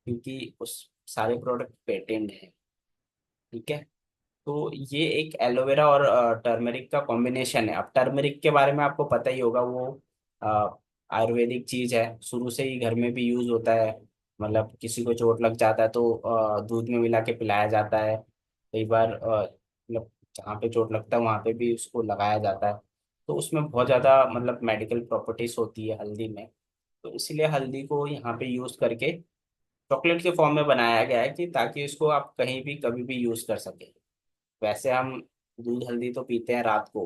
क्योंकि उस सारे प्रोडक्ट पेटेंट है। ठीक है। तो ये एक एलोवेरा और टर्मरिक का कॉम्बिनेशन है। अब टर्मरिक के बारे में आपको पता ही होगा, वो आयुर्वेदिक चीज है, शुरू से ही घर में भी यूज होता है। मतलब किसी को चोट लग जाता है तो दूध में मिला के पिलाया जाता है। कई बार मतलब जहाँ पे चोट लगता है वहाँ पे भी उसको लगाया जाता है। तो उसमें बहुत ज़्यादा मतलब मेडिकल प्रॉपर्टीज होती है हल्दी में। तो इसीलिए हल्दी को यहाँ पे यूज करके चॉकलेट के फॉर्म में बनाया गया है कि ताकि इसको आप कहीं भी कभी भी यूज कर सके। वैसे हम दूध हल्दी तो पीते हैं रात को,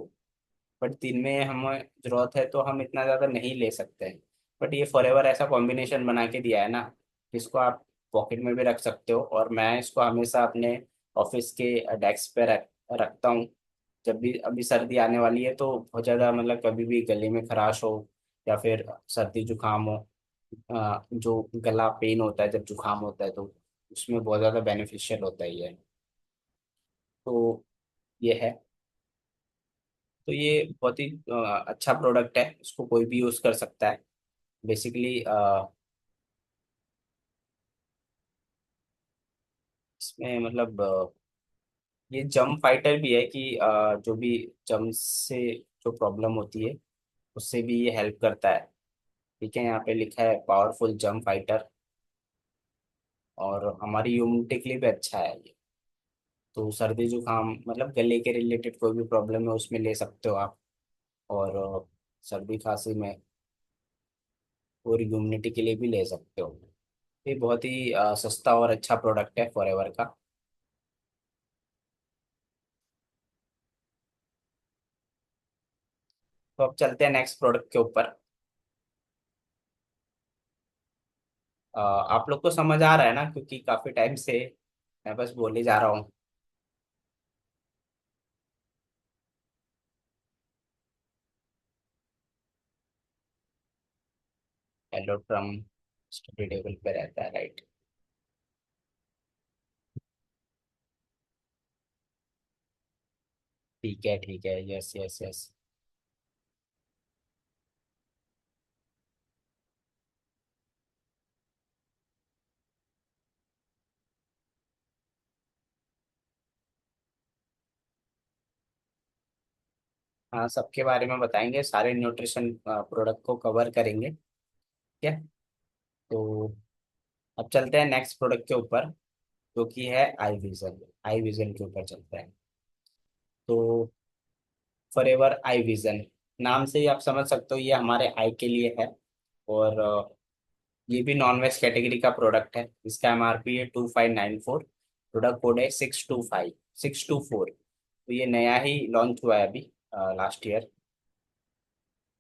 बट दिन में हमें जरूरत है तो हम इतना ज़्यादा नहीं ले सकते हैं। बट ये फॉरएवर ऐसा कॉम्बिनेशन बना के दिया है ना, इसको आप पॉकेट में भी रख सकते हो। और मैं इसको हमेशा अपने ऑफिस के डेस्क पे रखता हूँ। जब भी अभी सर्दी आने वाली है तो बहुत ज़्यादा मतलब कभी भी गले में खराश हो या फिर सर्दी जुकाम हो, जो गला पेन होता है जब जुकाम होता है, तो उसमें बहुत ज़्यादा बेनिफिशियल होता है ये। तो ये है। तो ये बहुत ही अच्छा प्रोडक्ट है, इसको कोई भी यूज़ कर सकता है बेसिकली। इसमें मतलब ये जम फाइटर भी है कि जो भी जम से जो प्रॉब्लम होती है उससे भी ये हेल्प करता है। ठीक है, यहाँ पे लिखा है पावरफुल जम फाइटर, और हमारी इम्यूनिटी के लिए भी अच्छा है ये। तो सर्दी जुकाम मतलब गले के रिलेटेड कोई भी प्रॉब्लम है उसमें ले सकते हो आप। और सर्दी खांसी में और इम्यूनिटी के लिए भी ले सकते हो। ये बहुत ही सस्ता और अच्छा प्रोडक्ट है फॉरएवर का। तो अब चलते हैं नेक्स्ट प्रोडक्ट के ऊपर। आप लोग को समझ आ रहा है ना, क्योंकि काफी टाइम से मैं बस बोले जा रहा हूँ। हेलो ट्रम स्टडी टेबल पे रहता है, राइट। ठीक है ठीक है, यस यस यस। हाँ, सबके बारे में बताएंगे, सारे न्यूट्रिशन प्रोडक्ट को कवर करेंगे। ठीक है। तो अब चलते हैं नेक्स्ट प्रोडक्ट के ऊपर, जो कि है आई विजन। आई विजन के ऊपर चलते हैं। तो फॉरएवर आई विजन, नाम से ही आप समझ सकते हो ये हमारे आई के लिए है। और ये भी नॉन वेज कैटेगरी का प्रोडक्ट है। इसका एमआरपी है 2594। प्रोडक्ट कोड है 625 624। तो ये नया ही लॉन्च हुआ है अभी लास्ट ईयर।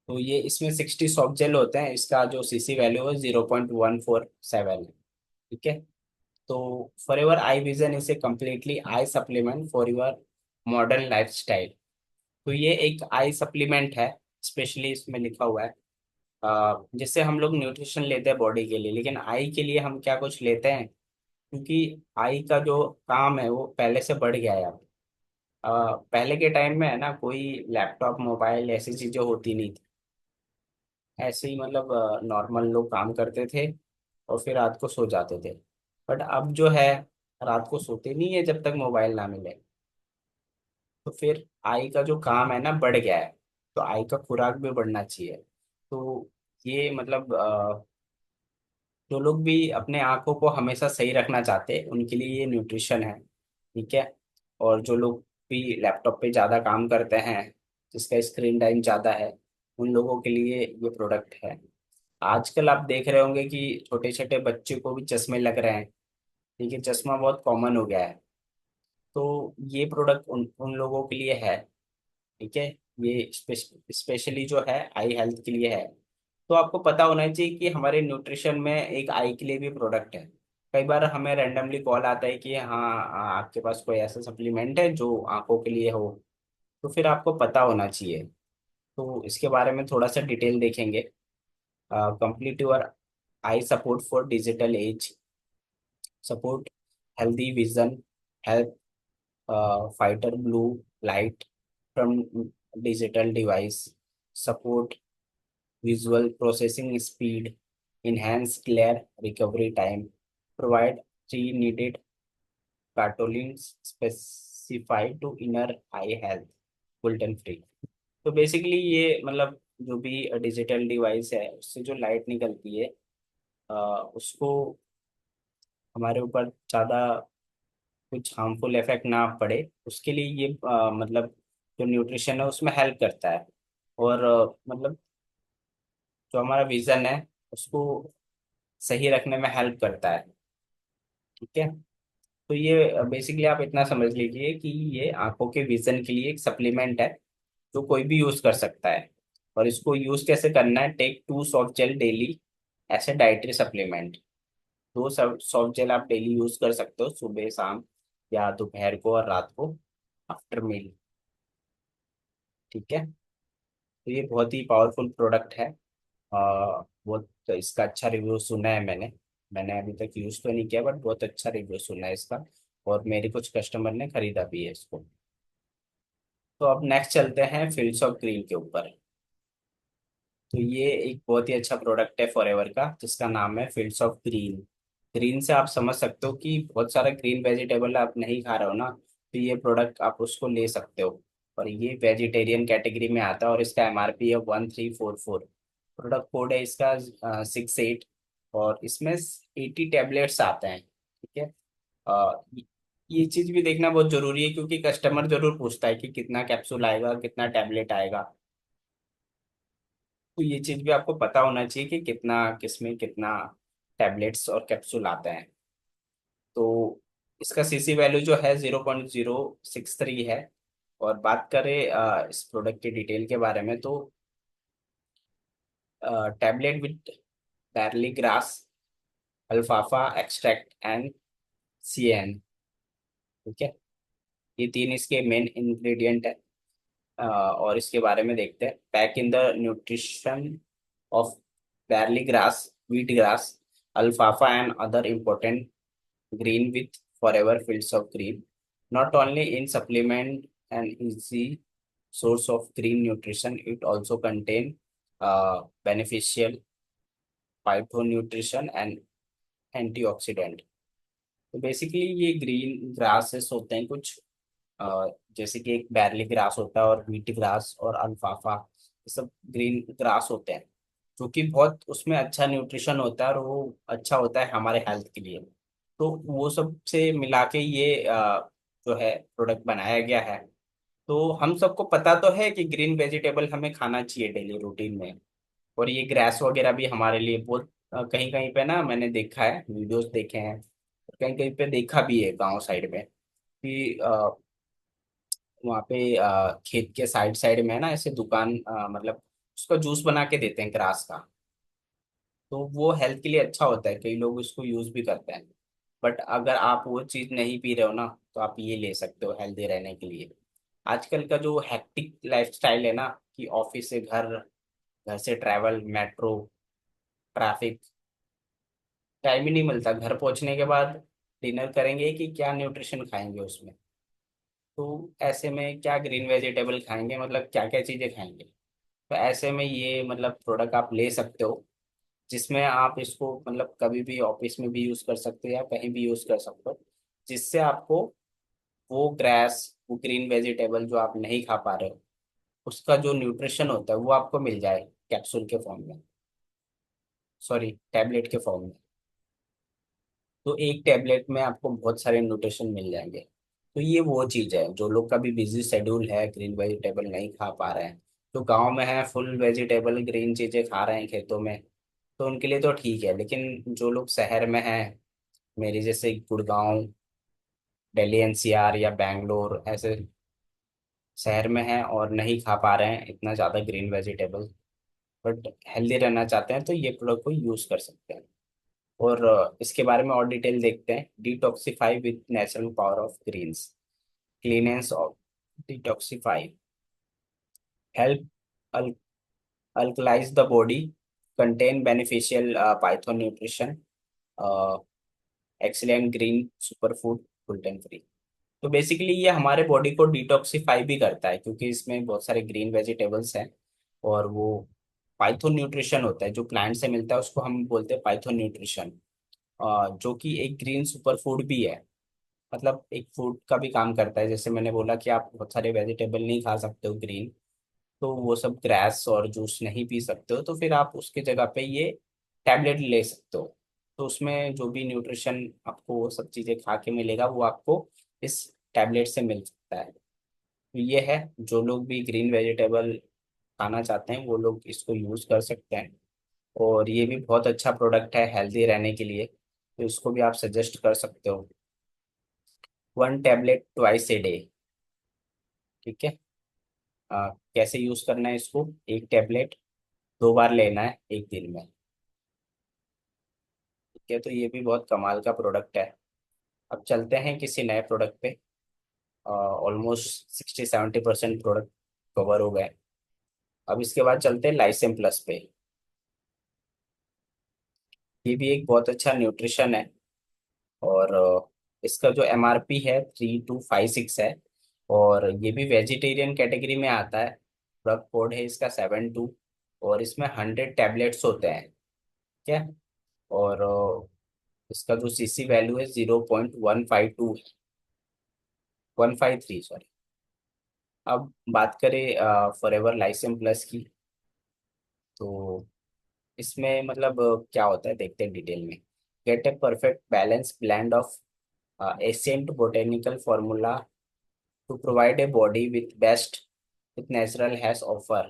तो ये इसमें 60 सॉफ्ट जेल होते हैं। इसका जो सीसी वैल्यू है 0.147 है। ठीक है। तो for ever eye vision is a completely I supplement for your modern life style. तो ये एक आई सप्लीमेंट है, स्पेशली इसमें लिखा हुआ है। जिससे हम लोग न्यूट्रिशन लेते हैं बॉडी के लिए, लेकिन आई के लिए हम क्या कुछ लेते हैं, क्योंकि आई का जो काम है वो पहले से बढ़ गया है अब। पहले के टाइम में है ना, कोई लैपटॉप मोबाइल ऐसी चीजें होती नहीं थी। ऐसे ही मतलब नॉर्मल लोग काम करते थे और फिर रात को सो जाते थे। बट अब जो है, रात को सोते नहीं है जब तक मोबाइल ना मिले। तो फिर आई का जो काम है ना बढ़ गया है। तो आई का खुराक भी बढ़ना चाहिए। तो ये मतलब जो लोग भी अपने आंखों को हमेशा सही रखना चाहते हैं उनके लिए ये न्यूट्रिशन है। ठीक है। और जो लोग भी लैपटॉप पे ज़्यादा काम करते हैं, जिसका स्क्रीन टाइम ज़्यादा है, उन लोगों के लिए ये प्रोडक्ट है। आजकल आप देख रहे होंगे कि छोटे छोटे बच्चे को भी चश्मे लग रहे हैं। ठीक है, चश्मा बहुत कॉमन हो गया है। तो ये प्रोडक्ट उन उन लोगों के लिए है। ठीक है, ये स्पेशली जो है आई हेल्थ के लिए है। तो आपको पता होना चाहिए कि हमारे न्यूट्रिशन में एक आई के लिए भी प्रोडक्ट है। कई बार हमें रैंडमली कॉल आता है कि हाँ, आपके पास कोई ऐसा सप्लीमेंट है जो आंखों के लिए हो। तो फिर आपको पता होना चाहिए। तो इसके बारे में थोड़ा सा डिटेल देखेंगे। Complete your I support for digital age, support healthy vision, help fighter blue light from digital device, support visual processing speed, enhance glare recovery time, provide three needed cartolines specified to inner eye health, gluten free। तो basically ये मतलब जो भी digital device है उससे जो light निकलती है, अ, उसको हमारे ऊपर ज़्यादा कुछ हार्मफुल इफेक्ट ना पड़े उसके लिए ये मतलब जो न्यूट्रिशन है उसमें हेल्प करता है। और मतलब जो हमारा विजन है उसको सही रखने में हेल्प करता है। ठीक है, तो ये बेसिकली आप इतना समझ लीजिए कि ये आंखों के विजन के लिए एक सप्लीमेंट है जो कोई भी यूज कर सकता है। और इसको यूज कैसे करना है, टेक 2 सॉफ्ट जेल डेली ऐसे डाइटरी सप्लीमेंट। 2 सॉफ्ट जेल आप डेली यूज कर सकते हो, सुबह शाम या दोपहर को और रात को आफ्टर मील। ठीक है, तो ये बहुत ही पावरफुल प्रोडक्ट है। बहुत इसका अच्छा रिव्यू सुना है मैंने। मैंने अभी तक यूज़ तो नहीं किया बट बहुत अच्छा रिव्यू सुना है इसका। और मेरे कुछ कस्टमर ने खरीदा भी है इसको। तो अब नेक्स्ट चलते हैं फील्ड्स ऑफ ग्रीन के ऊपर। तो ये एक बहुत ही अच्छा प्रोडक्ट है फॉरएवर का जिसका नाम है फील्ड्स ऑफ ग्रीन। ग्रीन से आप समझ सकते हो कि बहुत सारा ग्रीन वेजिटेबल आप नहीं खा रहे हो ना, तो ये प्रोडक्ट आप उसको ले सकते हो। और ये वेजिटेरियन कैटेगरी में आता है और इसका एमआरपी है 1344। प्रोडक्ट कोड है इसका 68। और इसमें 80 टैबलेट्स आते हैं। ठीक है, ये चीज भी देखना बहुत जरूरी है क्योंकि कस्टमर जरूर पूछता है कि कितना कैप्सूल आएगा, कितना टैबलेट आएगा। तो ये चीज भी आपको पता होना चाहिए कि कितना किसमें कितना टैबलेट्स और कैप्सूल आते हैं। तो इसका सीसी वैल्यू जो है 0.063 है। और बात करें इस प्रोडक्ट के डिटेल के बारे में तो tablet with barley grass, alfalfa extract and CN। ठीक है, ये तीन इसके मेन इंग्रेडिएंट है। और इसके बारे में देखते हैं। Pack in the nutrition of barley grass, wheat grass, alfalfa and other important green with forever fields of green. Not only in supplement and easy source of green nutrition, it also contain beneficial phytonutrition and antioxidant। तो basically ये green grasses होते हैं कुछ, अ, जैसे कि एक बैरली grass होता है और व्हीट ग्रास और अल्फाफा, ये सब ग्रीन ग्रास होते हैं जो कि बहुत उसमें अच्छा न्यूट्रिशन होता है और वो अच्छा होता है हमारे हेल्थ के लिए। तो वो सब से मिला के ये जो है प्रोडक्ट बनाया गया है। तो हम सबको पता तो है कि ग्रीन वेजिटेबल हमें खाना चाहिए डेली रूटीन में। और ये ग्रास वगैरह भी हमारे लिए बहुत कहीं कहीं पे ना मैंने देखा है, वीडियोस देखे हैं, कहीं कहीं पे देखा भी है गांव साइड में कि वहाँ पे खेत के साइड साइड में है ना ऐसे दुकान, मतलब उसका जूस बना के देते हैं ग्रास का। तो वो हेल्थ के लिए अच्छा होता है, कई लोग उसको यूज भी करते हैं। बट अगर आप वो चीज़ नहीं पी रहे हो ना तो आप ये ले सकते हो हेल्दी रहने के लिए। आजकल का जो हैक्टिक लाइफस्टाइल है ना कि ऑफिस से घर, घर से ट्रैवल, मेट्रो, ट्रैफिक, टाइम ही नहीं मिलता। घर पहुंचने के बाद डिनर करेंगे कि क्या न्यूट्रिशन खाएंगे उसमें। तो ऐसे में क्या ग्रीन वेजिटेबल खाएंगे, मतलब क्या क्या चीज़ें खाएंगे। तो ऐसे में ये मतलब प्रोडक्ट आप ले सकते हो जिसमें आप इसको मतलब कभी भी ऑफिस में भी यूज़ कर सकते हो या कहीं भी यूज़ कर सकते हो, जिससे आपको वो ग्रास, वो ग्रीन वेजिटेबल जो आप नहीं खा पा रहे हो उसका जो न्यूट्रिशन होता है वो आपको मिल जाए कैप्सूल के फॉर्म में, सॉरी टैबलेट के फॉर्म में। तो एक टैबलेट में आपको बहुत सारे न्यूट्रिशन मिल जाएंगे। तो ये वो चीज़ है जो लोग का भी बिजी शेड्यूल है, ग्रीन वेजिटेबल नहीं खा पा रहे हैं, तो गांव में है फुल वेजिटेबल ग्रीन चीज़ें खा रहे हैं खेतों में, तो उनके लिए तो ठीक है। लेकिन जो लोग शहर में हैं मेरे जैसे गुड़गांव, दिल्ली एनसीआर या बैंगलोर ऐसे शहर में हैं और नहीं खा पा रहे हैं इतना ज़्यादा ग्रीन वेजिटेबल, बट हेल्दी रहना चाहते हैं, तो ये प्रोडक्ट को यूज़ कर सकते हैं। और इसके बारे में और डिटेल देखते हैं। Detoxify with natural power of greens, cleanse of detoxify, help alkalize the body, contain beneficial phyto nutrition, excellent green superfood, gluten free. तो बेसिकली ये हमारे बॉडी को डिटॉक्सिफाई भी करता है, क्योंकि इसमें बहुत सारे ग्रीन वेजिटेबल्स हैं। और वो पाइथो न्यूट्रिशन होता है जो प्लांट से मिलता है, उसको हम बोलते हैं पाइथो न्यूट्रिशन, जो कि एक ग्रीन सुपर फूड भी है। मतलब एक फूड का भी काम करता है। जैसे मैंने बोला कि आप बहुत सारे वेजिटेबल नहीं खा सकते हो ग्रीन, तो वो सब ग्रास और जूस नहीं पी सकते हो, तो फिर आप उसके जगह पे ये टैबलेट ले सकते हो। तो उसमें जो भी न्यूट्रिशन आपको वो सब चीज़ें खा के मिलेगा, वो आपको इस टैबलेट से मिल सकता है। तो ये है, जो लोग भी ग्रीन वेजिटेबल खाना चाहते हैं वो लोग इसको यूज़ कर सकते हैं। और ये भी बहुत अच्छा प्रोडक्ट है हेल्दी रहने के लिए, तो इसको भी आप सजेस्ट कर सकते हो। 1 टैबलेट ट्वाइस ए डे। ठीक है। कैसे यूज़ करना है इसको? एक टैबलेट 2 बार लेना है एक दिन में। ठीक है, तो ये भी बहुत कमाल का प्रोडक्ट है। अब चलते हैं किसी नए प्रोडक्ट पे। ऑलमोस्ट 60-70% प्रोडक्ट कवर हो गए। अब इसके बाद चलते हैं लाइसेम प्लस पे। ये भी एक बहुत अच्छा न्यूट्रिशन है। और इसका जो एमआरपी है 3256 है। और ये भी वेजिटेरियन कैटेगरी में आता है। प्रोडक्ट कोड है इसका 72। और इसमें 100 टैबलेट्स होते हैं। ठीक है। और इसका जो सीसी वैल्यू है 0.152, 153 सॉरी। अब बात करें फॉरएवर लाइसेम प्लस की, तो इसमें मतलब क्या होता है देखते हैं डिटेल में। Get a perfect balance blend of ascent botanical formula to provide a body with best with natural has offer.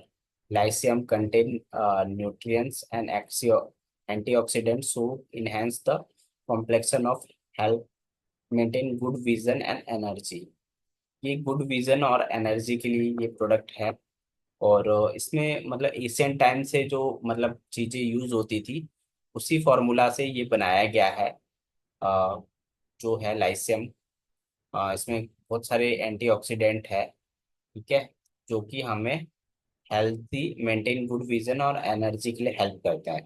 Lycium contain nutrients and antioxidants to enhance the complexion of health, maintain good vision and energy। ये good vision और energy के लिए ये product है। और इसमें मतलब Asian time से जो मतलब चीज़ें यूज होती थी, उसी फॉर्मूला से ये बनाया गया है। अ, जो है लाइसियम, इसमें बहुत सारे एंटीऑक्सीडेंट है। ठीक है। जो कि हमें हेल्थी मेंटेन गुड विजन और एनर्जी के लिए हेल्प करता है।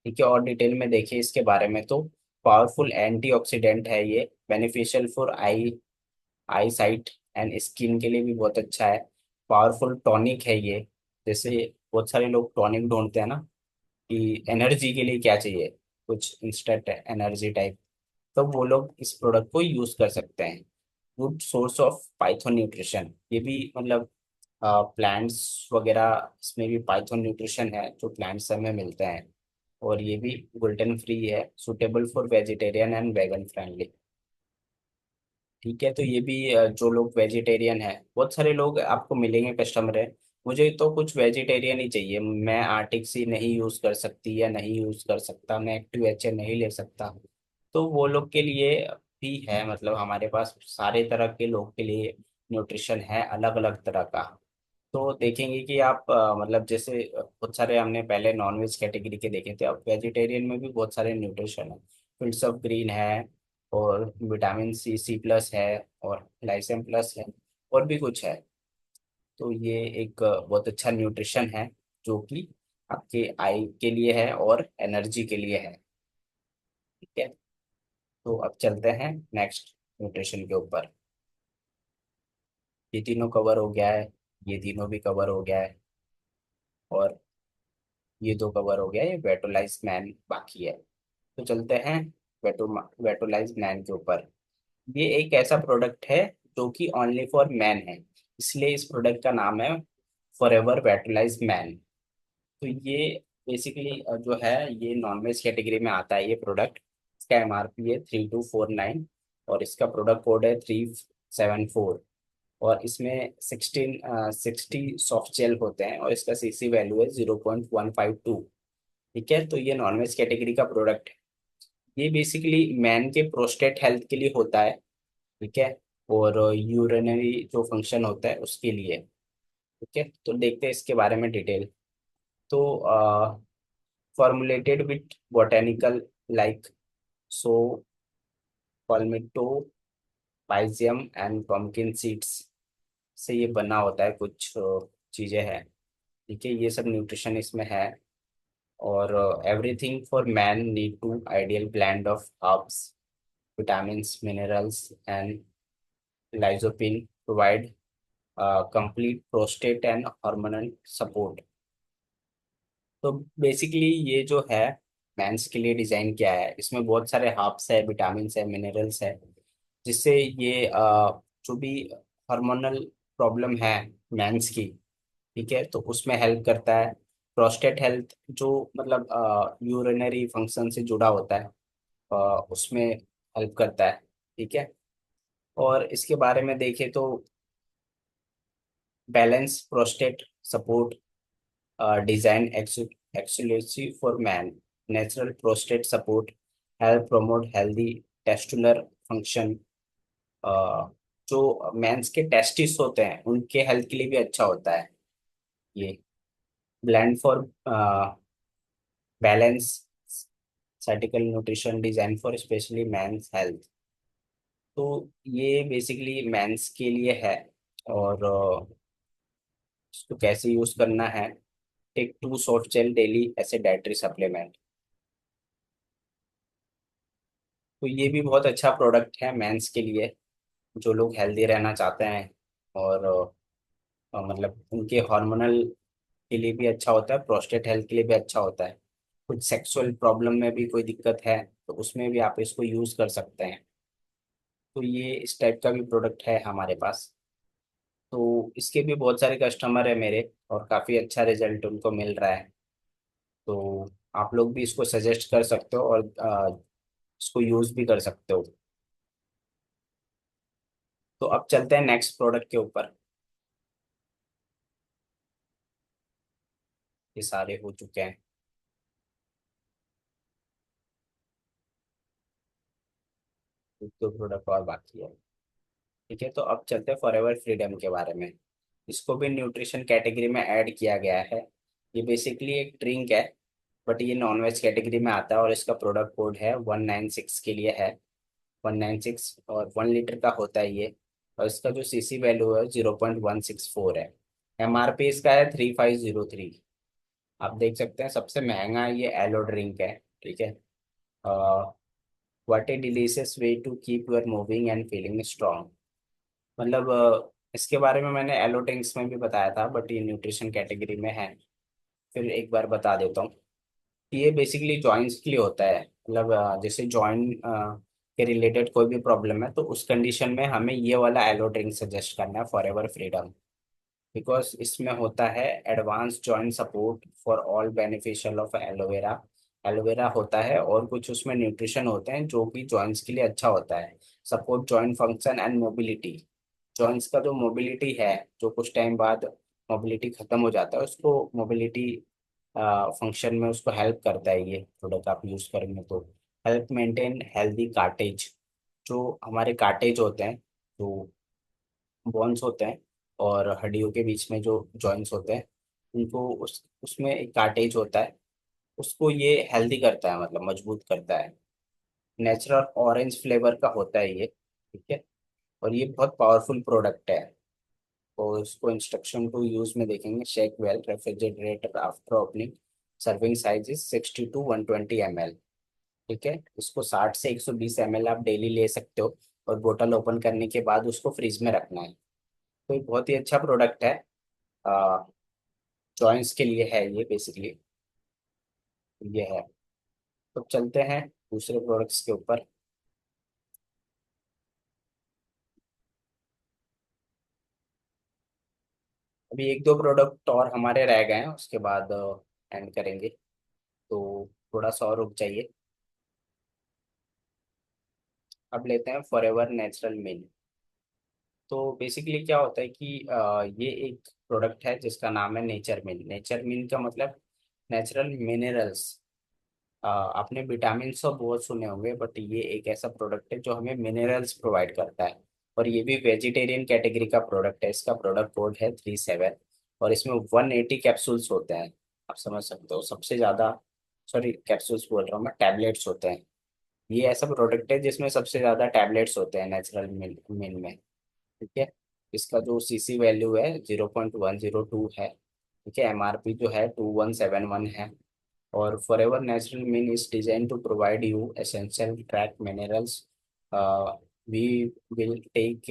ठीक है। और डिटेल में देखिए इसके बारे में, तो पावरफुल एंटीऑक्सीडेंट है ये, beneficial for I site and skin के लिए भी बहुत अच्छा है। पावरफुल टॉनिक है ये। जैसे बहुत सारे लोग टॉनिक ढूंढते हैं ना, कि एनर्जी के लिए क्या चाहिए, कुछ इंस्टेंट एनर्जी टाइप, तो वो लोग इस प्रोडक्ट को यूज कर सकते हैं। Good source of Python nutrition, ये भी मतलब प्लांट्स वगैरह, इसमें भी पाइथन न्यूट्रिशन है जो प्लांट्स से हमें मिलते हैं। और ये भी ग्लूटेन फ्री है, suitable for vegetarian and vegan friendly. ठीक है। तो ये भी जो लोग वेजिटेरियन है, बहुत सारे लोग आपको मिलेंगे कस्टमर है, मुझे तो कुछ वेजिटेरियन ही चाहिए, मैं आर्टिक सी नहीं यूज कर सकती या नहीं यूज कर सकता, मैं एक्टिव एच नहीं ले सकता, तो वो लोग के लिए भी है। मतलब हमारे पास सारे तरह के लोग के लिए न्यूट्रिशन है, अलग अलग तरह का। तो देखेंगे कि आप मतलब जैसे बहुत सारे हमने पहले नॉनवेज कैटेगरी के देखे थे, अब वेजिटेरियन में भी बहुत सारे न्यूट्रिशन है। फील्ड्स ऑफ ग्रीन है, और विटामिन सी प्लस है, और लाइसेम प्लस है, और भी कुछ है। तो ये एक बहुत अच्छा न्यूट्रिशन है, जो कि आपके आई के लिए है और एनर्जी के लिए है। ठीक है। तो अब चलते हैं नेक्स्ट न्यूट्रिशन के ऊपर। ये तीनों कवर हो गया है, ये तीनों भी कवर हो गया है, और ये दो कवर हो गया, ये वेटोलाइज मैन बाकी है। तो चलते हैं वेटोलाइज मैन के ऊपर। ये एक ऐसा प्रोडक्ट है जो कि ओनली फॉर मैन है, इसलिए इस प्रोडक्ट का नाम है फॉरएवर वेटोलाइज मैन। तो ये बेसिकली जो है, ये नॉनवेज कैटेगरी में आता है ये प्रोडक्ट। इसका एमआरपी है 3249, और इसका प्रोडक्ट कोड है 374। और इसमें 60 सॉफ्ट जेल होते हैं, और इसका सीसी वैल्यू है 0.152। ठीक है। तो ये नॉनवेज कैटेगरी का प्रोडक्ट है। ये बेसिकली मैन के प्रोस्टेट हेल्थ के लिए होता है, ठीक है, और यूरिनरी जो फंक्शन होता है उसके लिए। ठीक है, तो देखते हैं इसके बारे में डिटेल। तो formulated with botanical like saw palmetto pygeum and pumpkin seeds से ये बना होता है, कुछ चीजें हैं। ठीक है, ये सब न्यूट्रिशन इसमें है। और everything for man need to ideal blend of herbs, vitamins, minerals, and lycopene provide complete prostate and hormonal support। तो बेसिकली ये जो है मेंस के लिए डिजाइन किया है, इसमें बहुत सारे हर्ब्स है, विटामिन है, मिनरल्स है, जिससे ये जो भी हार्मोनल प्रॉब्लम है मेंस की, ठीक है, तो उसमें हेल्प करता है। प्रोस्टेट हेल्थ जो मतलब यूरिनरी फंक्शन से जुड़ा होता है, अ, उसमें हेल्प करता है। ठीक है, और इसके बारे में देखें तो balance prostate support design exclusive for man, natural prostate support help promote healthy testicular function. जो मेंस के टेस्टिस होते हैं उनके हेल्थ के लिए भी अच्छा होता है ये। ब्लेंड फॉर बैलेंस सर्टिकल nutrition design for specially men's health. तो ये बेसिकली मेंस के लिए है। और इसको कैसे यूज करना है, टेक 2 सॉफ्ट जेल डेली ऐसे डाइटरी सप्लीमेंट। तो ये भी बहुत अच्छा प्रोडक्ट है मेंस के लिए, जो लोग हेल्दी रहना चाहते हैं। और मतलब उनके हार्मोनल के लिए भी अच्छा होता है, प्रोस्टेट हेल्थ के लिए भी अच्छा होता है। कुछ सेक्सुअल प्रॉब्लम में भी कोई दिक्कत है तो उसमें भी आप इसको यूज कर सकते हैं। तो ये इस टाइप का भी प्रोडक्ट है हमारे पास। तो इसके भी बहुत सारे कस्टमर है मेरे, और काफ़ी अच्छा रिजल्ट उनको मिल रहा है। तो आप लोग भी इसको सजेस्ट कर सकते हो, और इसको यूज भी कर सकते हो। तो अब चलते हैं नेक्स्ट प्रोडक्ट के ऊपर। ये सारे हो चुके हैं, एक दो प्रोडक्ट और बाकी है। ठीक है, तो अब चलते हैं फॉरएवर फ्रीडम के बारे में। इसको भी न्यूट्रिशन कैटेगरी में ऐड किया गया है। ये बेसिकली एक ड्रिंक है, बट ये नॉन वेज कैटेगरी में आता है, और इसका प्रोडक्ट कोड है 196 के लिए है। 196, और 1 लीटर का होता है ये। और इसका जो सीसी वैल्यू है 0.164 है। एमआरपी इसका है 3503। आप देख सकते हैं सबसे महंगा ये एलो ड्रिंक है। ठीक है, what a delicious way to keep your moving and feeling strong. मतलब इसके बारे में मैंने एलो ड्रिंक्स में भी बताया था, बट ये न्यूट्रिशन कैटेगरी में है। फिर एक बार बता देता हूँ। ये बेसिकली जॉइंट्स के लिए होता है। मतलब जैसे जॉइंट के रिलेटेड कोई भी प्रॉब्लम है तो उस कंडीशन में हमें ये वाला एलो ड्रिंक सजेस्ट करना है, फॉर एवर फ्रीडम। बिकॉज इसमें होता है advance joint support for all beneficial of aloe vera. Aloe vera होता है, और कुछ उसमें न्यूट्रिशन होते हैं जो कि जॉइंट्स के लिए अच्छा होता है। Support joint function and mobility. Joints का जो मोबिलिटी है, जो कुछ टाइम बाद मोबिलिटी खत्म हो जाता है, उसको मोबिलिटी फंक्शन में उसको हेल्प करता है ये प्रोडक्ट आप यूज करेंगे तो। Help maintain healthy cartilage. जो हमारे कार्टेज होते हैं, जो बोन्स होते हैं और हड्डियों के बीच में जो जॉइंट्स होते हैं, उनको उसमें एक कार्टेज होता है, उसको ये हेल्दी करता है, मतलब मजबूत करता है। नेचुरल ऑरेंज फ्लेवर का होता है ये। ठीक है, और ये बहुत पावरफुल प्रोडक्ट है। और उसको इंस्ट्रक्शन टू यूज में देखेंगे, shake well, refrigerator after opening, serving size is 60 to 120 ml। ठीक है, इसको 60 से 120 ml आप डेली ले सकते हो, और बोतल ओपन करने के बाद उसको फ्रिज में रखना है। तो ये बहुत ही अच्छा प्रोडक्ट है, जॉइंट्स के लिए है ये बेसिकली। ये है। तो चलते हैं दूसरे प्रोडक्ट्स के ऊपर। अभी एक दो प्रोडक्ट और हमारे रह गए हैं, उसके बाद एंड करेंगे। तो थोड़ा सा और रुक जाइए। अब लेते हैं फॉरएवर नेचुरल मिल। तो बेसिकली क्या होता है कि ये एक प्रोडक्ट है जिसका नाम है नेचर मिल। नेचर मिल का मतलब नेचुरल मिनरल्स। आपने विटामिन तो बहुत सुने होंगे, बट ये एक ऐसा प्रोडक्ट है जो हमें मिनरल्स प्रोवाइड करता है। और ये भी वेजिटेरियन कैटेगरी का प्रोडक्ट है। इसका प्रोडक्ट कोड है 37। और इसमें 180 कैप्सूल्स होते हैं। आप समझ सकते हो, सबसे ज़्यादा, सॉरी कैप्सूल्स बोल रहा हूँ मैं, टैबलेट्स होते हैं। ये ऐसा प्रोडक्ट है जिसमें सबसे ज़्यादा टैबलेट्स होते हैं नेचुरल मिल मिल में। ठीक है। इसका जो सीसी वैल्यू है 0.102 है। ठीक है। एमआरपी जो है 2171 है। और Forever natural min is design to provide you essential trace minerals. We will take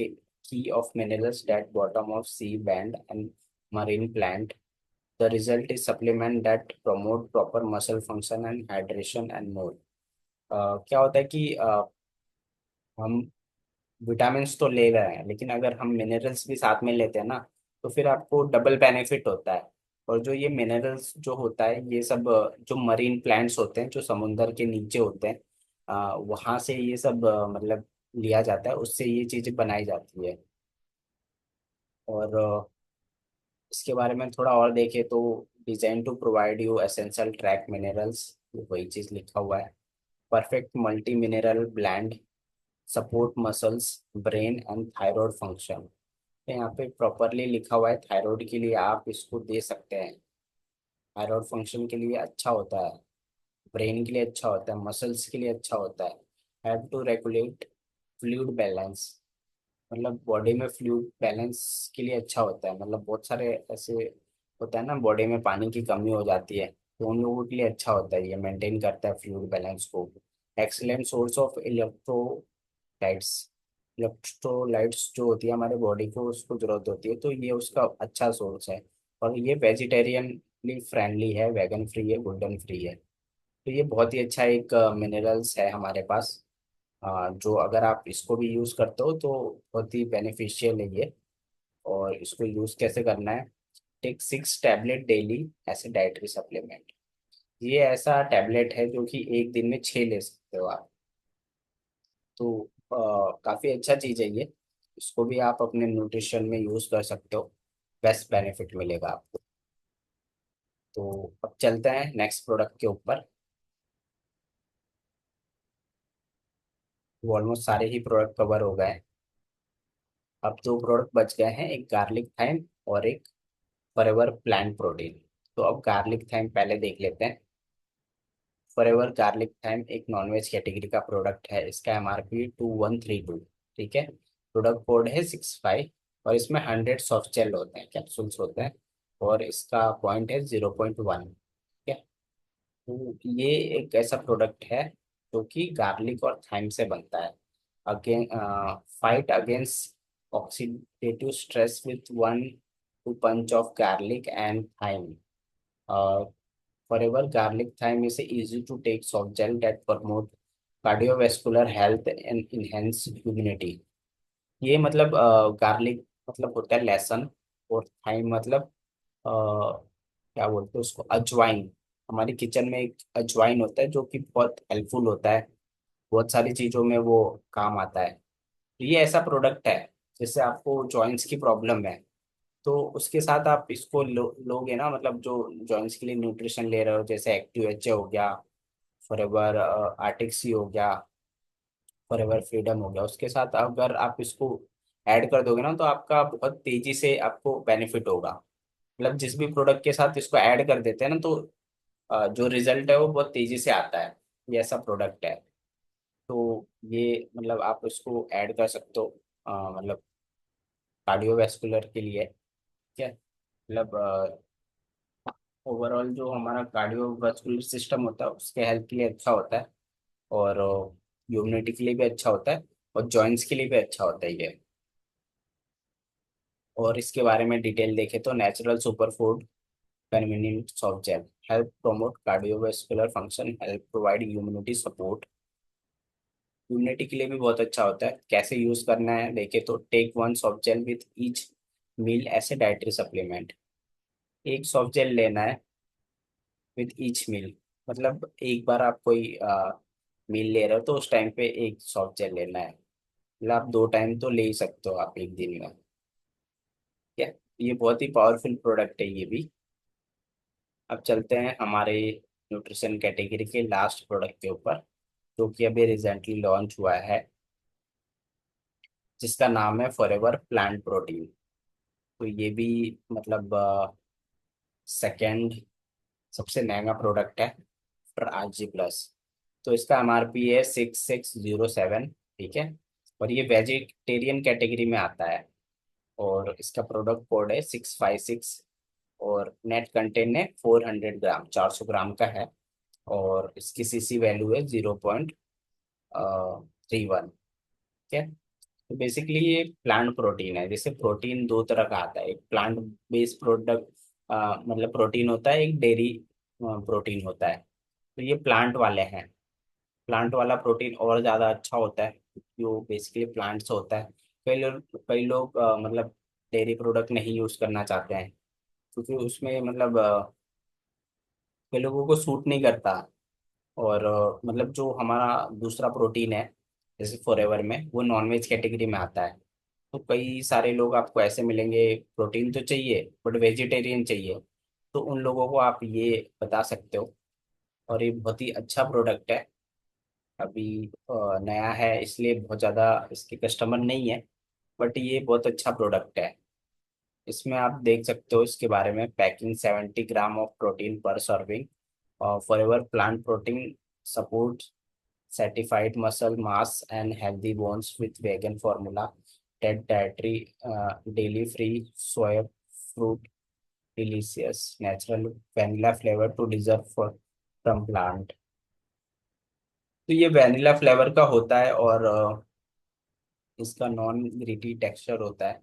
key of minerals that bottom of sea band and marine plant. The result is supplement that promote proper muscle function and hydration and more. क्या होता है कि हम vitamins तो ले रहे हैं, लेकिन अगर हम मिनरल्स भी साथ में लेते हैं ना, तो फिर आपको डबल बेनिफिट होता है। और जो ये मिनरल्स जो होता है, ये सब जो मरीन प्लांट्स होते हैं, जो समुंदर के नीचे होते हैं, वहाँ से ये सब मतलब लिया जाता है, उससे ये चीज़ें बनाई जाती है। और इसके बारे में थोड़ा और देखें तो, design to provide you essential trace minerals, वही चीज़ लिखा हुआ है। Perfect multi mineral blend, support muscles, brain and thyroid function. तो यहाँ पे प्रॉपरली लिखा हुआ है, थायराइड के लिए आप इसको दे सकते हैं। थायराइड फंक्शन के लिए अच्छा होता है, ब्रेन के लिए अच्छा होता है, मसल्स के लिए अच्छा होता है। Have to regulate fluid balance, मतलब बॉडी में फ्लूइड बैलेंस के लिए अच्छा होता है। मतलब बहुत सारे ऐसे होता है ना, बॉडी में पानी की कमी हो जाती है, तो उन लोगों के लिए अच्छा होता है, ये मेंटेन करता है फ्लूइड बैलेंस को। Excellent source of electrolytes. Electrolytes जो होती है हमारे बॉडी को, उसको जरूरत होती है, तो ये उसका अच्छा सोर्स है। और ये वेजिटेरियनली फ्रेंडली है, वेगन फ्री है, ग्लूटेन फ्री है। तो ये बहुत ही अच्छा एक मिनरल्स है हमारे पास। जो अगर आप इसको भी यूज़ करते हो तो बहुत ही बेनिफिशियल है ये। और इसको यूज़ कैसे करना है? टेक 6 टैबलेट डेली ऐसे डाइटरी सप्लीमेंट। ये ऐसा टैबलेट है जो कि एक दिन में 6 ले सकते हो आप। तो काफ़ी अच्छा चीज़ है ये। इसको भी आप अपने न्यूट्रिशन में यूज़ कर सकते हो, बेस्ट बेनिफिट मिलेगा आपको। तो अब चलते हैं नेक्स्ट प्रोडक्ट के ऊपर। वो ऑलमोस्ट सारे ही प्रोडक्ट कवर हो गए हैं। अब 2 प्रोडक्ट बच गए हैं, एक गार्लिक थाइम और एक फॉरएवर प्लांट प्रोटीन। तो अब गार्लिक थाइम पहले देख लेते हैं। फॉरएवर गार्लिक थाइम एक नॉनवेज कैटेगरी का प्रोडक्ट है। इसका एमआरपी 2132। ठीक है। प्रोडक्ट कोड है 65। और इसमें 100 सॉफ्ट जेल होते हैं, कैप्सूल्स होते हैं। और इसका पॉइंट है 0.1। ठीक है। तो ये एक ऐसा प्रोडक्ट है जो कि गार्लिक और थाइम से बनता है। Again fight against oxidative stress with 1 to 2 punch of garlic and thyme. Forever garlic thyme is a easy to take soft gel that promote cardiovascular health and enhance immunity. ये मतलब garlic मतलब होता है लहसुन, और थाइम मतलब क्या बोलते हैं उसको, अजवाइन। हमारी किचन में एक अजवाइन होता है जो कि बहुत हेल्पफुल होता है, बहुत सारी चीज़ों में वो काम आता है। तो ये ऐसा प्रोडक्ट है, जिससे आपको जॉइंट्स की प्रॉब्लम है, तो उसके साथ आप इसको लोगे ना, मतलब जो जॉइंट्स के लिए न्यूट्रिशन ले रहे हो, जैसे एक्टिव एच हो गया, फॉरएवर आर्टिक सी हो गया, फॉरएवर फ्रीडम हो गया, उसके साथ अगर आप इसको ऐड कर दोगे ना, तो आपका बहुत तेजी से आपको बेनिफिट होगा। मतलब जिस भी प्रोडक्ट के साथ इसको ऐड कर देते हैं ना, तो जो रिजल्ट है वो बहुत तेजी से आता है। ये ऐसा प्रोडक्ट है। तो ये मतलब आप इसको ऐड कर सकते हो, मतलब कार्डियोवैस्कुलर के लिए। ठीक है। मतलब ओवरऑल जो हमारा कार्डियोवास्कुलर सिस्टम होता है उसके हेल्थ के लिए अच्छा होता है। और ह्यूमिनिटी के लिए भी अच्छा होता है, और जॉइंट्स के लिए भी अच्छा होता है ये। और इसके बारे में डिटेल देखें तो, natural super food convenient soft gel, help promote cardiovascular function, help provide humanity support. Humanity के लिए भी बहुत अच्छा होता है। कैसे यूज करना है देखें तो, take 1 soft gel with each meal as a dietary supplement. एक सॉफ्ट जेल लेना है विथ ईच मील, मतलब एक बार आप कोई मील ले रहे हो तो उस टाइम पे एक सॉफ्ट जेल लेना है। मतलब आप 2 टाइम तो ले ही सकते हो आप एक दिन में। ठीक है। ये बहुत ही पावरफुल प्रोडक्ट है ये भी। अब चलते हैं हमारे न्यूट्रिशन कैटेगरी के लास्ट प्रोडक्ट के ऊपर, जो कि अभी रिसेंटली लॉन्च हुआ है, जिसका नाम है फॉरएवर प्लांट प्रोटीन। तो ये भी मतलब सेकंड सबसे महंगा प्रोडक्ट है आफ्टर आरजी प्लस। तो इसका एमआरपी है 6607, ठीक है। और ये वेजिटेरियन कैटेगरी में आता है, और इसका प्रोडक्ट कोड है 656, और नेट कंटेंट है 400 ग्राम, 400 ग्राम का है। और इसकी सीसी वैल्यू है 0.31, ठीक है। तो बेसिकली ये प्लांट प्रोटीन है। जैसे प्रोटीन दो तरह का आता है, एक प्लांट बेस्ड प्रोडक्ट मतलब प्रोटीन होता है, एक डेयरी प्रोटीन होता है। तो ये प्लांट वाले हैं। प्लांट वाला प्रोटीन और ज़्यादा अच्छा होता है, क्योंकि वो बेसिकली प्लांट से होता है। कई लोग मतलब डेयरी प्रोडक्ट नहीं यूज़ करना चाहते हैं, क्योंकि उसमें मतलब कई लोगों को सूट नहीं करता। और मतलब जो हमारा दूसरा प्रोटीन है, जैसे फॉरएवर में, वो नॉनवेज कैटेगरी में आता है। तो कई सारे लोग आपको ऐसे मिलेंगे, प्रोटीन तो चाहिए बट वेजिटेरियन चाहिए, तो उन लोगों को आप ये बता सकते हो। और ये बहुत ही अच्छा प्रोडक्ट है। अभी नया है, इसलिए बहुत ज़्यादा इसके कस्टमर नहीं है, बट ये बहुत अच्छा प्रोडक्ट है। इसमें आप देख सकते हो इसके बारे में, पैकिंग 70 ग्राम ऑफ प्रोटीन पर serving, forever plant protein support certified muscle mass and healthy bones with vegan formula, that dietary daily free soy fruit, delicious natural vanilla flavor to dessert for from plant। तो ये vanilla flavour का होता है, और इसका non gritty texture होता है।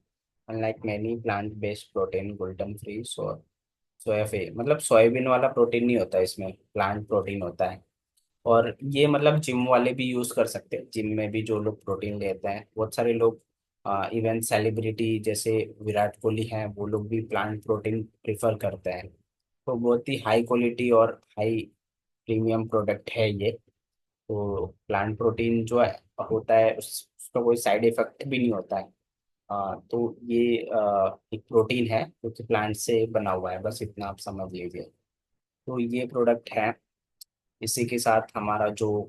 Unlike many plant based protein, gluten free, सोया free, मतलब सोयाबीन वाला प्रोटीन नहीं होता, इसमें प्लांट प्रोटीन होता है। और ये मतलब जिम वाले भी यूज कर सकते हैं, जिम में भी जो लोग प्रोटीन लेते हैं, बहुत सारे लोग, इवन सेलिब्रिटी जैसे विराट कोहली हैं, वो लोग भी प्लांट प्रोटीन प्रिफर करते हैं। तो बहुत ही हाई क्वालिटी और हाई प्रीमियम प्रोडक्ट है ये। तो प्लांट प्रोटीन जो है होता है, उसका कोई साइड इफेक्ट भी नहीं होता है। तो ये एक प्रोटीन है जो कि प्लांट से बना हुआ है, बस इतना आप समझ लीजिए। तो ये प्रोडक्ट है। इसी के साथ हमारा जो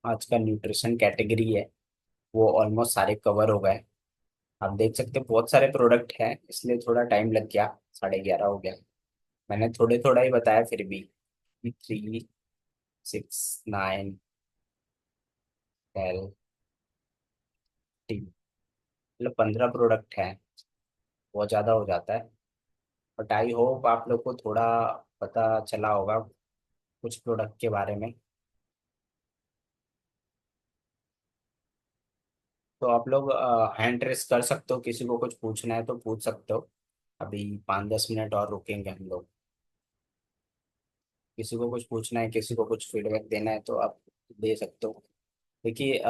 आज का न्यूट्रिशन कैटेगरी है, वो ऑलमोस्ट सारे कवर हो गए। आप देख सकते हो बहुत सारे प्रोडक्ट हैं, इसलिए थोड़ा टाइम लग गया, 11:30 हो गया। मैंने थोड़े थोड़ा ही बताया फिर भी। 3, 6, 9, 12, मतलब 15 प्रोडक्ट हैं। बहुत ज़्यादा हो जाता है, बट आई होप आप लोग को थोड़ा पता चला होगा कुछ प्रोडक्ट के बारे में। तो आप लोग हैंड रेस कर सकते हो, किसी को कुछ पूछना है तो पूछ सकते हो। अभी 5-10 मिनट और रुकेंगे हम लोग। किसी को कुछ पूछना है, किसी को कुछ फीडबैक देना है, तो आप दे सकते हो। देखिए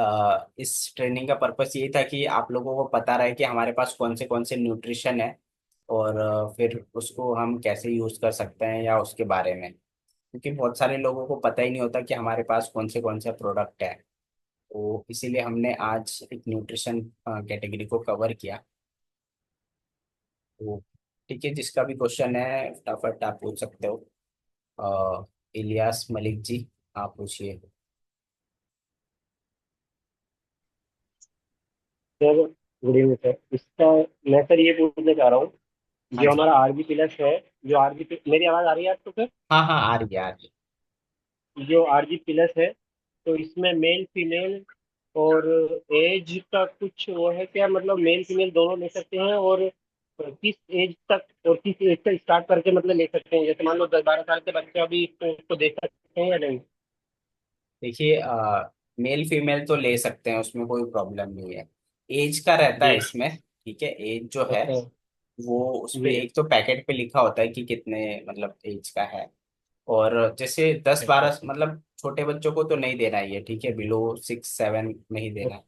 इस ट्रेनिंग का पर्पस यही था कि आप लोगों को पता रहे कि हमारे पास कौन से न्यूट्रिशन है, और फिर उसको हम कैसे यूज कर सकते हैं, या उसके बारे में। क्योंकि बहुत सारे लोगों को पता ही नहीं होता कि हमारे पास कौन से प्रोडक्ट है। तो इसीलिए हमने आज एक न्यूट्रिशन कैटेगरी को कवर किया। तो ठीक है, जिसका भी क्वेश्चन है फटाफट आप पूछ सकते हो। इलियास मलिक जी, आप पूछिए। Sir good evening sir. इसका मैं सर ये पूछना चाह रहा हूँ, हाँ जो जी। हमारा आरबी प्लस है, जो आरबी, मेरी आवाज़ आ रही है आपको सर? हाँ हाँ, आ रही है, आ रही है। जो आरजी प्लस है, तो इसमें मेल फीमेल और एज का कुछ वो है क्या? मतलब मेल फीमेल दोनों ले सकते हैं, और किस एज तक और किस एज तक स्टार्ट करके मतलब ले सकते हैं? जैसे मान लो 10-12 साल के बच्चे अभी इसको दे सकते हैं या नहीं? देखिए मेल फीमेल तो ले सकते हैं, उसमें कोई प्रॉब्लम नहीं है। एज का रहता है जी। इसमें, ठीक है। एज जो है अच्छा। वो उस पे जी। एक तो पैकेट पे लिखा होता है कि कितने मतलब एज का है। और जैसे दस अच्छा। बारह मतलब छोटे बच्चों को तो नहीं देना है ये, ठीक है, बिलो 6-7 नहीं देना है।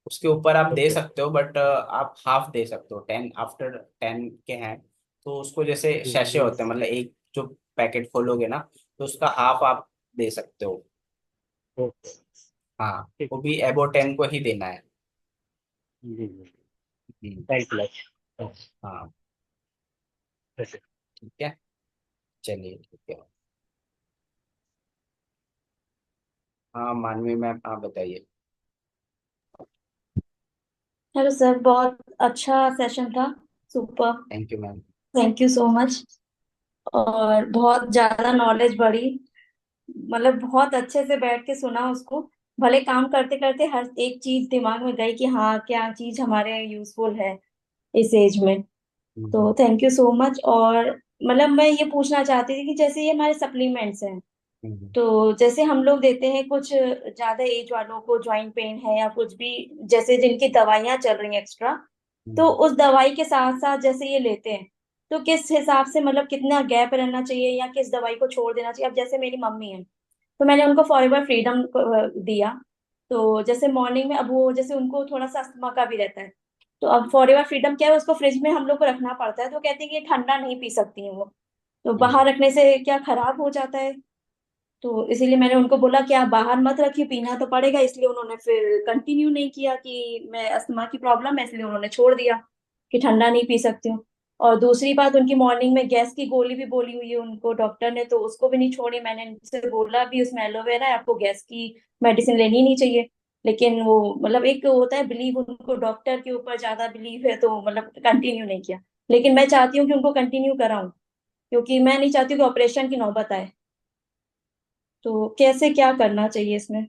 उसके ऊपर आप दे ओके। सकते हो, बट आप हाफ दे सकते हो, 10 आफ्टर 10 के हैं। तो उसको जैसे शैशे होते हैं, मतलब एक जो पैकेट खोलोगे ना, तो उसका हाफ आप दे सकते हो। ओके। हाँ, ठीक वो है। भी एबो 10 को ही देना है। जी जी। हम्म, थैंक यू मच। हाँ, ठीक है, चलिए ठीक है। हाँ मानवी मैम, आप बताइए। हेलो सर, बहुत अच्छा सेशन था। Super. Thank you ma'am. Thank you so much. और बहुत ज्यादा नॉलेज बढ़ी। मतलब बहुत अच्छे से बैठ के सुना उसको। भले काम करते करते हर एक चीज दिमाग में गई कि हाँ, क्या चीज हमारे यूजफुल है इस एज में। तो हम्म, थैंक यू सो मच। और मतलब मैं ये पूछना चाहती थी कि जैसे ये हमारे सप्लीमेंट्स हैं, हम्म, तो जैसे हम लोग देते हैं कुछ ज्यादा एज वालों को जॉइंट पेन है या कुछ भी, जैसे जिनकी दवाइयाँ चल रही हैं एक्स्ट्रा, तो हम्म, उस दवाई के साथ साथ जैसे ये लेते हैं, तो किस हिसाब से मतलब कितना गैप रहना चाहिए या किस दवाई को छोड़ देना चाहिए? अब जैसे मेरी मम्मी है, तो मैंने उनको फॉरएवर फ्रीडम दिया। तो जैसे मॉर्निंग में अब वो जैसे उनको थोड़ा सा अस्थमा का भी रहता है, तो अब फॉरएवर फ्रीडम क्या है, उसको फ्रिज में हम लोग को रखना पड़ता है। तो कहते हैं कि ये ठंडा नहीं पी सकती है वो, तो हम्म। बाहर रखने से क्या खराब हो जाता है। तो इसीलिए मैंने उनको बोला कि आप बाहर मत रखिए, पीना तो पड़ेगा। इसलिए उन्होंने फिर कंटिन्यू नहीं किया कि मैं अस्थमा की प्रॉब्लम है, इसलिए उन्होंने छोड़ दिया कि ठंडा नहीं पी सकती हूँ। और दूसरी बात, उनकी मॉर्निंग में गैस की गोली भी बोली हुई है उनको डॉक्टर ने, तो उसको भी नहीं छोड़ी। मैंने उनसे बोला भी उसमें एलोवेरा है, आपको गैस की मेडिसिन लेनी नहीं चाहिए। लेकिन वो मतलब एक होता है बिलीव, उनको डॉक्टर के ऊपर ज्यादा बिलीव है, तो मतलब कंटिन्यू नहीं किया। लेकिन मैं चाहती हूँ कि उनको कंटिन्यू कराऊं, क्योंकि मैं नहीं चाहती हूँ कि ऑपरेशन की नौबत आए। तो कैसे क्या करना चाहिए इसमें?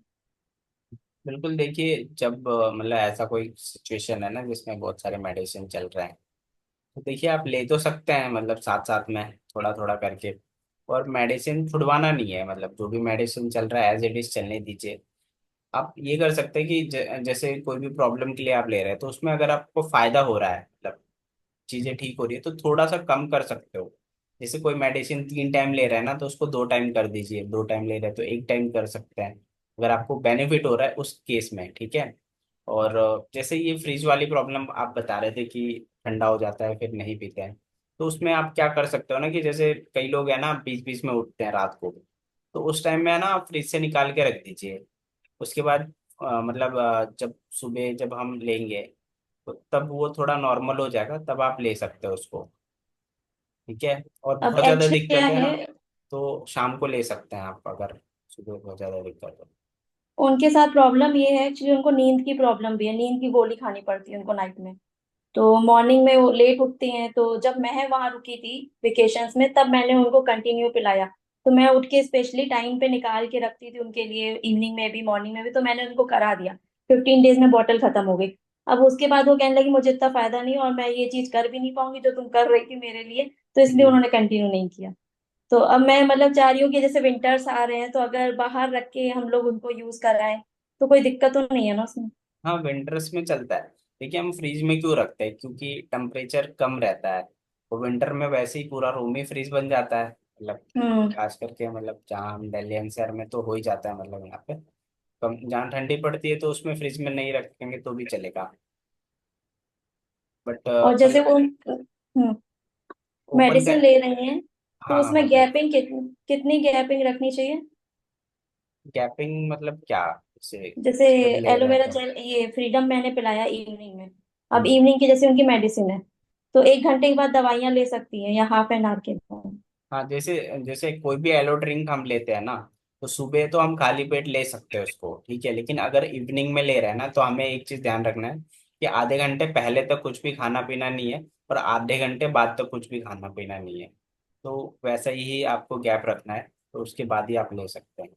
बिल्कुल देखिए, जब मतलब ऐसा कोई सिचुएशन है ना जिसमें बहुत सारे मेडिसिन चल रहे हैं, तो देखिए आप ले तो सकते हैं, मतलब साथ साथ में थोड़ा थोड़ा करके। और मेडिसिन छुड़वाना नहीं है, मतलब जो भी मेडिसिन चल रहा है एज इट इज चलने दीजिए। आप ये कर सकते हैं कि जैसे कोई भी प्रॉब्लम के लिए आप ले रहे हैं, तो उसमें अगर आपको फायदा हो रहा है, मतलब चीजें ठीक हो रही है, तो थोड़ा सा कम कर सकते हो। जैसे कोई मेडिसिन 3 टाइम ले रहा है ना, तो उसको 2 टाइम कर दीजिए। 2 टाइम ले रहे हैं तो 1 टाइम कर सकते हैं, अगर आपको बेनिफिट हो रहा है उस केस में, ठीक है। और जैसे ये फ्रीज वाली प्रॉब्लम आप बता रहे थे कि ठंडा हो जाता है फिर नहीं पीते हैं, तो उसमें आप क्या कर सकते हो ना, कि जैसे कई लोग हैं ना बीच बीच में उठते हैं रात को, तो उस टाइम में है ना आप फ्रिज से निकाल के रख दीजिए। उसके बाद मतलब जब सुबह जब हम लेंगे, तो तब वो थोड़ा नॉर्मल हो जाएगा, तब आप ले सकते हो उसको, ठीक है। और अब बहुत ज्यादा एक्चुअली क्या दिक्कत है है, ना, तो शाम को ले सकते हैं आप, अगर सुबह बहुत ज्यादा दिक्कत हो। उनके साथ प्रॉब्लम ये है एक्चुअली, उनको नींद की प्रॉब्लम भी है, नींद की गोली खानी पड़ती है उनको नाइट में। तो मॉर्निंग में वो लेट उठती हैं, तो जब मैं वहां रुकी थी वेकेशंस में, तब मैंने उनको कंटिन्यू पिलाया। तो मैं उठ के स्पेशली टाइम पे निकाल के रखती थी उनके लिए, इवनिंग में भी मॉर्निंग में भी, तो मैंने उनको करा दिया। 15 डेज में बॉटल खत्म हो गई। अब उसके बाद वो कहने लगी मुझे इतना फायदा नहीं और मैं ये चीज कर भी नहीं पाऊंगी जो तुम कर रही थी मेरे लिए, तो इसलिए हम्म, उन्होंने कंटिन्यू नहीं किया। तो अब मैं मतलब चाह रही हूँ कि जैसे विंटर्स आ रहे हैं, तो अगर बाहर रख के हम लोग उनको यूज कराएं, तो कोई दिक्कत तो नहीं है ना उसमें? हाँ विंटर्स में चलता है। देखिए हम फ्रीज में क्यों रखते हैं, क्योंकि टेम्परेचर कम रहता है, और विंटर में वैसे ही पूरा रूम ही फ्रीज बन जाता है, मतलब हम्म। खास करके मतलब जहाँ हम दिल्ली एनसीआर में तो हो ही जाता है, मतलब यहाँ पे कम जहाँ ठंडी पड़ती है तो उसमें फ्रिज में नहीं रखेंगे तो भी चलेगा। बट और जैसे मतलब वो ओपन मेडिसिन कर। ले रही हैं, तो हाँ हाँ उसमें बताइए। गैपिंग कितनी गैपिंग रखनी चाहिए? गैपिंग मतलब क्या, जैसे जैसे जब ले रहे हैं एलोवेरा तो। जेल, ये फ्रीडम मैंने पिलाया इवनिंग में। अब हम्म। इवनिंग की जैसे उनकी मेडिसिन है, तो 1 घंटे के बाद दवाइयाँ ले सकती हैं या हाफ एन आवर के बाद? हाँ जैसे जैसे कोई भी एलो ड्रिंक हम लेते हैं ना, तो सुबह तो हम खाली पेट ले सकते हैं उसको, ठीक है। लेकिन अगर इवनिंग में ले रहे हैं ना, तो हमें एक चीज ध्यान रखना है कि आधे घंटे पहले तक कुछ भी खाना पीना नहीं है, और आधे घंटे बाद तक कुछ भी खाना पीना नहीं है। तो वैसा ही आपको गैप रखना है, तो उसके बाद ही आप ले सकते हैं।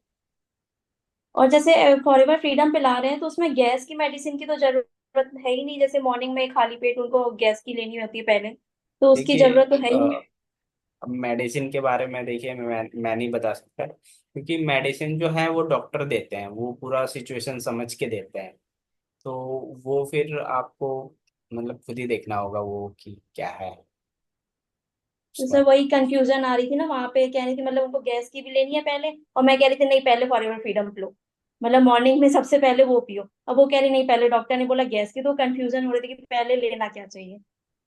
और जैसे फॉरएवर फ्रीडम पिला रहे हैं, तो उसमें गैस की मेडिसिन की तो जरूरत है ही नहीं। जैसे मॉर्निंग में खाली पेट उनको गैस की लेनी होती है पहले, तो उसकी देखिए जरूरत तो है ही नहीं। अब मेडिसिन के बारे में देखिए मैं नहीं बता सकता, क्योंकि मेडिसिन जो है वो डॉक्टर देते हैं, वो पूरा सिचुएशन समझ के देते हैं। तो वो फिर आपको मतलब खुद ही देखना होगा वो कि क्या है तो सर उसमें। वही कंफ्यूजन आ रही थी ना, वहां पे कह रही थी मतलब उनको गैस की भी लेनी है पहले, और मैं कह रही थी नहीं, पहले फॉरएवर फ्रीडम लो, मतलब मॉर्निंग में सबसे पहले वो पियो। अब वो कह रही नहीं, पहले डॉक्टर ने बोला गैस की, तो कंफ्यूजन हो रही थी कि पहले लेना क्या चाहिए।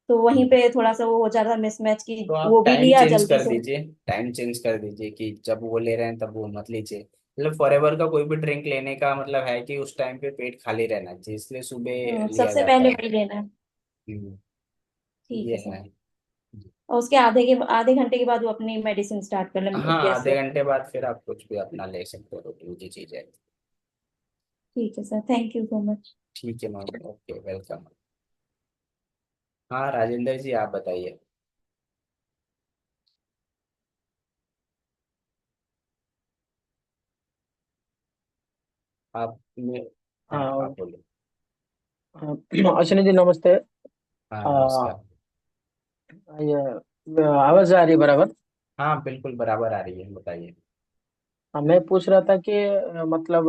तो वहीं हम्म। पे थोड़ा सा वो हो जा रहा था मिसमैच की, तो आप वो भी टाइम लिया चेंज जल्दी कर से। दीजिए, टाइम चेंज कर दीजिए कि जब वो ले रहे हैं तब वो मत लीजिए। मतलब फॉरएवर का कोई भी ड्रिंक लेने का मतलब है कि उस टाइम पे पेट खाली रहना चाहिए, इसलिए सुबह लिया सबसे जाता पहले है। वही लेना है। हम्म, ठीक ये है सर। है। और उसके आधे घंटे के बाद वो अपनी मेडिसिन स्टार्ट कर ले हाँ गैस आधे वाली। घंटे बाद फिर आप कुछ भी अपना ले सकते हो, तो ये चीज है। ठीक है sir, thank you so much. ठीक है मैम, ओके, वेलकम। हाँ राजेंद्र जी, आप बताइए। आप में, हाँ आप हाँ। बोलिए। अश्विनी जी नमस्ते। हाँ आ, नमस्कार। ये आवाज आ रही है बराबर? हाँ बिल्कुल बराबर आ रही है, बताइए। मैं पूछ रहा था कि मतलब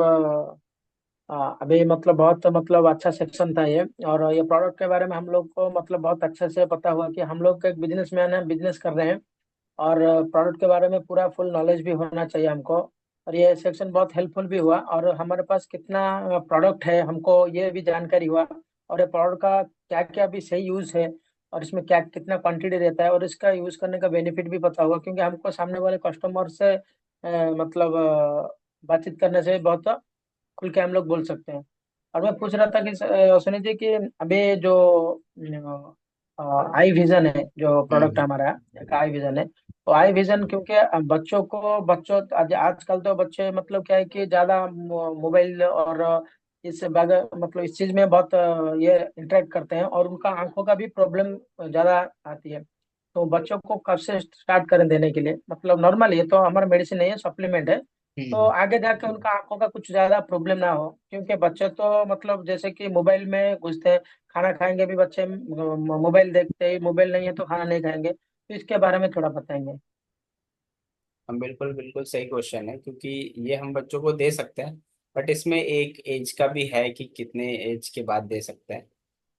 अभी मतलब बहुत मतलब अच्छा सेक्शन था ये, और ये प्रोडक्ट के बारे में हम लोग को मतलब बहुत अच्छे से पता हुआ कि हम लोग एक बिजनेसमैन है, बिजनेस कर रहे हैं, और प्रोडक्ट के बारे में पूरा फुल नॉलेज भी होना चाहिए हमको। और ये सेक्शन बहुत हेल्पफुल भी हुआ, और हमारे पास कितना प्रोडक्ट है हमको ये भी जानकारी हुआ, और ये प्रोडक्ट का क्या क्या भी सही यूज है, और इसमें क्या कितना क्वांटिटी रहता है, और इसका यूज करने का बेनिफिट भी पता हुआ, क्योंकि हमको सामने वाले कस्टमर से मतलब बातचीत करने से बहुत खुल के हम लोग बोल सकते हैं। और मैं पूछ रहा था कि सुनील जी कि अभी जो आई विजन है, जो प्रोडक्ट हम्म। हमारा एक आई विजन है, तो आई विजन क्योंकि बच्चों आजकल तो बच्चे मतलब क्या है कि ज्यादा मोबाइल और इस मतलब इस चीज में बहुत ये इंटरेक्ट करते हैं, और उनका आंखों का भी प्रॉब्लम ज्यादा आती है। तो बच्चों को कब से स्टार्ट करें देने के लिए, मतलब नॉर्मल ये तो हमारा मेडिसिन नहीं है, सप्लीमेंट है, तो हम्म। आगे जाके उनका आंखों का कुछ ज्यादा प्रॉब्लम ना हो, क्योंकि बच्चे तो मतलब जैसे कि मोबाइल में घुसते हैं, खाना खाएंगे भी बच्चे मोबाइल देखते ही, मोबाइल नहीं है तो खाना नहीं खाएंगे, तो इसके बारे में थोड़ा बताएंगे। हम बिल्कुल बिल्कुल सही क्वेश्चन है, क्योंकि ये हम बच्चों को दे सकते हैं, बट इसमें एक एज का भी है कि कितने एज के बाद दे सकते हैं।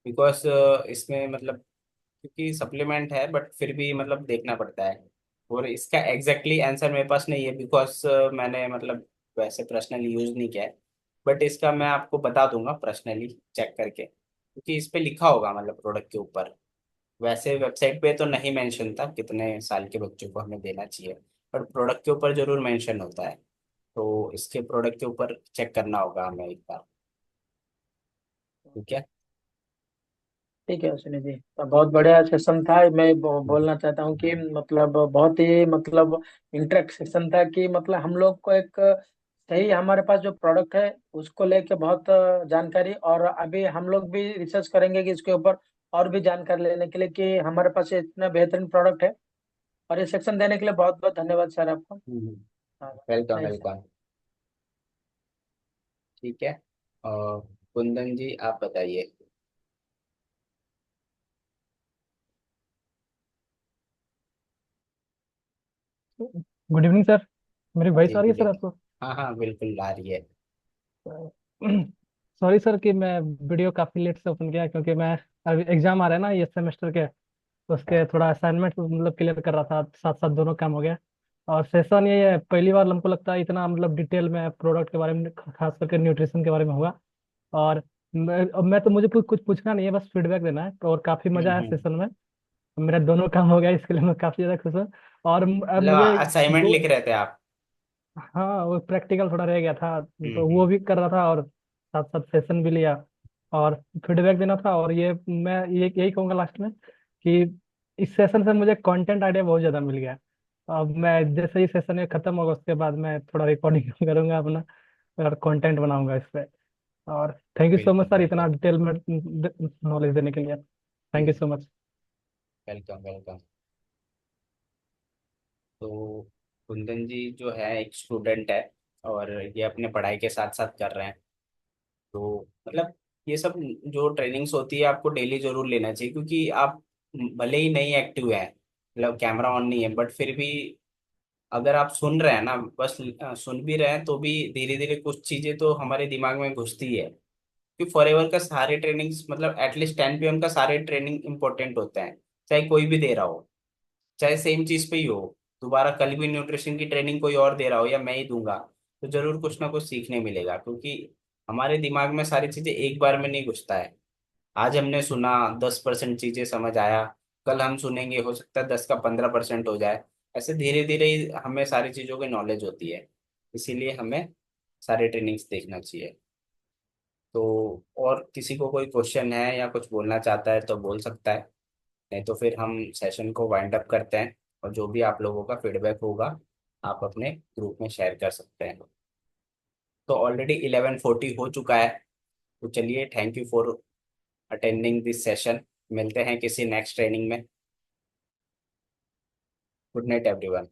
बिकॉज इसमें मतलब, क्योंकि सप्लीमेंट है बट फिर भी मतलब देखना पड़ता है। और इसका एग्जैक्टली आंसर मेरे पास नहीं है, बिकॉज मैंने मतलब वैसे पर्सनली यूज नहीं किया है। बट इसका मैं आपको बता दूंगा पर्सनली चेक करके, क्योंकि इस पे लिखा होगा मतलब प्रोडक्ट के ऊपर। वैसे वेबसाइट पे तो नहीं मेंशन था कितने साल के बच्चों को हमें देना चाहिए, पर प्रोडक्ट के ऊपर जरूर मेंशन होता है। तो इसके प्रोडक्ट के ऊपर चेक करना होगा हमें एक बार। ठीक है। ठीक है सुनील जी, तो बहुत बढ़िया सेशन था। मैं बोलना चाहता हूँ कि मतलब बहुत ही मतलब इंटरेक्ट सेशन था, कि मतलब हम लोग को एक सही हमारे पास जो प्रोडक्ट है उसको लेके बहुत जानकारी, और अभी हम लोग भी रिसर्च करेंगे कि इसके ऊपर और भी जानकारी लेने के लिए, कि हमारे पास ये इतना बेहतरीन प्रोडक्ट है। और ये सेक्शन देने के लिए बहुत बहुत धन्यवाद सर आपको। हाँ, वेलकम नहीं सर। वेलकम। ठीक है। और कुंदन जी आप बताइए। Good evening sir. मेरी वॉइस जी आ रही है गुड सर इवनिंग। आपको? हाँ हाँ बिल्कुल आ रही है। सॉरी सर कि मैं वीडियो काफ़ी लेट से ओपन किया, क्योंकि मैं अभी एग्जाम आ रहा है ना ये सेमेस्टर के, तो उसके हाँ। थोड़ा असाइनमेंट मतलब क्लियर कर रहा था, साथ साथ दोनों काम हो गया। और सेशन ये है, पहली बार हमको लगता है इतना मतलब डिटेल में प्रोडक्ट के बारे में, खास करके न्यूट्रिशन के बारे में हुआ। और अब मैं तो मुझे कुछ पूछना नहीं है, बस फीडबैक देना है, और काफ़ी मजा आया हम्म। सेशन में। मेरा दोनों काम हो गया, इसके लिए मैं काफ़ी ज़्यादा खुश हूँ। और अब मतलब मुझे असाइनमेंट दो, लिख रहे थे आप? हाँ वो प्रैक्टिकल थोड़ा रह गया था, तो वो हम्म। भी कर रहा था, और साथ साथ सेशन भी लिया, और फीडबैक देना था। और ये मैं ये यही कहूँगा लास्ट में कि इस सेशन से मुझे कंटेंट आइडिया बहुत ज़्यादा मिल गया। अब मैं जैसे ही सेशन ये खत्म होगा उसके बाद मैं थोड़ा रिकॉर्डिंग करूंगा अपना, और कंटेंट बनाऊंगा इस पे। और थैंक यू सो मच बिल्कुल सर इतना बिल्कुल। डिटेल में नॉलेज देने के लिए। Thank you so much. Welcome welcome. तो कुंदन जी जो है एक स्टूडेंट है, और ये अपने पढ़ाई के साथ साथ कर रहे हैं। तो मतलब ये सब जो ट्रेनिंग्स होती है आपको डेली जरूर लेना चाहिए, क्योंकि आप भले ही नहीं एक्टिव है, मतलब कैमरा ऑन नहीं है, बट फिर भी अगर आप सुन रहे हैं ना, बस सुन भी रहे हैं, तो भी धीरे धीरे कुछ चीजें तो हमारे दिमाग में घुसती है। कि फॉरएवर का सारे ट्रेनिंग्स मतलब एटलीस्ट 10 PM का सारे ट्रेनिंग इंपॉर्टेंट होते हैं, चाहे कोई भी दे रहा हो, चाहे सेम चीज पे ही हो। दोबारा कल भी न्यूट्रिशन की ट्रेनिंग कोई और दे रहा हो या मैं ही दूंगा, तो जरूर कुछ ना कुछ सीखने मिलेगा, क्योंकि हमारे दिमाग में सारी चीजें एक बार में नहीं घुसता है। आज हमने सुना, 10% चीजें समझ आया, कल हम सुनेंगे हो सकता है 10 का 15% हो जाए। ऐसे धीरे धीरे ही हमें सारी चीजों की नॉलेज होती है। इसीलिए हमें सारे ट्रेनिंग्स देखना चाहिए। तो और किसी को कोई क्वेश्चन है या कुछ बोलना चाहता है तो बोल सकता है, नहीं तो फिर हम सेशन को वाइंड अप करते हैं। और जो भी आप लोगों का फीडबैक होगा आप अपने ग्रुप में शेयर कर सकते हैं। तो ऑलरेडी 11:40 हो चुका है। तो चलिए, thank you for attending this session. मिलते हैं किसी नेक्स्ट ट्रेनिंग में। Good night everyone.